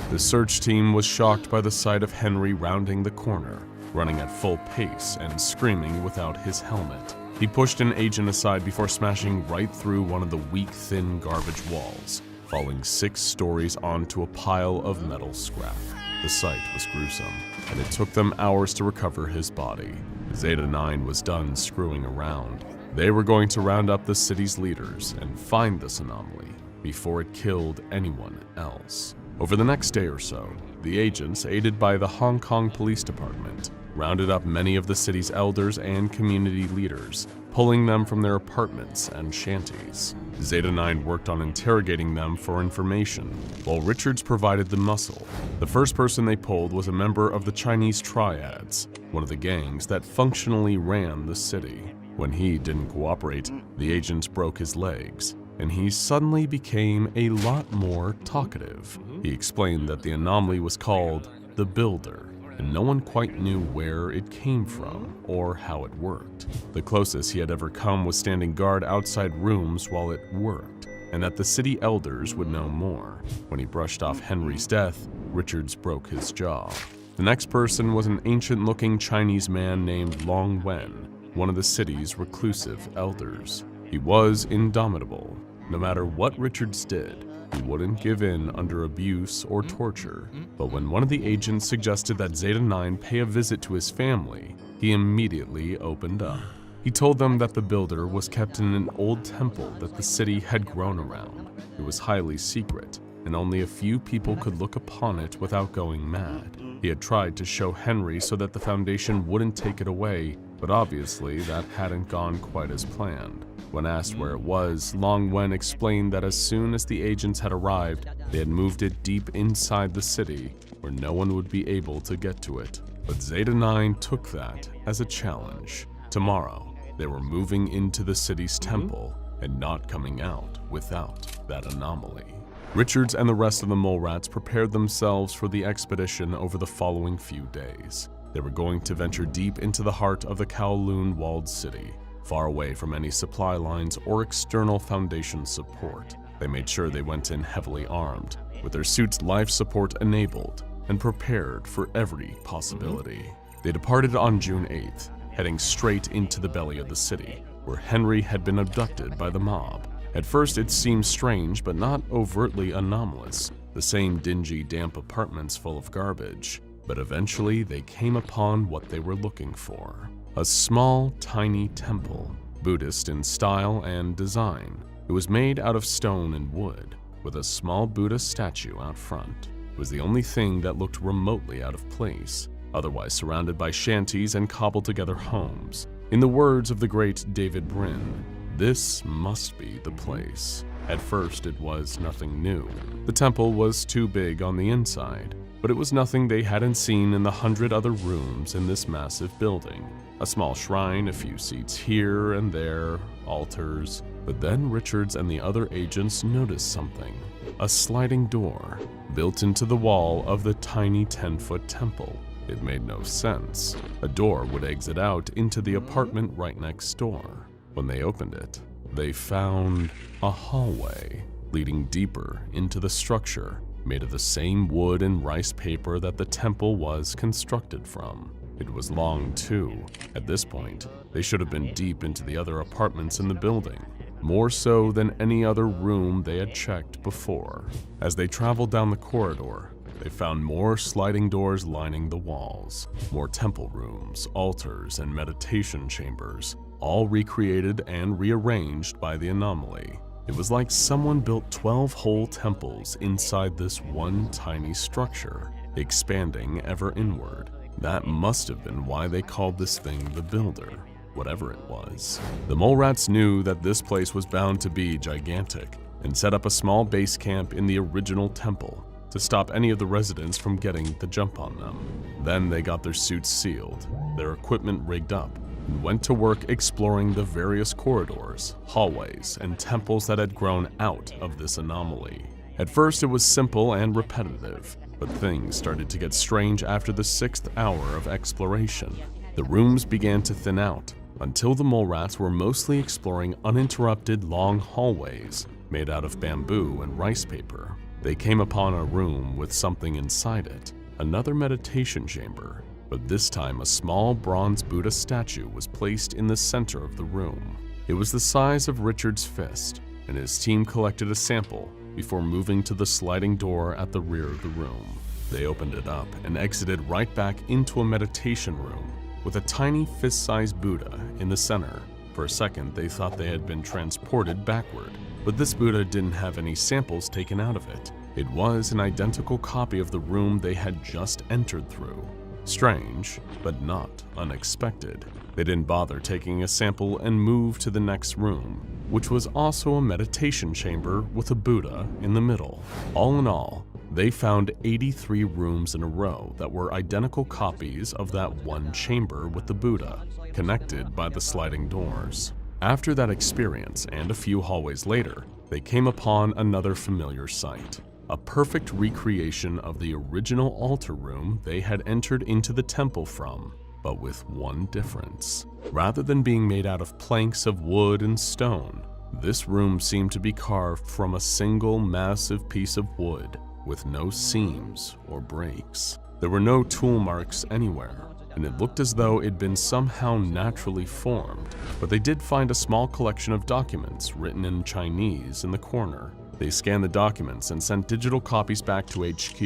The search team was shocked by the sight of Henry rounding the corner, running at full pace and screaming without his helmet. He pushed an agent aside before smashing right through one of the weak, thin garbage walls, falling 6 stories onto a pile of metal scrap. The sight was gruesome, and it took them hours to recover his body. Zeta-9 was done screwing around. They were going to round up the city's leaders and find this anomaly before it killed anyone else. Over the next day or so, the agents, aided by the Hong Kong Police Department, rounded up many of the city's elders and community leaders, pulling them from their apartments and shanties. Zeta-9 worked on interrogating them for information, while Richards provided the muscle. The first person they pulled was a member of the Chinese Triads, one of the gangs that functionally ran the city. When he didn't cooperate, the agents broke his legs, and he suddenly became a lot more talkative. He explained that the anomaly was called the Builder, and no one quite knew where it came from or how it worked. The closest he had ever come was standing guard outside rooms while it worked, and that the city elders would know more. When he brushed off Henry's death, Richards broke his jaw. The next person was an ancient-looking Chinese man named Long Wen, one of the city's reclusive elders. He was indomitable. No matter what Richards did, he wouldn't give in under abuse or torture. But when one of the agents suggested that Zeta-9 pay a visit to his family, he immediately opened up. He told them that the Builder was kept in an old temple that the city had grown around. It was highly secret, and only a few people could look upon it without going mad. He had tried to show Henry so that the Foundation wouldn't take it away, but obviously that hadn't gone quite as planned. When asked where it was, Long Wen explained that as soon as the agents had arrived, they had moved it deep inside the city, where no one would be able to get to it. But Zeta-9 took that as a challenge. Tomorrow, they were moving into the city's temple and not coming out without that anomaly. Richards and the rest of the mole rats prepared themselves for the expedition over the following few days. They were going to venture deep into the heart of the Kowloon-walled city, far away from any supply lines or external Foundation support. They made sure they went in heavily armed, with their suits life support enabled, and prepared for every possibility. They departed on June 8th, heading straight into the belly of the city, where Henry had been abducted by the mob. At first it seemed strange, but not overtly anomalous, the same dingy, damp apartments full of garbage. But eventually they came upon what they were looking for. A small, tiny temple, Buddhist in style and design. It was made out of stone and wood, with a small Buddha statue out front. It was the only thing that looked remotely out of place, otherwise surrounded by shanties and cobbled-together homes. In the words of the great David Brin, this must be the place. At first, it was nothing new. The temple was too big on the inside, but it was nothing they hadn't seen in the 100 other rooms in this massive building. A small shrine, a few seats here and there, altars. But then Richards and the other agents noticed something. A sliding door built into the wall of the tiny 10-foot temple. It made no sense. A door would exit out into the apartment right next door. When they opened it, they found a hallway leading deeper into the structure, made of the same wood and rice paper that the temple was constructed from. It was long too. At this point, they should have been deep into the other apartments in the building, more so than any other room they had checked before. As they traveled down the corridor, they found more sliding doors lining the walls, more temple rooms, altars, and meditation chambers, all recreated and rearranged by the anomaly. It was like someone built 12 whole temples inside this one tiny structure, expanding ever inward. That must have been why they called this thing the Builder, whatever it was. The mole rats knew that this place was bound to be gigantic, and set up a small base camp in the original temple to stop any of the residents from getting the jump on them. Then they got their suits sealed, their equipment rigged up, and went to work exploring the various corridors, hallways, and temples that had grown out of this anomaly. At first it was simple and repetitive, but things started to get strange after the 6th hour of exploration. The rooms began to thin out, until the mole rats were mostly exploring uninterrupted long hallways made out of bamboo and rice paper. they came upon a room with something inside it, another meditation chamber, but this time a small bronze Buddha statue was placed in the center of the room. It was the size of Richard's fist, and his team collected a sample before moving to the sliding door at the rear of the room. They opened it up and exited right back into a meditation room with a tiny fist-sized Buddha in the center. For a second, they thought they had been transported backward, but this Buddha didn't have any samples taken out of it. It was an identical copy of the room they had just entered through. Strange, but not unexpected. They didn't bother taking a sample and moved to the next room, which was also a meditation chamber with a Buddha in the middle. All in all, they found 83 rooms in a row that were identical copies of that one chamber with the Buddha, connected by the sliding doors. After that experience and a few hallways later, they came upon another familiar sight. A perfect recreation of the original altar room they had entered into the temple from, but with one difference. Rather than being made out of planks of wood and stone, this room seemed to be carved from a single massive piece of wood with no seams or breaks. There were no tool marks anywhere, and it looked as though it'd been somehow naturally formed, but they did find a small collection of documents written in Chinese in the corner. They scanned the documents and sent digital copies back to HQ.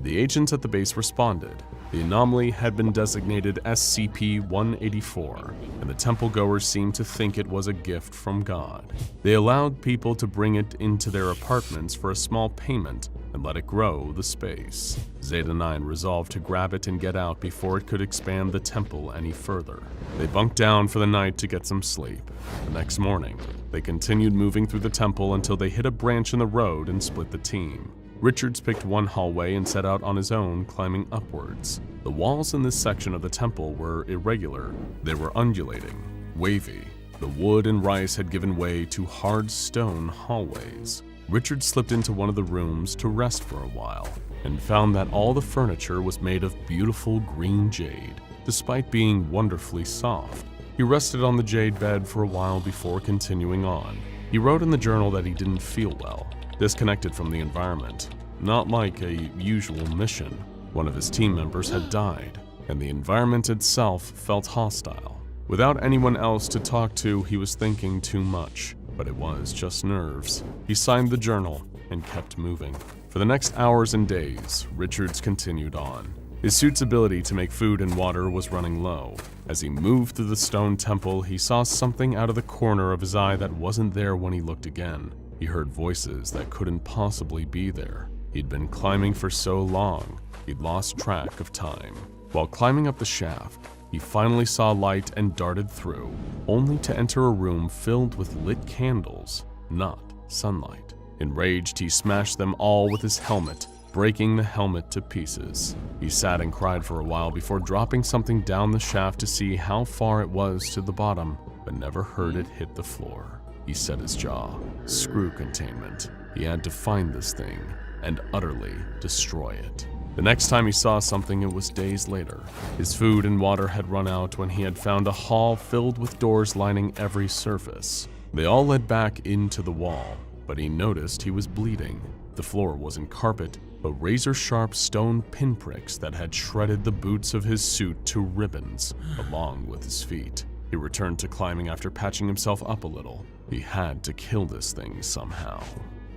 The agents at the base responded. The anomaly had been designated SCP-184, and the temple goers seemed to think it was a gift from God. They allowed people to bring it into their apartments for a small payment and let it grow the space. Zeta-9 resolved to grab it and get out before it could expand the temple any further. They bunked down for the night to get some sleep. The next morning, they continued moving through the temple until they hit a branch in the road and split the team. Richards picked one hallway and set out on his own, climbing upwards. The walls in this section of the temple were irregular. They were undulating, wavy. The wood and rice had given way to hard stone hallways. Richard slipped into one of the rooms to rest for a while and found that all the furniture was made of beautiful green jade, despite being wonderfully soft. He rested on the jade bed for a while before continuing on. He wrote in the journal that he didn't feel well, disconnected from the environment. Not like a usual mission. One of his team members had died, and the environment itself felt hostile. Without anyone else to talk to, he was thinking too much. But it was just nerves. He signed the journal and kept moving. For the next hours and days, Richards continued on. His suit's ability to make food and water was running low. As he moved through the stone temple, he saw something out of the corner of his eye that wasn't there when he looked again. He heard voices that couldn't possibly be there. He'd been climbing for so long, he'd lost track of time. While climbing up the shaft, he finally saw light and darted through, only to enter a room filled with lit candles, not sunlight. Enraged, he smashed them all with his helmet, breaking the helmet to pieces. He sat and cried for a while before dropping something down the shaft to see how far it was to the bottom, but never heard it hit the floor. He set his jaw. Screw containment. He had to find this thing and utterly destroy it. The next time he saw something, it was days later. His food and water had run out when he had found a hall filled with doors lining every surface. They all led back into the wall, but he noticed he was bleeding. The floor wasn't carpet, but razor-sharp stone pinpricks that had shredded the boots of his suit to ribbons, along with his feet. He returned to climbing after patching himself up a little. He had to kill this thing somehow.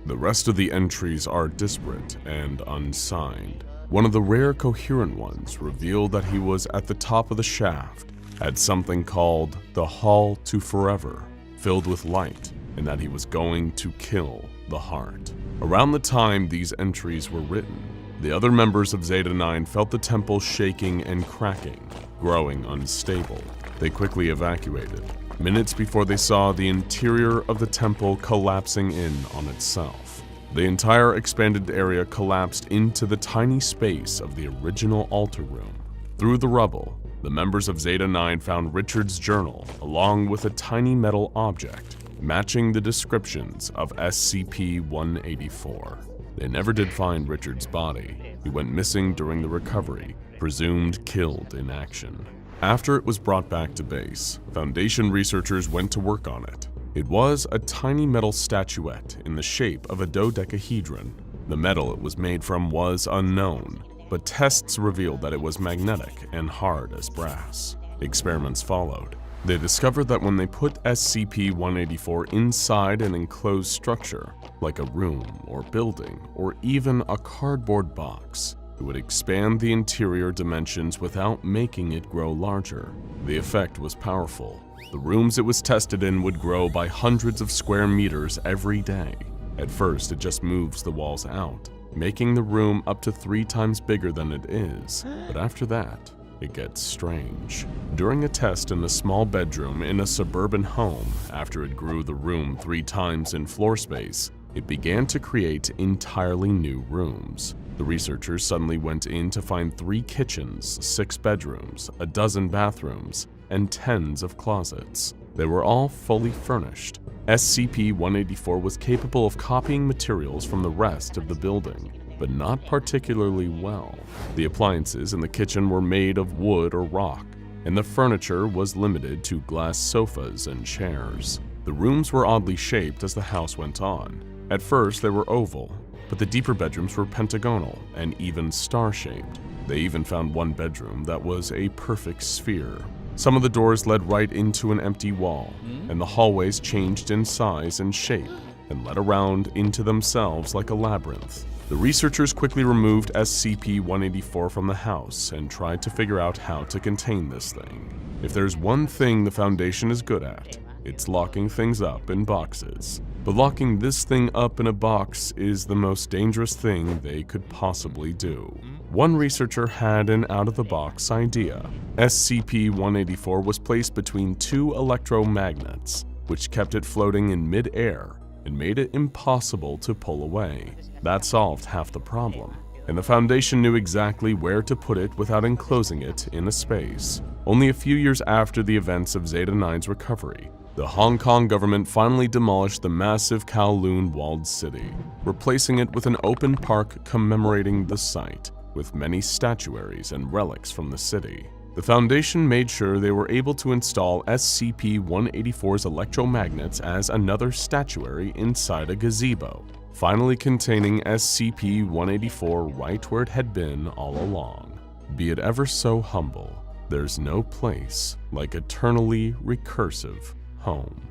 The rest of the entries are disparate and unsigned. One of the rare coherent ones revealed that he was at the top of the shaft, had something called the Hall to Forever, filled with light, and that he was going to kill the heart. Around the time these entries were written, the other members of Zeta-9 felt the temple shaking and cracking, growing unstable. They quickly evacuated, minutes before they saw the interior of the temple collapsing in on itself. The entire expanded area collapsed into the tiny space of the original altar room. Through the rubble, the members of Zeta-9 found Richard's journal along with a tiny metal object, matching the descriptions of SCP-184. They never did find Richard's body. He went missing during the recovery, presumed killed in action. After it was brought back to base, Foundation researchers went to work on it. It was a tiny metal statuette in the shape of a dodecahedron. The metal it was made from was unknown, but tests revealed that it was magnetic and hard as brass. Experiments followed. They discovered that when they put SCP-184 inside an enclosed structure, like a room or building or even a cardboard box, it would expand the interior dimensions without making it grow larger. The effect was powerful. The rooms it was tested in would grow by hundreds of square meters every day. At first, it just moves the walls out, making the room up to 3 times bigger than it is. But after that, it gets strange. During a test in a small bedroom in a suburban home, after it grew the room 3 times in floor space, it began to create entirely new rooms. The researchers suddenly went in to find 3 kitchens, 6 bedrooms, a dozen bathrooms, and tens of closets. They were all fully furnished. SCP-184 was capable of copying materials from the rest of the building, but not particularly well. The appliances in the kitchen were made of wood or rock, and the furniture was limited to glass sofas and chairs. The rooms were oddly shaped as the house went on. At first, they were oval, but the deeper bedrooms were pentagonal and even star-shaped. They even found one bedroom that was a perfect sphere. Some of the doors led right into an empty wall, and the hallways changed in size and shape and led around into themselves like a labyrinth. The researchers quickly removed SCP-184 from the house and tried to figure out how to contain this thing. If there's one thing the Foundation is good at, it's locking things up in boxes. But locking this thing up in a box is the most dangerous thing they could possibly do. One researcher had an out-of-the-box idea. SCP-184 was placed between 2 electromagnets, which kept it floating in mid-air and made it impossible to pull away. That solved half the problem, and the Foundation knew exactly where to put it without enclosing it in a space. Only a few years after the events of Zeta-9's recovery, the Hong Kong government finally demolished the massive Kowloon walled city, replacing it with an open park commemorating the site, with many statuaries and relics from the city. The Foundation made sure they were able to install SCP-184's electromagnets as another statuary inside a gazebo, finally containing SCP-184 right where it had been all along. Be it ever so humble, there's no place like eternally recursive home.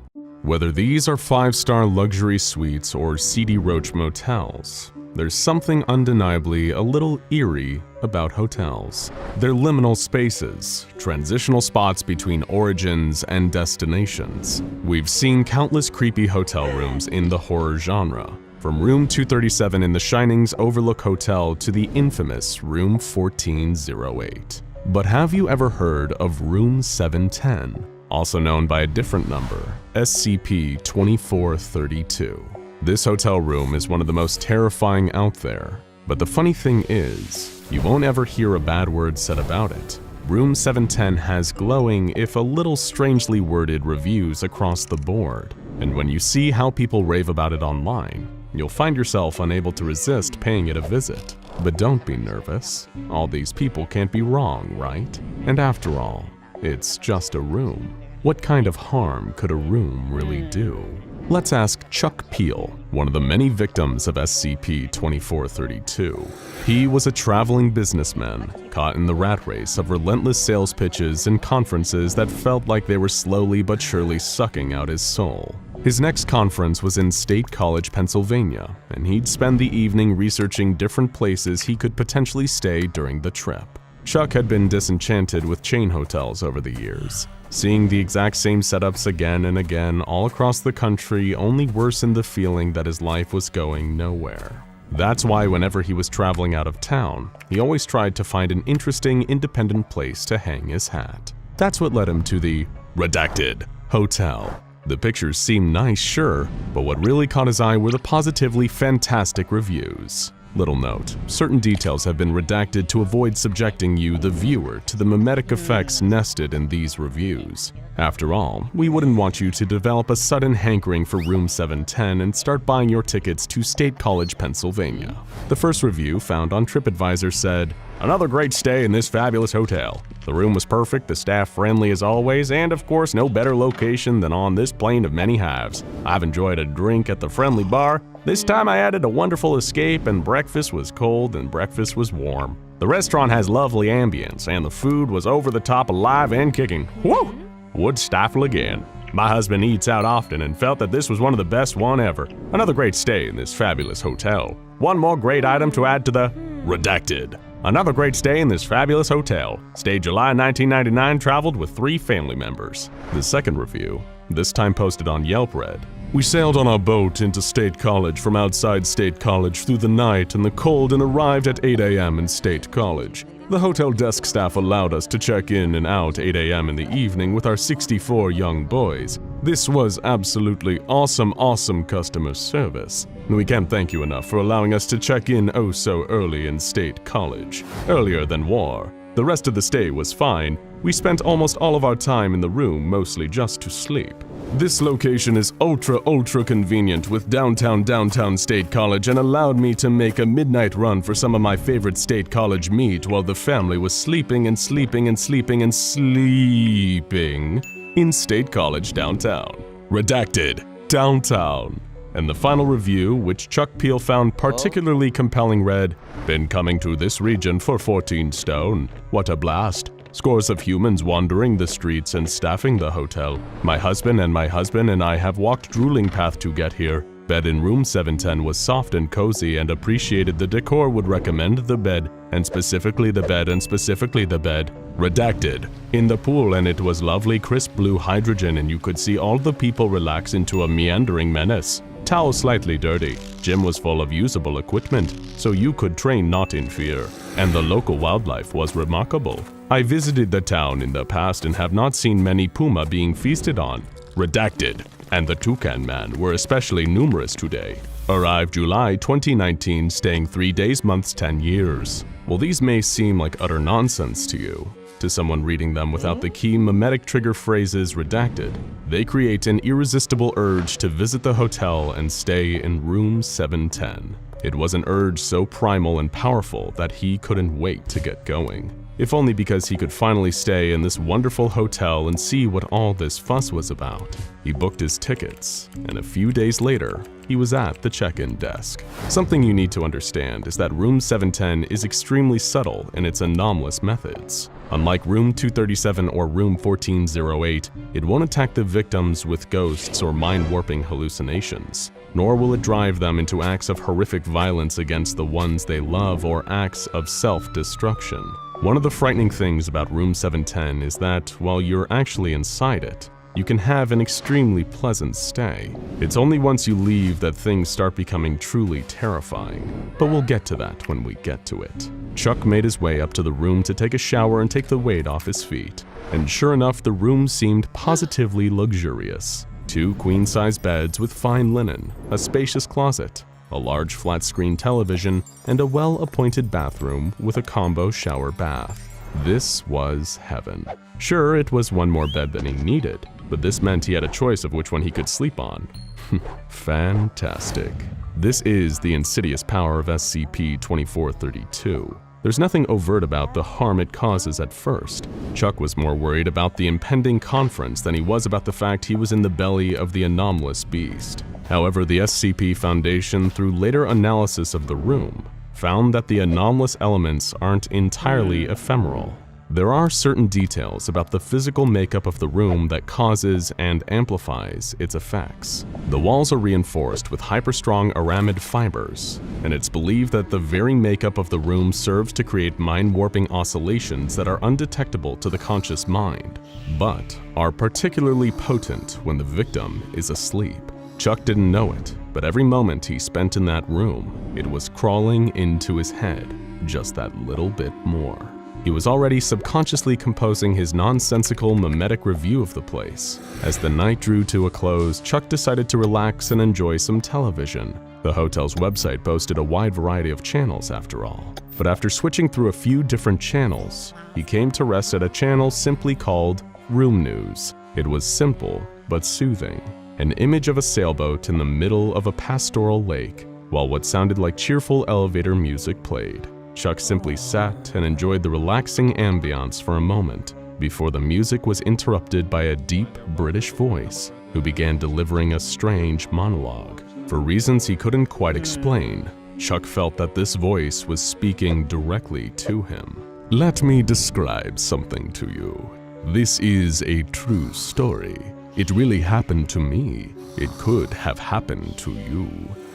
Whether these are 5-star luxury suites or seedy roach motels, there's something undeniably a little eerie about hotels. They're liminal spaces, transitional spots between origins and destinations. We've seen countless creepy hotel rooms in the horror genre, from Room 237 in The Shining's Overlook Hotel to the infamous Room 1408. But have you ever heard of Room 710, also known by a different number, SCP-2432? This hotel room is one of the most terrifying out there, but the funny thing is, you won't ever hear a bad word said about it. Room 710 has glowing, if a little strangely worded, reviews across the board, and when you see how people rave about it online, you'll find yourself unable to resist paying it a visit. But don't be nervous, all these people can't be wrong, right? And after all, it's just a room. What kind of harm could a room really do? Let's ask Chuck Peel, one of the many victims of SCP-2432. He was a traveling businessman, caught in the rat race of relentless sales pitches and conferences that felt like they were slowly but surely sucking out his soul. His next conference was in State College, Pennsylvania, and he'd spend the evening researching different places he could potentially stay during the trip. Chuck had been disenchanted with chain hotels over the years. Seeing the exact same setups again and again all across the country only worsened the feeling that his life was going nowhere. That's why whenever he was traveling out of town, he always tried to find an interesting, independent place to hang his hat. That's what led him to the Redacted Hotel. The pictures seemed nice, sure, but what really caught his eye were the positively fantastic reviews. Little note, certain details have been redacted to avoid subjecting you, the viewer, to the mimetic effects nested in these reviews. After all, we wouldn't want you to develop a sudden hankering for Room 710 and start buying your tickets to State College, Pennsylvania. The first review found on TripAdvisor said, Another great stay in this fabulous hotel. The room was perfect, the staff friendly as always, and of course no better location than on this plane of many halves. I've enjoyed a drink at the friendly bar. This time I added a wonderful escape, and breakfast was cold and breakfast was warm. The restaurant has lovely ambience, and the food was over the top, alive and kicking. Woo! Would stifle again. My husband eats out often and felt that this was one of the best one ever. Another great stay in this fabulous hotel. One more great item to add to the redacted. Another great stay in this fabulous hotel. Stayed July 1999, traveled with 3 family members. The second review, this time posted on Yelp, read, "We sailed on our boat into State College from outside State College through the night and the cold and arrived at 8 a.m. in State College. The hotel desk staff allowed us to check in and out 8 a.m. in the evening with our 64 young boys. This was absolutely awesome customer service. We can't thank you enough for allowing us to check in oh so early in State College. Earlier than war. The rest of the stay was fine. We spent almost all of our time in the room, mostly just to sleep. This location is ultra convenient with downtown State College and allowed me to make a midnight run for some of my favorite State College meat while the family was sleeping in State College downtown. Redacted. Downtown." And the final review, which Chuck Peel found particularly compelling, read, "Been coming to this region for 14 stone. What a blast. Scores of humans wandering the streets and staffing the hotel. My husband and I have walked drooling path to get here. Bed in room 710 was soft and cozy and appreciated the decor, would recommend the bed, and specifically the bed. Redacted. In the pool, and it was lovely crisp blue hydrogen and you could see all the people relax into a meandering menace. Towel slightly dirty. Gym was full of usable equipment, so you could train not in fear. And the local wildlife was remarkable. I visited the town in the past and have not seen many puma being feasted on. Redacted. And the toucan man were especially numerous today. Arrived July 2019, staying 3 days, months, 10 years. Well, these may seem like utter nonsense to you. To someone reading them without the key mimetic trigger phrases redacted, they create an irresistible urge to visit the hotel and stay in room 710. It was an urge so primal and powerful that he couldn't wait to get going. If only because he could finally stay in this wonderful hotel and see what all this fuss was about. He booked his tickets, and a few days later, he was at the check-in desk. Something you need to understand is that room 710 is extremely subtle in its anomalous methods. Unlike room 237 or room 1408, it won't attack the victims with ghosts or mind-warping hallucinations, nor will it drive them into acts of horrific violence against the ones they love or acts of self-destruction. One of the frightening things about room 710 is that while you're actually inside it, you can have an extremely pleasant stay. It's only once you leave that things start becoming truly terrifying, but we'll get to that when we get to it. Chuck made his way up to the room to take a shower and take the weight off his feet, and sure enough, the room seemed positively luxurious. 2 queen-size beds with fine linen, a spacious closet, a large flat-screen television, and a well-appointed bathroom with a combo shower bath. This was heaven. Sure, it was one more bed than he needed, but this meant he had a choice of which one he could sleep on. Fantastic. This is the insidious power of SCP-2432. There's nothing overt about the harm it causes at first. Chuck was more worried about the impending conference than he was about the fact he was in the belly of the anomalous beast. However, the SCP Foundation, through later analysis of the room, found that the anomalous elements aren't entirely ephemeral. There are certain details about the physical makeup of the room that causes and amplifies its effects. The walls are reinforced with hyper-strong aramid fibers, and it's believed that the very makeup of the room serves to create mind-warping oscillations that are undetectable to the conscious mind, but are particularly potent when the victim is asleep. Chuck didn't know it, but every moment he spent in that room, it was crawling into his head just that little bit more. He was already subconsciously composing his nonsensical mimetic review of the place. As the night drew to a close, Chuck decided to relax and enjoy some television. The hotel's website boasted a wide variety of channels after all. But after switching through a few different channels, he came to rest at a channel simply called Room News. It was simple but soothing. An image of a sailboat in the middle of a pastoral lake, while what sounded like cheerful elevator music played. Chuck simply sat and enjoyed the relaxing ambiance for a moment before the music was interrupted by a deep British voice who began delivering a strange monologue. For reasons he couldn't quite explain, Chuck felt that this voice was speaking directly to him. "Let me describe something to you. This is a true story. It really happened to me. It could have happened to you.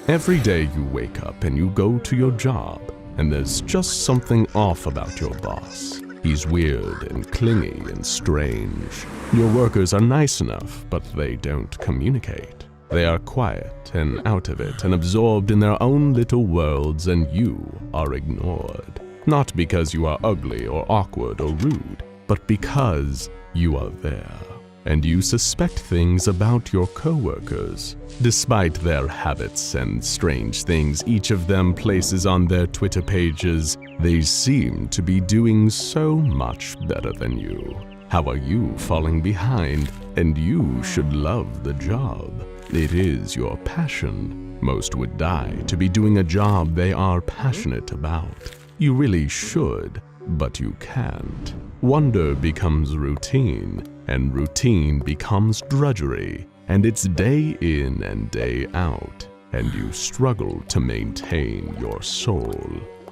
Every day you wake up and you go to your job, and there's just something off about your boss. He's weird and clingy and strange. Your workers are nice enough, but they don't communicate. They are quiet and out of it and absorbed in their own little worlds, and you are ignored. Not because you are ugly or awkward or rude, but because you are there. And you suspect things about your coworkers. Despite their habits and strange things each of them places on their Twitter pages, they seem to be doing so much better than you. How are you falling behind? And you should love the job. It is your passion. Most would die to be doing a job they are passionate about. You really should, but you can't. Wonder becomes routine, and routine becomes drudgery, and it's day in and day out, and you struggle to maintain your soul.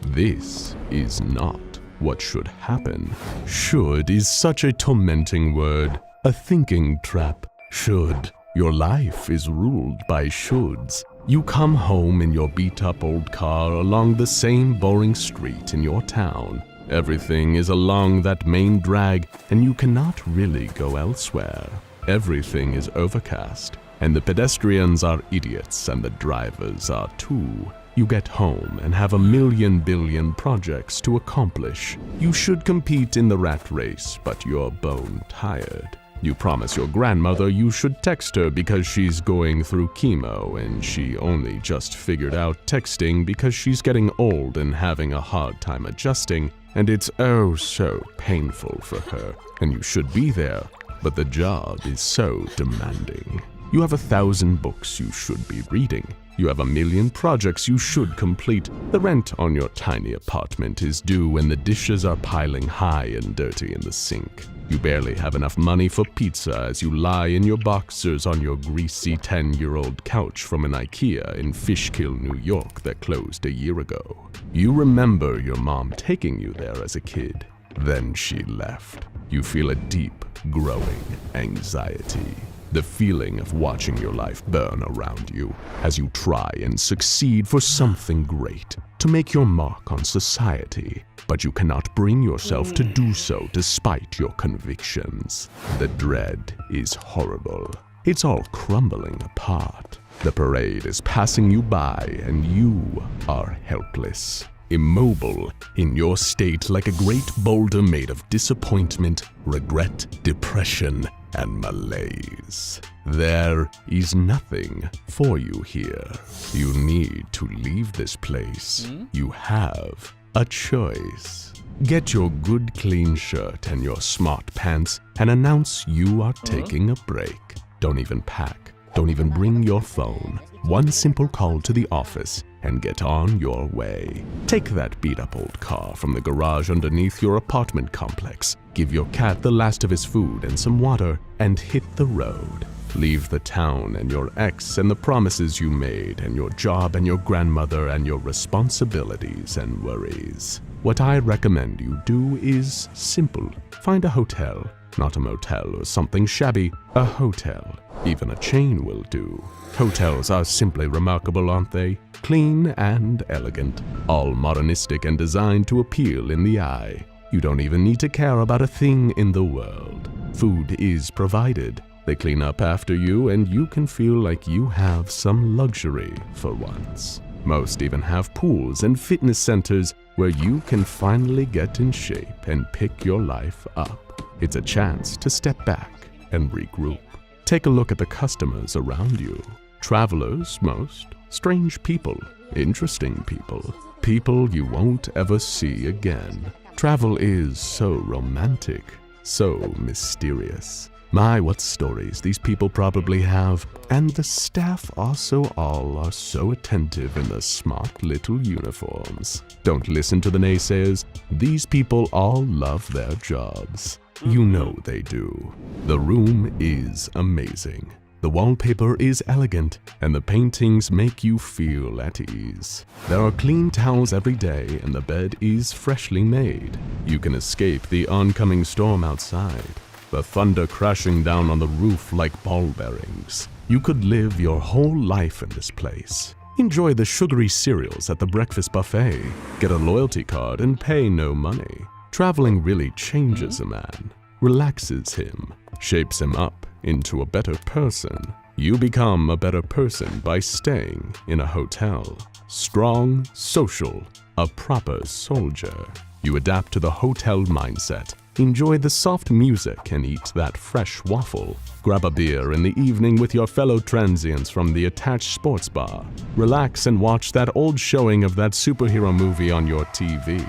This is not what should happen. Should is such a tormenting word, a thinking trap. Should. Your life is ruled by shoulds. You come home in your beat-up old car along the same boring street in your town. Everything is along that main drag, and you cannot really go elsewhere. Everything is overcast, and the pedestrians are idiots, and the drivers are too. You get home and have a million billion projects to accomplish. You should compete in the rat race, but you're bone tired. You promise your grandmother you should text her because she's going through chemo, and she only just figured out texting because she's getting old and having a hard time adjusting, and it's oh so painful for her, and you should be there, but the job is so demanding. You have 1,000 books you should be reading. You have 1,000,000 projects you should complete. The rent on your tiny apartment is due, and the dishes are piling high and dirty in the sink. You barely have enough money for pizza as you lie in your boxers on your greasy 10-year-old couch from an IKEA in Fishkill, New York that closed a year ago. You remember your mom taking you there as a kid. Then she left. You feel a deep, growing anxiety. The feeling of watching your life burn around you as you try and succeed for something great, to make your mark on society, but you cannot bring yourself to do so despite your convictions. The dread is horrible. It's all crumbling apart. The parade is passing you by, and you are helpless, immobile in your state like a great boulder made of disappointment, regret, depression, and malaise. There is nothing for you here. You need to leave this place. You have a choice. Get your good clean shirt and your smart pants and announce you are taking a break. Don't even pack. Don't even bring your phone. One simple call to the office and get on your way. Take that beat-up old car from the garage underneath your apartment complex. Give your cat the last of his food and some water and hit the road. Leave the town and your ex and the promises you made and your job and your grandmother and your responsibilities and worries. What I recommend you do is simple. Find a hotel, not a motel or something shabby, a hotel. Even a chain will do. Hotels are simply remarkable, aren't they? Clean and elegant, all modernistic and designed to appeal in the eye. You don't even need to care about a thing in the world. Food is provided. They clean up after you, and you can feel like you have some luxury for once. Most even have pools and fitness centers where you can finally get in shape and pick your life up. It's a chance to step back and regroup. Take a look at the customers around you. Travelers, most. Strange people. Interesting people. People you won't ever see again. Travel is so romantic, so mysterious. My, what stories these people probably have. And the staff also all are so attentive in the smart little uniforms. Don't listen to the naysayers. These people all love their jobs. You know they do. The room is amazing. The wallpaper is elegant, and the paintings make you feel at ease. There are clean towels every day, and the bed is freshly made. You can escape the oncoming storm outside, the thunder crashing down on the roof like ball bearings. You could live your whole life in this place. Enjoy the sugary cereals at the breakfast buffet. Get a loyalty card and pay no money. Traveling really changes a man, relaxes him, shapes him up into a better person. You become a better person by staying in a hotel. Strong, social, a proper soldier. You adapt to the hotel mindset. Enjoy the soft music and eat that fresh waffle. Grab a beer in the evening with your fellow transients from the attached sports bar. Relax and watch that old showing of that superhero movie on your TV.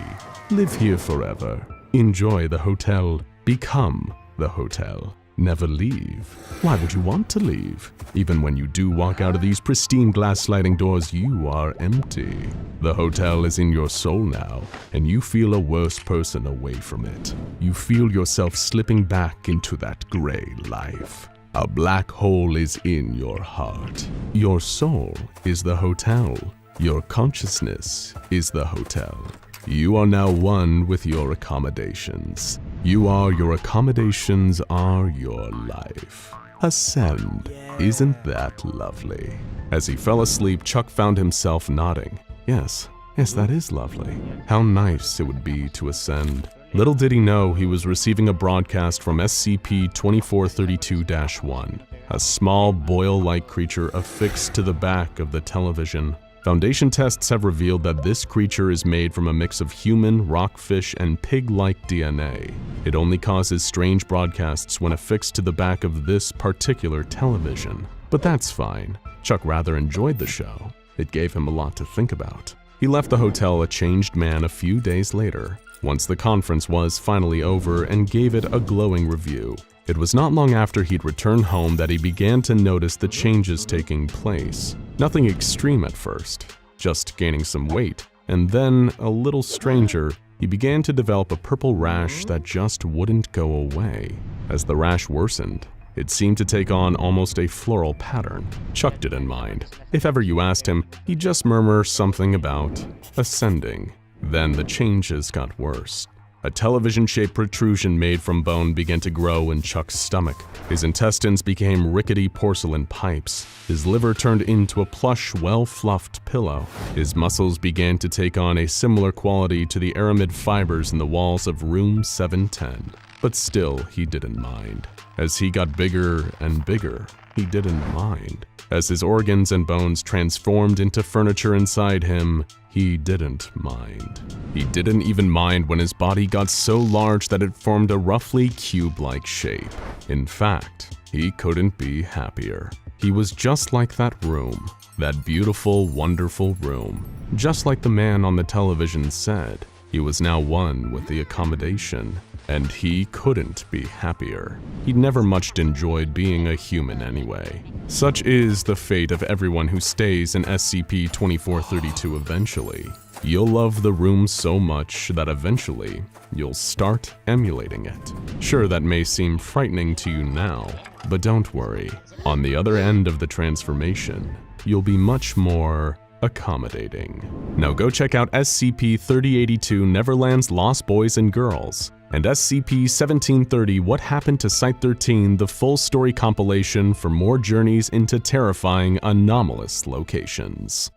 Live here forever. Enjoy the hotel. Become the hotel. Never leave. Why would you want to leave? Even when you do walk out of these pristine glass sliding doors, you are empty. The hotel is in your soul now, and you feel a worse person away from it. You feel yourself slipping back into that gray life. A black hole is in your heart. Your soul is the hotel. Your consciousness is the hotel. You are now one with your accommodations. Your accommodations are your life. Ascend. Isn't that lovely? As he fell asleep, Chuck found himself nodding. Yes, that is lovely. How nice it would be to ascend. Little did he know he was receiving a broadcast from SCP-2432-1, a small boil-like creature affixed to the back of the television. Foundation tests have revealed that this creature is made from a mix of human, rockfish, and pig-like DNA. It only causes strange broadcasts when affixed to the back of this particular television. But that's fine. Chuck rather enjoyed the show. It gave him a lot to think about. He left the hotel a changed man a few days later, once the conference was finally over, and gave it a glowing review. It was not long after he'd returned home that he began to notice the changes taking place. Nothing extreme at first, just gaining some weight, and then, a little stranger, he began to develop a purple rash that just wouldn't go away. As the rash worsened, it seemed to take on almost a floral pattern. Chuck didn't mind. If ever you asked him, he'd just murmur something about ascending. Then the changes got worse. A television-shaped protrusion made from bone began to grow in Chuck's stomach. His intestines became rickety porcelain pipes. His liver turned into a plush, well-fluffed pillow. His muscles began to take on a similar quality to the aramid fibers in the walls of room 710. But still, he didn't mind. As he got bigger and bigger, he didn't mind. As his organs and bones transformed into furniture inside him, he didn't mind. He didn't even mind when his body got so large that it formed a roughly cube-like shape. In fact, he couldn't be happier. He was just like that room, that beautiful, wonderful room. Just like the man on the television said, he was now one with the accommodation. And he couldn't be happier. He'd never much enjoyed being a human anyway. Such is the fate of everyone who stays in SCP-2432 eventually. You'll love the room so much that eventually, you'll start emulating it. Sure, that may seem frightening to you now, but don't worry. On the other end of the transformation, you'll be much more accommodating. Now go check out SCP-3082 Neverland's Lost Boys and Girls, and SCP-1730 What Happened to Site-13, the full story compilation for more journeys into terrifying, anomalous locations.